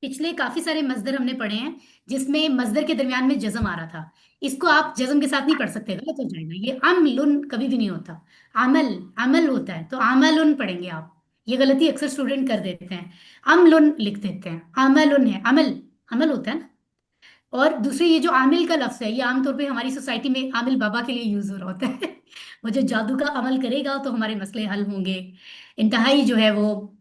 A: पिछले काफी सारे मजदर हमने पढ़े हैं जिसमें मजदर के दरमियान में जज्म आ रहा था, इसको आप जज्म के साथ नहीं पढ़ सकते, गलत हो जाएगा, ये अमलुन कभी भी नहीं होता, अमल अमल होता है, तो अमलुन पढ़ेंगे आप, ये गलती अक्सर स्टूडेंट कर देते हैं, अमलुन लिख देते हैं, अमलुन है, अमल अमल होता है ना। और दूसरी ये जो आमिल का लफ्ज है, ये आमतौर पे हमारी सोसाइटी में आमिल बाबा के लिए यूज हो रहा होता है वो जो जादू का अमल करेगा तो हमारे मसले हल होंगे, इंतहाई जो है वो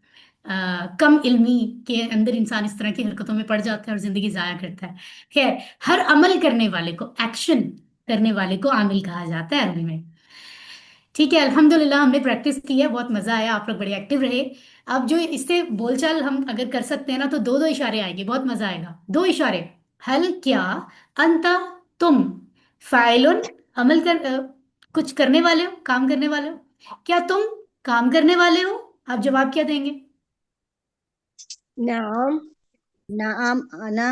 A: कम इल्मी के अंदर इंसान इस तरह की हरकतों में पड़ जाता है और जिंदगी जाया करता है। खैर, हर अमल करने वाले को, एक्शन करने वाले को आमिल कहा जाता है अरबी में। ठीक है, अल्हम्दुलिल्लाह हमने प्रैक्टिस की है, बहुत मजा आया, आप लोग बड़े एक्टिव रहे। अब जो इससे बोलचाल हम अगर कर सकते हैं ना, तो 2-2 इशारे आएंगे, बहुत मजा आएगा। 2 इशारे, हल क्या, अंता तुम, फाइलुन अमल कर, कुछ करने वाले हो, काम करने वाले हो, क्या तुम काम करने वाले हो, आप जवाब क्या देंगे?
G: नाम,
K: नाम अना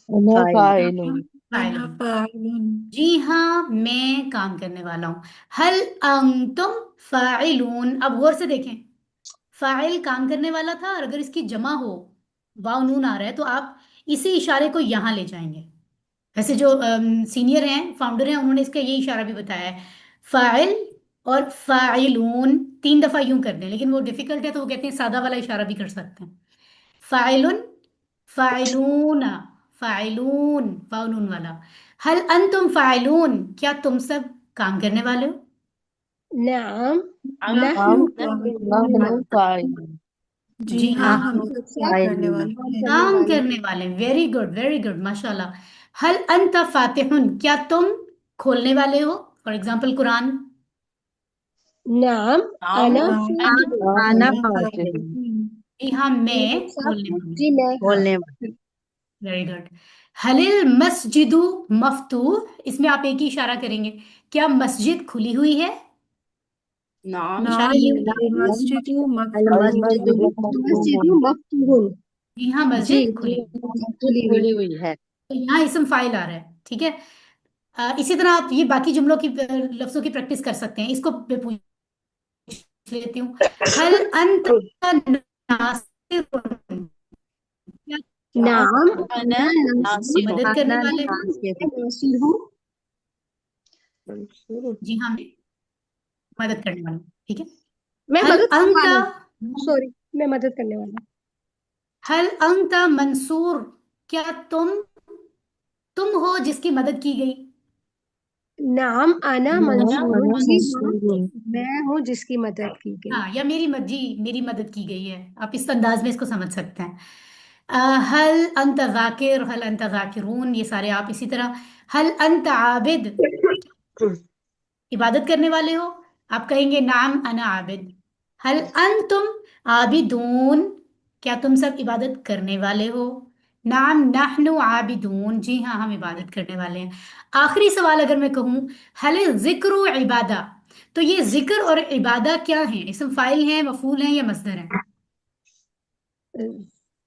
F: अना
K: फाइल
F: फाइलुन,
J: अना फाइलुन,
A: जी हाँ, मैं काम करने वाला हूँ। हल अंतुम फाइलून, अब गौर से देखें, फाइल काम करने वाला था, और अगर इसकी जमा हो, वाव नून आ रहा है, तो आप इसी इशारे को यहां ले जाएंगे। वैसे जो सीनियर हैं, फाउंडर हैं, उन्होंने इसका ये इशारा भी बताया है, फाइल और फाइलून 3 दफा यूं कर दें, लेकिन वो डिफिकल्ट है तो वो कहते हैं सादा वाला इशारा भी कर सकते हैं, फाइलुन फाइलून, फाइलून फाउलून वाला। हल अंतुम फाइलून, क्या तुम सब काम करने वाले हो?
G: नाम,
C: हम
G: नहनु
F: नहनु फाइलुन,
J: जी
A: जी
J: हाँ,
A: हाँ,
J: हम सब काम करने वाले हैं।
A: काम करने वाले, वेरी गुड माशाल्लाह। हल अंत फातिहुन, क्या तुम खोलने वाले हो, फॉर एग्जाम्पल कुरान?
G: नाम, अना
K: आना
J: खोलने
K: फातिह
J: वाले हैं।
A: जी हाँ, मैं खोलने वाली।
G: जी मैं, हाँ,
K: बोलने वाले
A: वेरी गुड। हलिल मस्जिदु मफ्तूह, इसमें आप एक ही इशारा करेंगे, क्या मस्जिद खुली हुई है?
C: नाम,
A: इशारा ये होगा,
J: मस्जिद
K: मस्जिद
G: मस्जिद मफ्तूहुन,
A: जी हाँ,
G: जी
A: मस्जिद खुली।
G: खुली हुई।
K: खुली हुई है।
A: तो यहाँ इसम फाइल आ रहा है, ठीक है। इसी तरह आप ये बाकी जुमलों की लफ्जों की प्रैक्टिस कर सकते हैं। इसको मैं पूछ लेती हूँ, हल अंत नासिरुन, क्या
G: नाम,
C: अना नासिरुन,
A: मदद करने
K: आना
A: वाले?
G: नासिर हूँ,
A: जी हाँ, मैं मदद करने वाला हूँ, ठीक है।
G: मैं
A: हल
G: मदद करने वाला
A: अंत,
G: हूँ, सॉरी, मैं मदद करने वाला हूँ।
A: हल अंत मंसूर, क्या तुम हो जिसकी मदद की गई?
G: नाम, अना मंसूर,
K: आना
G: जी हाँ,
K: मंसूरुन
G: मैं हूँ जिसकी मदद की गई।
A: हाँ, या मेरी मदद की गई है, आप इस अंदाज में इसको समझ सकते हैं। हल अंत जाकिर, हल अंत जाकिरून, ये सारे आप इसी तरह। हल अंत आबिद, इबादत करने वाले हो, आप कहेंगे नाम अना आबिद। हल अंतुम आबिदून, क्या तुम सब इबादत करने वाले हो? नाम नहनु आबिदून, जी हाँ, हम इबादत करने वाले हैं। आखिरी सवाल अगर मैं कहूँ, हल जिक्र इबादा, तो ये जिक्र और इबादा क्या है? इसम फाइल हैं, मफूल हैं, या मसदर हैं?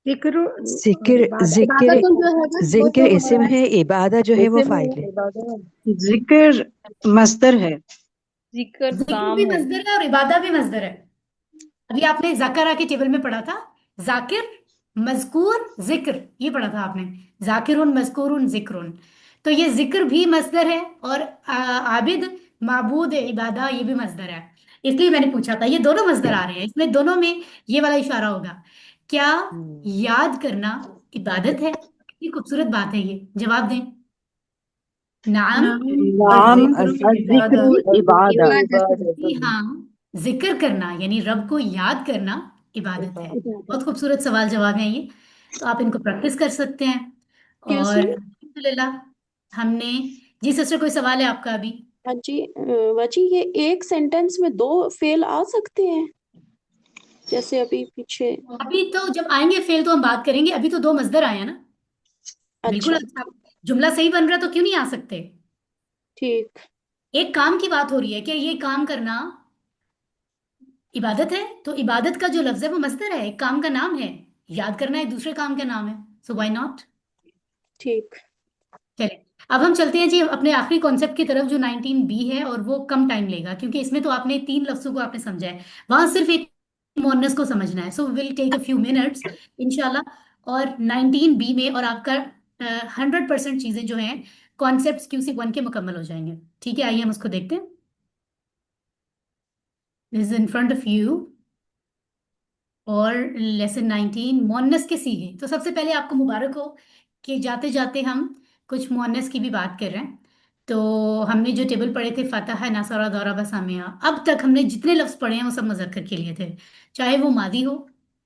G: जिक्र,
L: जिक्र जिक्र
G: इबादतुन जो है वो
L: जिक्र
G: तो
L: इस्म
G: हमारा
L: है, इबादा जो है वो
F: इस्म
L: फाइल है।
F: इबादत,
I: जिक्र मस्दर है।
C: जिक्र
A: जिक्र
C: काम
A: भी
C: है।
A: मसदर है और इबादा भी मसदर है। अभी आपने ज़करा के टेबल में पढ़ा था, जाकिर, मजकूर, जिक्र, ये पढ़ा था आपने, जाकिरुन, मजकूरुन, जिक्रुन। तो ये जिक्र भी मस्दर है, और आबिद, माबूद, इबादा, ये भी मस्दर है। इसलिए मैंने पूछा था, ये दोनों मस्दर आ रहे हैं, इसमें दोनों में ये वाला इशारा होगा। क्या याद करना इबादत है? कितनी खूबसूरत बात है ये, जवाब दें। नाम।
I: नाम
F: जिक्र इबादत।
A: जी हाँ, जिक्र करना यानी रब को याद करना इबादत है। बहुत खूबसूरत सवाल जवाब है ये, तो आप इनको प्रैक्टिस कर सकते हैं। और
E: कैसे?
A: अल्हम्दुलिल्लाह हमने, जी सिस्टर कोई सवाल है आपका अभी?
E: हाँ जी, बाजी ये एक सेंटेंस में दो फेल आ सकते हैं, जैसे अभी पीछे।
A: अभी तो जब आएंगे फेल तो हम बात करेंगे, अभी तो दो मजदर आए हैं ना। बिल्कुल,
E: अच्छा,
A: अच्छा, जुमला सही बन रहा तो क्यों नहीं आ सकते?
E: ठीक।
A: एक काम की बात हो रही है कि ये काम करना इबादत है, तो इबादत का जो लफ्ज है वो मस्दर है, एक काम का नाम है। याद करना एक दूसरे काम का नाम है, सो व्हाई नॉट।
E: ठीक।
A: चलिए, अब हम चलते हैं जी अपने आखिरी कॉन्सेप्ट की तरफ, जो 19 बी है, और वो कम टाइम लेगा क्योंकि इसमें तो आपने 3 लफ्जों को आपने समझा है, वहां सिर्फ एक मोनस को समझना है। So will take a few minutes इंशाल्लाह। और 19 बी में और आपका 100% चीजें जो हैं, कॉन्सेप्ट QC1 के मुकम्मल हो जाएंगे। ठीक है, आइए हम उसको देखते हैं। This is in front of you. और लेसन 19, मोनस के सीगे। तो सबसे पहले आपको मुबारक हो कि जाते जाते हम कुछ मोनस की भी बात कर रहे हैं। तो हमने जो टेबल पढ़े थे, फतह, नसरा, दरबा, सामिया, अब तक हमने जितने लफ्ज पढ़े हैं वो सब मुज़क्कर के लिए थे। चाहे वो मादी हो,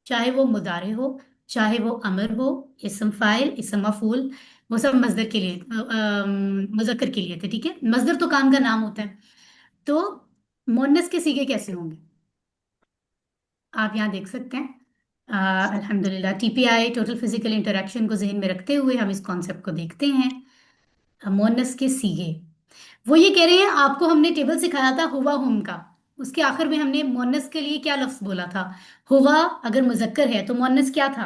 A: चाहे वो मुदारे हो, चाहे वो अमर हो, इसम फाइल, इसम मफूल, वो सब मजदर के लिए, मुज़क्कर के लिए थे। ठीक है, मजदर तो काम का नाम होता है। तो मोनस के सीगे कैसे होंगे आप यहाँ देख सकते हैं। अल्हम्दुलिल्लाह, TPI, टोटल फिजिकल इंटरेक्शन को जहन में रखते हुए हम इस कॉन्सेप्ट को देखते हैं। मोनस के सीगे, वो ये कह रहे हैं, आपको हमने टेबल सिखाया था हुवा हुम का, उसके आखिर में हमने मोनस के लिए क्या लफ्ज बोला था? हुवा अगर मुजक्कर है तो मोनस क्या था?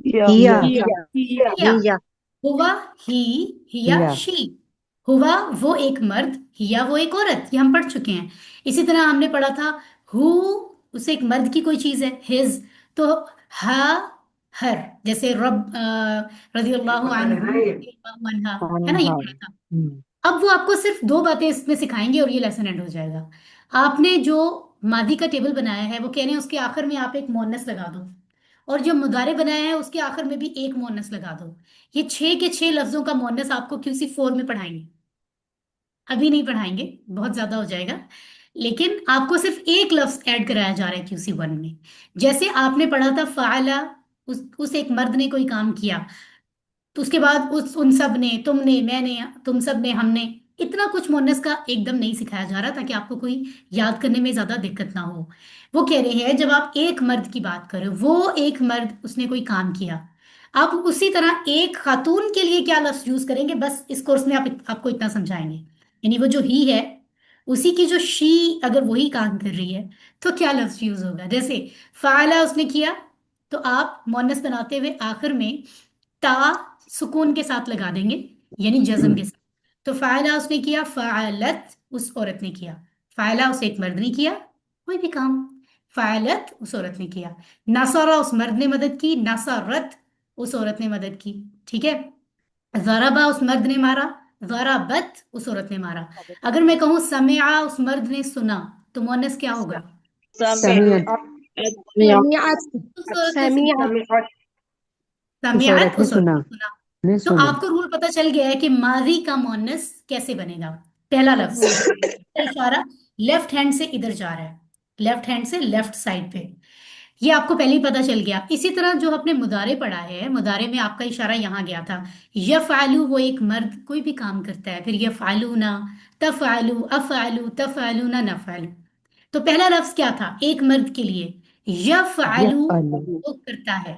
F: या
L: हिया
A: हिया।
K: हिया
A: हुआ ही, हिया
L: हिया
A: शी। हुआ वो एक मर्द, हिया वो एक औरत, ये हम पढ़ चुके हैं। इसी तरह हमने पढ़ा था हु, उसे एक मर्द की कोई चीज है, हिज। तो हा, हर, जैसे रब, रज़ियल्लाहु अन्हु, अन्हा, है ना, ये
L: अनहा
A: पढ़ा था। अब वो आपको सिर्फ 2 बातें इसमें सिखाएंगे और ये लेसन एंड हो जाएगा। आपने जो मादी का टेबल बनाया है, वो कह रहे हैं उसके आखिर में आप एक मोनस लगा दो, और जो मुदारे बनाया है उसके आखिर में भी एक मोनस लगा दो। ये 6 के 6 लफ्जों का मोनस आपको QC4 में पढ़ाएंगे, अभी नहीं पढ़ाएंगे, बहुत ज्यादा हो जाएगा। लेकिन आपको सिर्फ एक लफ्ज ऐड कराया जा रहा है QC1 में। जैसे आपने पढ़ा था फाला, उस एक मर्द ने कोई काम किया, तो उसके बाद उस उन सब ने, तुमने, मैंने, तुम सब ने, हमने, इतना कुछ मोनस का एकदम नहीं सिखाया जा रहा ताकि आपको कोई याद करने में ज्यादा दिक्कत ना हो। वो कह रहे हैं जब आप एक मर्द की बात करो, वो एक मर्द, उसने कोई काम किया, आप उसी तरह एक खातून के लिए क्या लफ्ज यूज करेंगे, बस इस कोर्स में आपको इतना समझाएंगे। यानी वो जो ही है, उसी की जो शी, अगर वही काम कर रही है तो क्या लफ्ज यूज होगा। जैसे फाला उसने किया, तो आप मोनस बनाते हुए आखिर में ता सुकून के साथ लगा देंगे, यानी जज्म के साथ। तो फायला उसने किया, फालत उस औरत ने किया। फायला उस एक मर्द ने किया कोई भी काम, फायलत उस औरत ने किया। नसरा उस मर्द ने मदद की, नसरत उस औरत ने मदद की। ठीक है, जराबा उस मर्द ने मारा, जराबत उस औरत ने मारा। अगर मैं कहूँ समिआ उस मर्द ने सुना, तो मोनस क्या होगा?
L: समियत
G: समियात
A: उस औरत ने सुना,
G: समियात
L: उस
A: समियत
L: औरत ने
A: उस औरत
L: सुना
A: ने सुना।
L: ने
A: तो
L: सुना
A: आपको रूल पता चल गया है कि माजी का मोनस कैसे बनेगा। पहला लफ्ज इशारा लेफ्ट हैंड से इधर जा रहा है, लेफ्ट हैंड से लेफ्ट साइड पे, ये आपको पहले ही पता चल गया। इसी तरह जो आपने मुदारे पढ़ा है, मुदारे में आपका इशारा यहाँ गया था, यफ़अलु वो एक मर्द कोई भी काम करता है, फिर यफ़अलूना, तफ़अलु, अफ़अलु, तफ़अलूना, नफ़अलु। तो पहला लफ्ज क्या था एक मर्द के लिए? यफ़अलु,
L: यफ़अलु
A: वो करता है।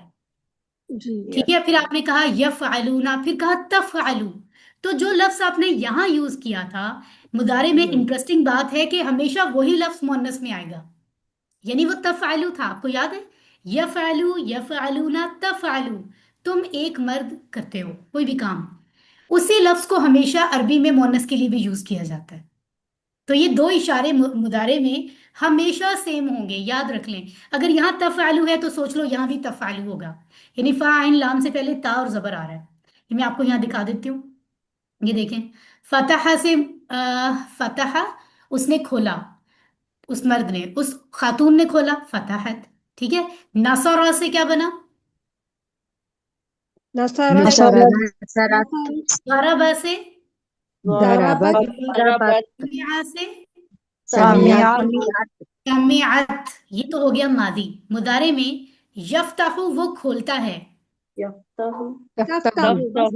E: जी।
A: ठीक है, फिर आपने कहा यफ़अलूना, फिर कहा तफ़अलु। तो जो लफ्ज आपने यहां यूज किया था मुदारे में, इंटरेस्टिंग बात है कि हमेशा वही लफ्ज मुअन्नस में आएगा, यानी वो तफ़अलु था, आपको याद है, यफ़अलु, यफ़अलूना, तफ़अलु। तुम एक मर्द करते हो कोई भी काम, उसी लफ्ज को हमेशा अरबी में मुअन्नस के लिए भी यूज किया जाता है। तो ये दो इशारे मुदारे में हमेशा सेम होंगे, याद रख लें। अगर यहाँ तफ़अलु है तो सोच लो यहाँ भी तफ़अलु होगा, यानी फा आइन लाम से पहले ता और जबर आ रहा है। ये मैं आपको यहाँ दिखा देती हूँ, ये देखें। फतह से फतह, उसने खोला, उस मर्द ने, उस खातून ने खोला, फतहत। ठीक है। नसरा से क्या बना?
G: नसरत
K: नसरत
A: गरबा से,
K: दरबत
E: दरबत
A: समिआ से,
K: समियात
A: समिअत। ये तो हो गया मादी। मुदारे में यफ्ताहु, वो खोलता है,
E: यफ्ताहु
G: तफ्ताहु, बस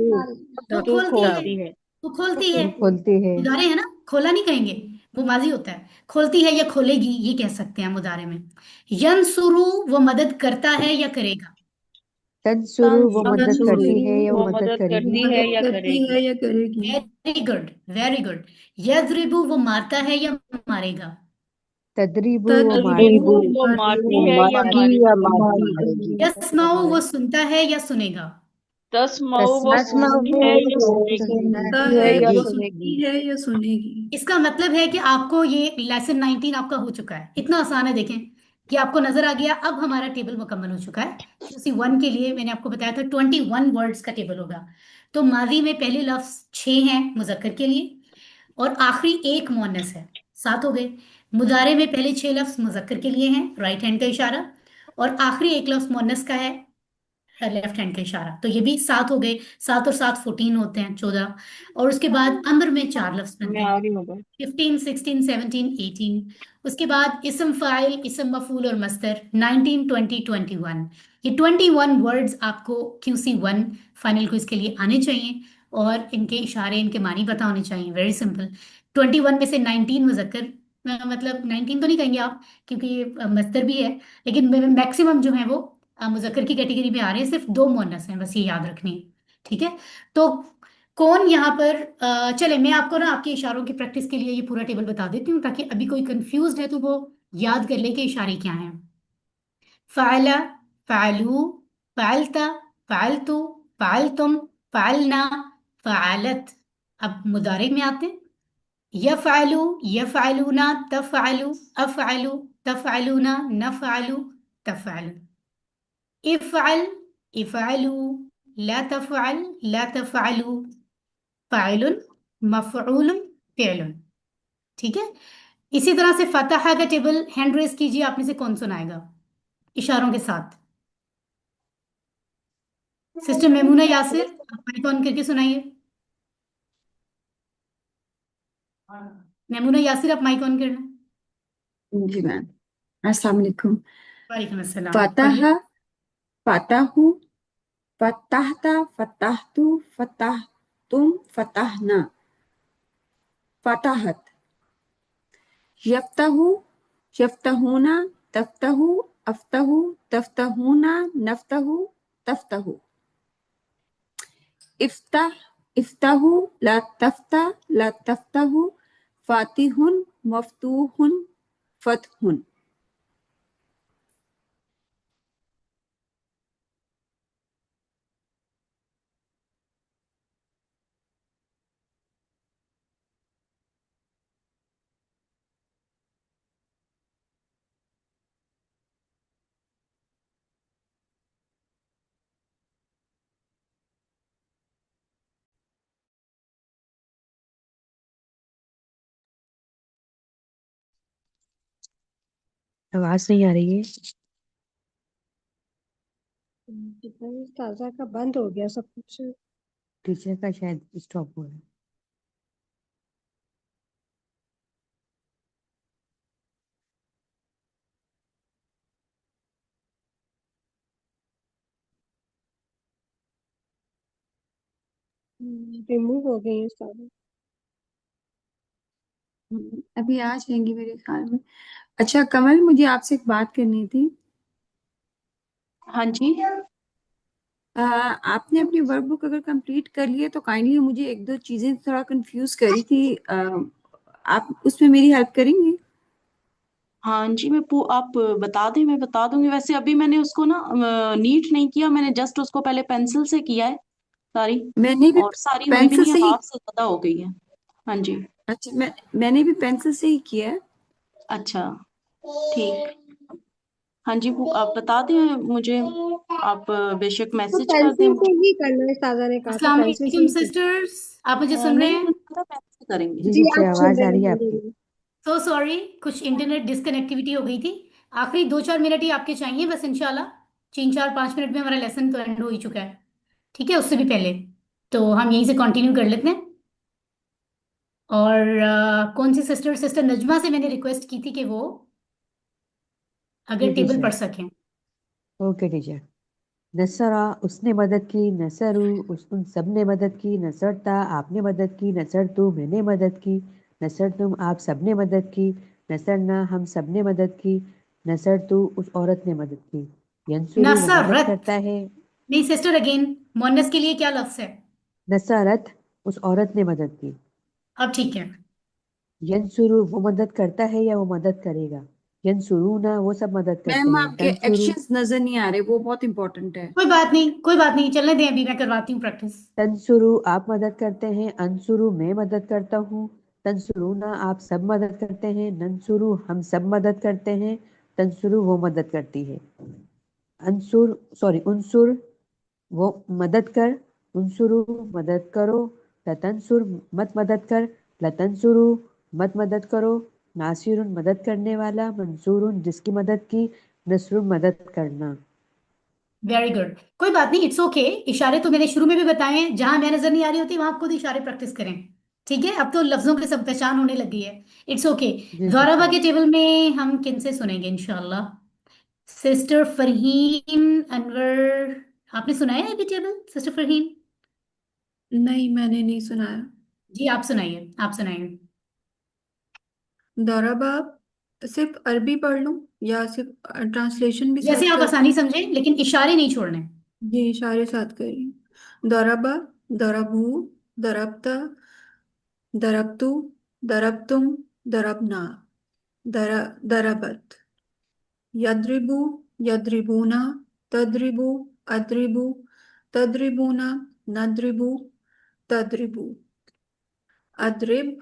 E: तफ्ताहु
A: वो
C: तू
A: खोलती है,
C: खोलती है।
A: वो खोलती है।
K: खोलती है
A: मुदारे है ना, खोला नहीं कहेंगे, वो माजी होता है। खोलती है या खोलेगी, ये कह सकते हैं मुदारे में। यंसुरु, वो मदद करता है या करेगा।
K: तंसुरु वो मदद
C: तंसुरु
K: करती है या वो
C: वो
K: मदद
C: मदद
K: करेगी
C: करती है
J: मदद
C: या
J: करती है
C: करेगी।
J: या करेगी।
A: Very good, very good. यजरिबु, वो मारता है या मारेगा।
K: तदरीबु वो
J: तदरीबु
C: तदरीबु
K: मारती
C: वो
J: मारती
C: मारती है या मारेगी।
A: यस्माउ, वो सुनता है या सुनेगा।
C: तस्माउ वो
K: तस्माउ
C: सुनती है या सुनेगी।
J: सुनता है या सुनती है या सुनेगी।
A: इसका मतलब है कि आपको ये लेसन 19 आपका हो चुका है। इतना आसान है, देखें कि आपको नजर आ गया। अब हमारा टेबल मुकम्मल हो चुका है। क्यूसी 1 के लिए मैंने आपको बताया था 21 वर्ड्स का टेबल होगा। तो माजी में पहले लफ्ज 6 हैं मुजक्कर के लिए, और आखिरी एक मुअन्नस है, 7 हो गए। मुदारे में पहले 6 लफ्ज मुजक्कर के लिए हैं, राइट हैंड का इशारा, और आखिरी एक लफ्ज मुअन्नस का है, लेफ्ट हैंड का इशारा। तो ये भी 7 हो गए। 7 और 7 14 होते हैं, 14। और उसके बाद अम्र में 4 लफ्ज बनते
C: मैं आ
A: हैं,
C: रही हूँ बस।
A: 15 16 17 18। उसके बाद इसम फाइल, इसम मफूल और मस्तर 19 20 21। ये 21 वर्ड्स आपको QC1 फाइनल क्विज के लिए आने चाहिए, और इनके इशारे, इनके मानी पता होने चाहिए। Very simple. 21 में से 19 मुजक्कर, मतलब 19 तो नहीं कहेंगे आप, क्योंकि ये मस्तर भी है, लेकिन मैक्सिमम जो है वो मुजक्कर की कैटेगरी में आ रहे हैं। सिर्फ 2 मुअन्नस हैं, बस ये याद रखनी है। ठीक है। तो कौन यहाँ पर चले, मैं आपको ना आपके इशारों की प्रैक्टिस के लिए ये पूरा टेबल बता देती हूँ, ताकि अभी कोई कंफ्यूज है तो वो याद कर ले कि इशारे क्या हैं। फ़अला, फ़अलू, फ़अलता, फ़अलतु, फ़अलतुम, फ़अलना, फ़अलत। अब मुदारिक में आते हैं। यफ़अलु, यफ़अलूना, तफ़अलु, अफ़अलु, तफ़अलूना, नफ़अलु, तफ़अलु। इफ़अल, इफ़अलू, ला तफ़अल, ला तफ़अलू, फ़ाइलुन, मफ़ऊलुन, फ़िअलुन। ठीक है। इसी तरह से फतहा का टेबल हैंड रेस कीजिए, आप में से कौन सुनाएगा इशारों के साथ। सिस्टर मेमूना यासिर, आप माइक ऑन करके सुनाइए। मेमूना यासिर, आप माइक ऑन करना।
D: जी मैम। अस्सलाम वालेकुम।
A: वालेकुम अस्सलाम,
D: फतह,
A: पढ़िए।
D: फतहु, फतहता, फतहतु, फतहतुम, फतहना, फतहत। यफ्तहु, यफ्तहूना, तफ्तहु, अफ्तहु, तफ्तहूना, नफ्तहु, तफ्तहु। इफ्ताह, इफ्ताहु, ला तफ्ता, ला तफ्तहु, फातिहुन, मफ्तूहुन, फतहुन।
K: आवाज नहीं आ रही है।
G: ताजा का बंद हो गया सब कुछ।
K: टीचर का शायद स्टॉप हुआ है।
G: रिमूव हो गई है सारी।
D: अभी आ जाएंगी मेरे ख्याल में। अच्छा कमल, मुझे आपसे एक बात करनी थी।
E: हाँ जी।
D: आपने अपनी वर्कबुक अगर कंप्लीट कर ली है तो काइंडली मुझे एक दो चीजें थोड़ा कंफ्यूज करी थी, आप उसमें मेरी हेल्प करेंगी?
E: हाँ जी, आप बता दें, मैं बता दूंगी। वैसे अभी मैंने उसको ना नीट नहीं किया, मैंने जस्ट उसको पहले पेंसिल से किया है सारी,
D: मैंने भी
E: और सारी हुई भी
D: पेंसिल
E: नहीं है,
D: से ही
E: हाफ से ज्यादा हो गई है। हाँ जी।
D: अच्छा, मैंने भी पेंसिल से ही किया है।
E: अच्छा ठीक। हाँ जी, वो आप बता दें मुझे, आप बेशक
G: तो
E: मैसेज कर दें
G: पेंसिल से
E: मुझे।
G: ही करना है, सादा ने कहा था
A: अस्सलाम
G: पेंसिल से
A: वालेकुम
G: ही करना
A: सिस्टर्स, आप मुझे सुन रहे
E: नहीं,
A: हैं?
E: मुझे पता पेंसिल करेंगे।
K: जी
G: जी
K: जी
G: आप सुन
K: आवाज
G: रहे
K: आ रही है
G: हैं
K: आपकी।
G: बोलिए।
A: तो सॉरी, कुछ इंटरनेट डिस्कनेक्टिविटी हो गई थी। आखिरी 2-4 मिनट ही आपके चाहिए बस, इंशाल्लाह 3-4-5 मिनट में हमारा लेसन तो एंड हो ही चुका है। ठीक है, उससे भी पहले तो हम यहीं से कंटिन्यू कर लेते हैं। और कौन सी सिस्टर नजमा से मैंने रिक्वेस्ट की थी कि वो
K: जी
A: अगर टेबल
K: टीचर।
A: पढ़ सकें।
K: Okay teacher. नसरा उसने मदद की, नसरू उन सब ने मदद की, नसरता आपने मदद की, नसरतु मैंने मदद की, नसरतुम आप सब ने मदद की, नसरना हम सब ने मदद की, नसरतु उस औरत ने मदद की। यंसुरु वो मदद
A: नसरत,
K: करता है।
A: नहीं सिस्टर अगेन, मोनस के लिए क्या लफ्ज है?
K: नसरत उस औरत ने मदद की।
A: अब ठीक है।
K: यंसुरु वो मदद करता है या वो मदद करेगा। यंसुरूना वो सब मदद करते
D: मैम
K: हैं।
D: आपके
K: तंसुरु
D: एक्शंस नजर नहीं आ रहे, वो बहुत इंपॉर्टेंट है।
A: कोई बात नहीं, कोई बात नहीं, चलने दें, अभी मैं करवाती हूँ प्रैक्टिस।
K: तंसुरु आप मदद करते हैं। अंसुरु मैं मदद करता हूँ। तंसुरूना आप सब मदद करते हैं। नंसुरु हम सब मदद करते हैं। तंसुरु वो मदद करती है। उनसुर वो मदद कर। उनसुरु मदद करो। लतंसुर मत मदद कर। लतंसुरु मत मदद करो। नासिरुन मदद करने वाला। मंसूरुन जिसकी मदद की। नसरुन मदद करना।
A: वेरी गुड, कोई बात नहीं, इट्स ओके। इशारे तो मैंने शुरू में भी बताए हैं, जहां मैं नजर नहीं आ रही होती वहां खुद इशारे प्रैक्टिस करें। ठीक है, अब तो लफ्जों की सब पहचान होने लगी है। It's okay.
K: जी
A: गौरवा
K: टीचर।
A: के टेबल में हम किन से सुनेंगे इंशाल्लाह? सिस्टर फरहीन अनवर, आपने सुनाया है अभी टेबल सिस्टर फरहीन?
J: नहीं, मैंने नहीं सुनाया।
A: जी आप सुनाइए, आप सुनाइए।
J: दौराबा सिर्फ अरबी पढ़ लूं या सिर्फ ट्रांसलेशन भी
A: जैसे
J: साथ
A: आप
J: कर दूं?
A: आसानी समझे, लेकिन इशारे नहीं छोड़ने।
J: जी इशारे साथ करिए। दौराबा, दौराबू, दरabta, दरabtu, दरabtum, दरabना, दराबत। यद्रिबू, यद्रिबूना, तद्रिबू, अद्रिबू, तद्रिबूना, नद्रिबू, तद्रिबू। अद्रिब,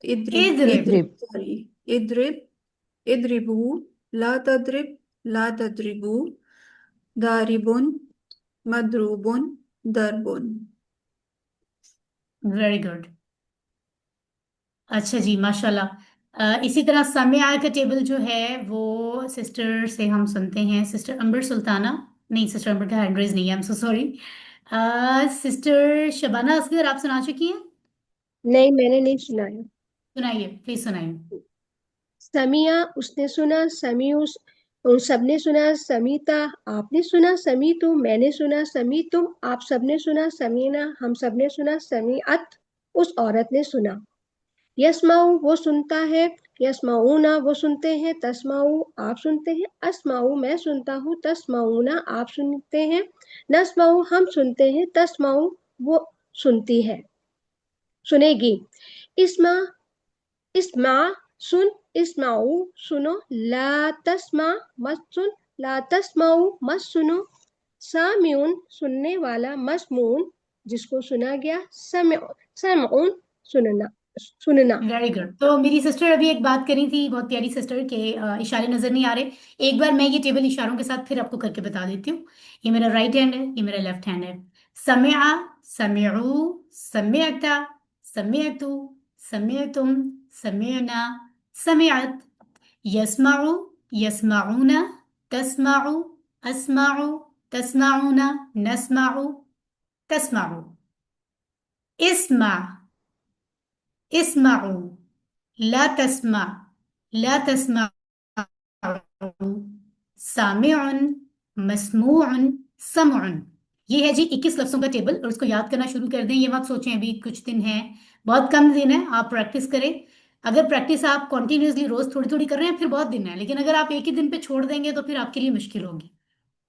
A: इधर।
K: इद्रिब।
J: सॉरी, इद्रिब, इद्रिबू, ला तद्रिब, ला तद्रिबू, दारिबुन, मदरूबुन, दरबुन।
A: वेरी गुड, अच्छा जी माशाल्लाह। इसी तरह समिया का टेबल जो है वो सिस्टर से हम सुनते हैं। सिस्टर अंबर सुल्ताना, नहीं सिस्टर अंबर का हैंड रेज नहीं है, I am so sorry. Sister Shabana Asghar, आप सुना चुकी हैं?
G: नहीं मैंने नहीं सुनाया।
A: सुनाइए प्लीज, सुनाइए।
G: समिया उसने सुना, समी उन सबने सुना, समीता आपने सुना, समी तुम मैंने सुना, समी तुम आप सबने सुना, समीना हम सबने सुना, समीअत उस औरत ने सुना। यस्माऊ वो सुनता है, यस्माऊना वो सुनते हैं, तस्माऊ आप सुनते हैं, अस्माऊ मैं सुनता हूँ, तस्माऊना आप सुनते हैं, नस्माऊ हम सुनते हैं, तस्माऊ वो सुनती है, सुनेगी। इस्मा इस्मा सुन, इस्माऊ सुनो, ला तस्मा मत सुन, ला तस्माऊ मत सुनो, सामिउन सुनने वाला, मस्मून जिसको सुना गया, समऊन सुनना सुनना।
A: Very good. तो मेरी सिस्टर अभी एक बात करी थी, बहुत प्यारी सिस्टर के इशारे नजर नहीं आ रहे। एक बार मैं ये टेबल इशारों के साथ फिर आपको करके बता देती हूँ। ये मेरा राइट हैंड है, ये मेरा लेफ्ट हैंड है। समिया, समिउ, समियता, समियतु, समियतुम, समियना, समियत। यस्माउ, यस्माउना, तस्माउ, अस्माउ, तस्माउना, नस्माउ, तस्माउ। इस्मा, इस्माउ, ला तस्मा, ला तस्मा, सामिउन, मस्मूउन, समउन। ये है जी 21 लफ्जों का टेबल, और उसको याद करना शुरू कर दें। ये मत सोचें अभी कुछ दिन है, बहुत कम दिन है, आप प्रैक्टिस करें। अगर प्रैक्टिस आप कॉन्टिन्यूसली रोज थोड़ी थोड़ी कर रहे हैं फिर बहुत दिन है, लेकिन अगर आप एक ही दिन पे छोड़ देंगे तो फिर आपके लिए मुश्किल होगी।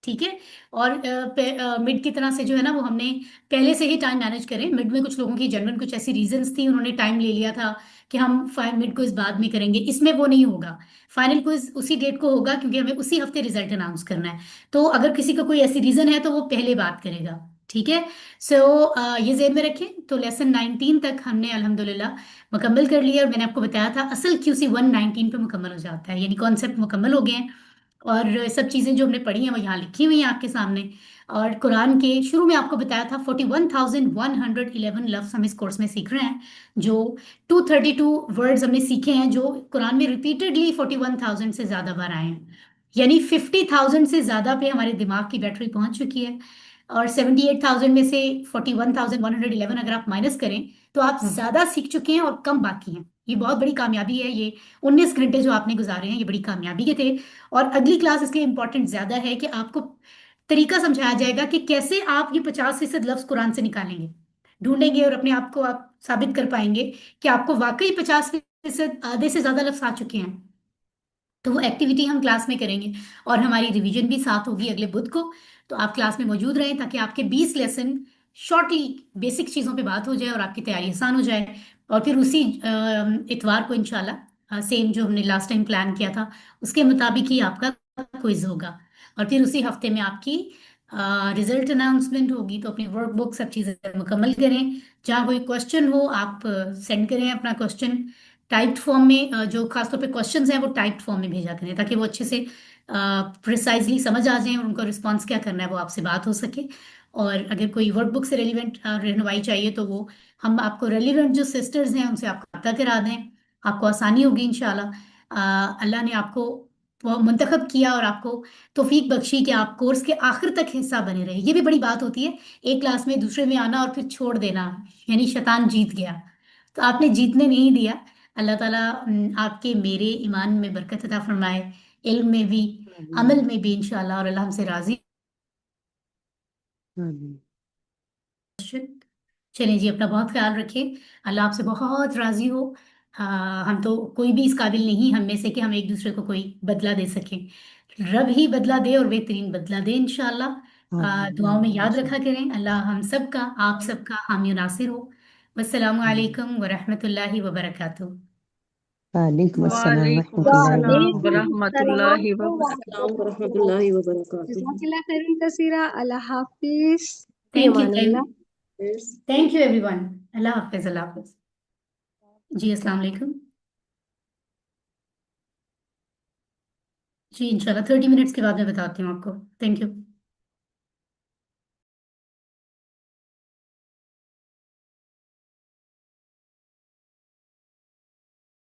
A: ठीक है। और मिड की तरह से जो है ना, वो हमने पहले से ही टाइम मैनेज करें। मिड में कुछ लोगों की जनरल कुछ ऐसी रीजंस थी, उन्होंने टाइम ले लिया था कि हम मिड क्विज बाद में करेंगे। इसमें वो नहीं होगा, फाइनल क्विज उसी डेट को होगा, क्योंकि हमें उसी हफ्ते रिजल्ट अनाउंस करना है। तो अगर किसी का कोई ऐसी रीजन है तो वो पहले बात करेगा। ठीक है। सो ये ज़हन में रखें। तो लेसन 19 तक हमने अल्हम्दुलिल्लाह मुकम्मल कर लिया, और मैंने आपको बताया था असल QC 119 पे मुकम्मल हो जाता है, यानी कॉन्सेप्ट मुकम्मल हो गए हैं। और सब चीज़ें जो हमने पढ़ी हैं वो यहाँ लिखी हुई हैं आपके सामने। और कुरान के शुरू में आपको बताया था 41,111 लफ्ज़ हम इस कोर्स में सीख रहे हैं, जो 232 वर्ड्स हमने सीखे हैं, जो कुरान में रिपीटेडली 41,000 से ज़्यादा बार आए हैं, यानी 50,000 से ज़्यादा पे हमारे दिमाग की बैटरी पहुंच चुकी है। और 78,000 में से 41,111 अगर आप माइनस करें तो आप ज़्यादा सीख चुके हैं और कम बाकी हैं। ये बहुत बड़ी कामयाबी है। ये 19 घंटे जो आपने गुजारे हैं ये बड़ी कामयाबी के थे। और अगली क्लास इसलिए इंपॉर्टेंट ज़्यादा है कि आपको तरीका समझाया जाएगा कि कैसे आप ये 50% लफ्ज़ कुरान से निकालेंगे, ढूंढेंगे, और अपने आप को आप साबित कर पाएंगे कि आपको वाकई 50% आधे से ज़्यादा लफ्ज़ आ चुके हैं। तो वो एक्टिविटी हम क्लास में करेंगे, और हमारी रिवीजन भी साथ होगी अगले बुध को। तो आप क्लास में मौजूद रहें ताकि आपके 20 लेसन शॉर्टली बेसिक चीज़ों पे बात हो जाए और आपकी तैयारी आसान हो जाए। और फिर उसी इतवार को इंशाल्लाह सेम जो हमने लास्ट टाइम प्लान किया था उसके मुताबिक ही आपका क्विज होगा। और फिर उसी हफ्ते में आपकी रिजल्ट अनाउंसमेंट होगी। तो अपनी वर्कबुक सब चीज़ें मुकम्मल करें। जहाँ कोई क्वेश्चन हो आप सेंड करें अपना क्वेश्चन टाइप्ड फॉर्म में। जो खासतौर पे क्वेश्चंस हैं वो टाइप्ड फॉर्म में भेजा करें ताकि वो अच्छे से प्रिसाइजली समझ आ जाएं और उनको रिस्पॉन्स क्या करना है वो आपसे बात हो सके। और अगर कोई वर्कबुक से रेलिवेंट रहनुमाई चाहिए तो वो हम आपको रेलिवेंट जो सिस्टर्स हैं उनसे आपको पता करा दें, आपको आसानी होगी इंशाल्लाह। अल्लाह ने आपको वो मुंतखब किया और आपको तौफीक बख्शी कि आप कोर्स के आखिर तक हिस्सा बने रहे। ये भी बड़ी बात होती है, एक क्लास में दूसरे में आना और फिर छोड़ देना, यानी शैतान जीत गया। तो आपने जीतने नहीं दिया। अल्लाह ताला आपके मेरे ईमान में बरकत अता फरमाए, इल्म में भी, अमल
K: आमीन
A: में भी इंशाल्लाह, और अल्लाह हमसे राजी।
K: आमीन।
A: चलिए जी, अपना बहुत ख्याल रखें। अल्लाह आपसे बहुत राजी हो। हम तो कोई भी इस काबिल नहीं हम में से कि हम एक दूसरे को कोई बदला दे सकें। रब ही बदला दे और बेहतरीन बदला दे इंशाल्लाह।
K: आमीन
A: दुआओं में
K: आमीन
A: याद रखा
K: इंशाल्लाह।
A: करें। अल्लाह हम सब का, आप सबका हामी और नासिर हो। वस्सलामु
K: आमीन।
A: अलैकुम वरहमतुल्लाहि वबरकातुहू।
K: वालेकुम अस्सलाम
C: वालेकुम
K: वरहमतुल्लाहि
C: अस्सलाम
G: वालेकुम
K: वबरकातुहू।
G: सलाम
C: वरहमतुल्लाहि
E: अस्सलाम
C: वबरकातुहू।
E: वरहमतुल्लाहि वबरकातुहू।
G: जज़ाकल्लाह खैरन कसीरा। अल्लाह हाफिज। फी
A: थैंक यू,
G: अमान अल्लाह।
A: Thank you everyone. अल्लाह हाफिज, अल्लाह हाफिज। जी अस्सलाम वालेकुम। जी इंशाल्लाह 30 मिनट्स के बाद मैं बताती हूँ आपको। Thank you.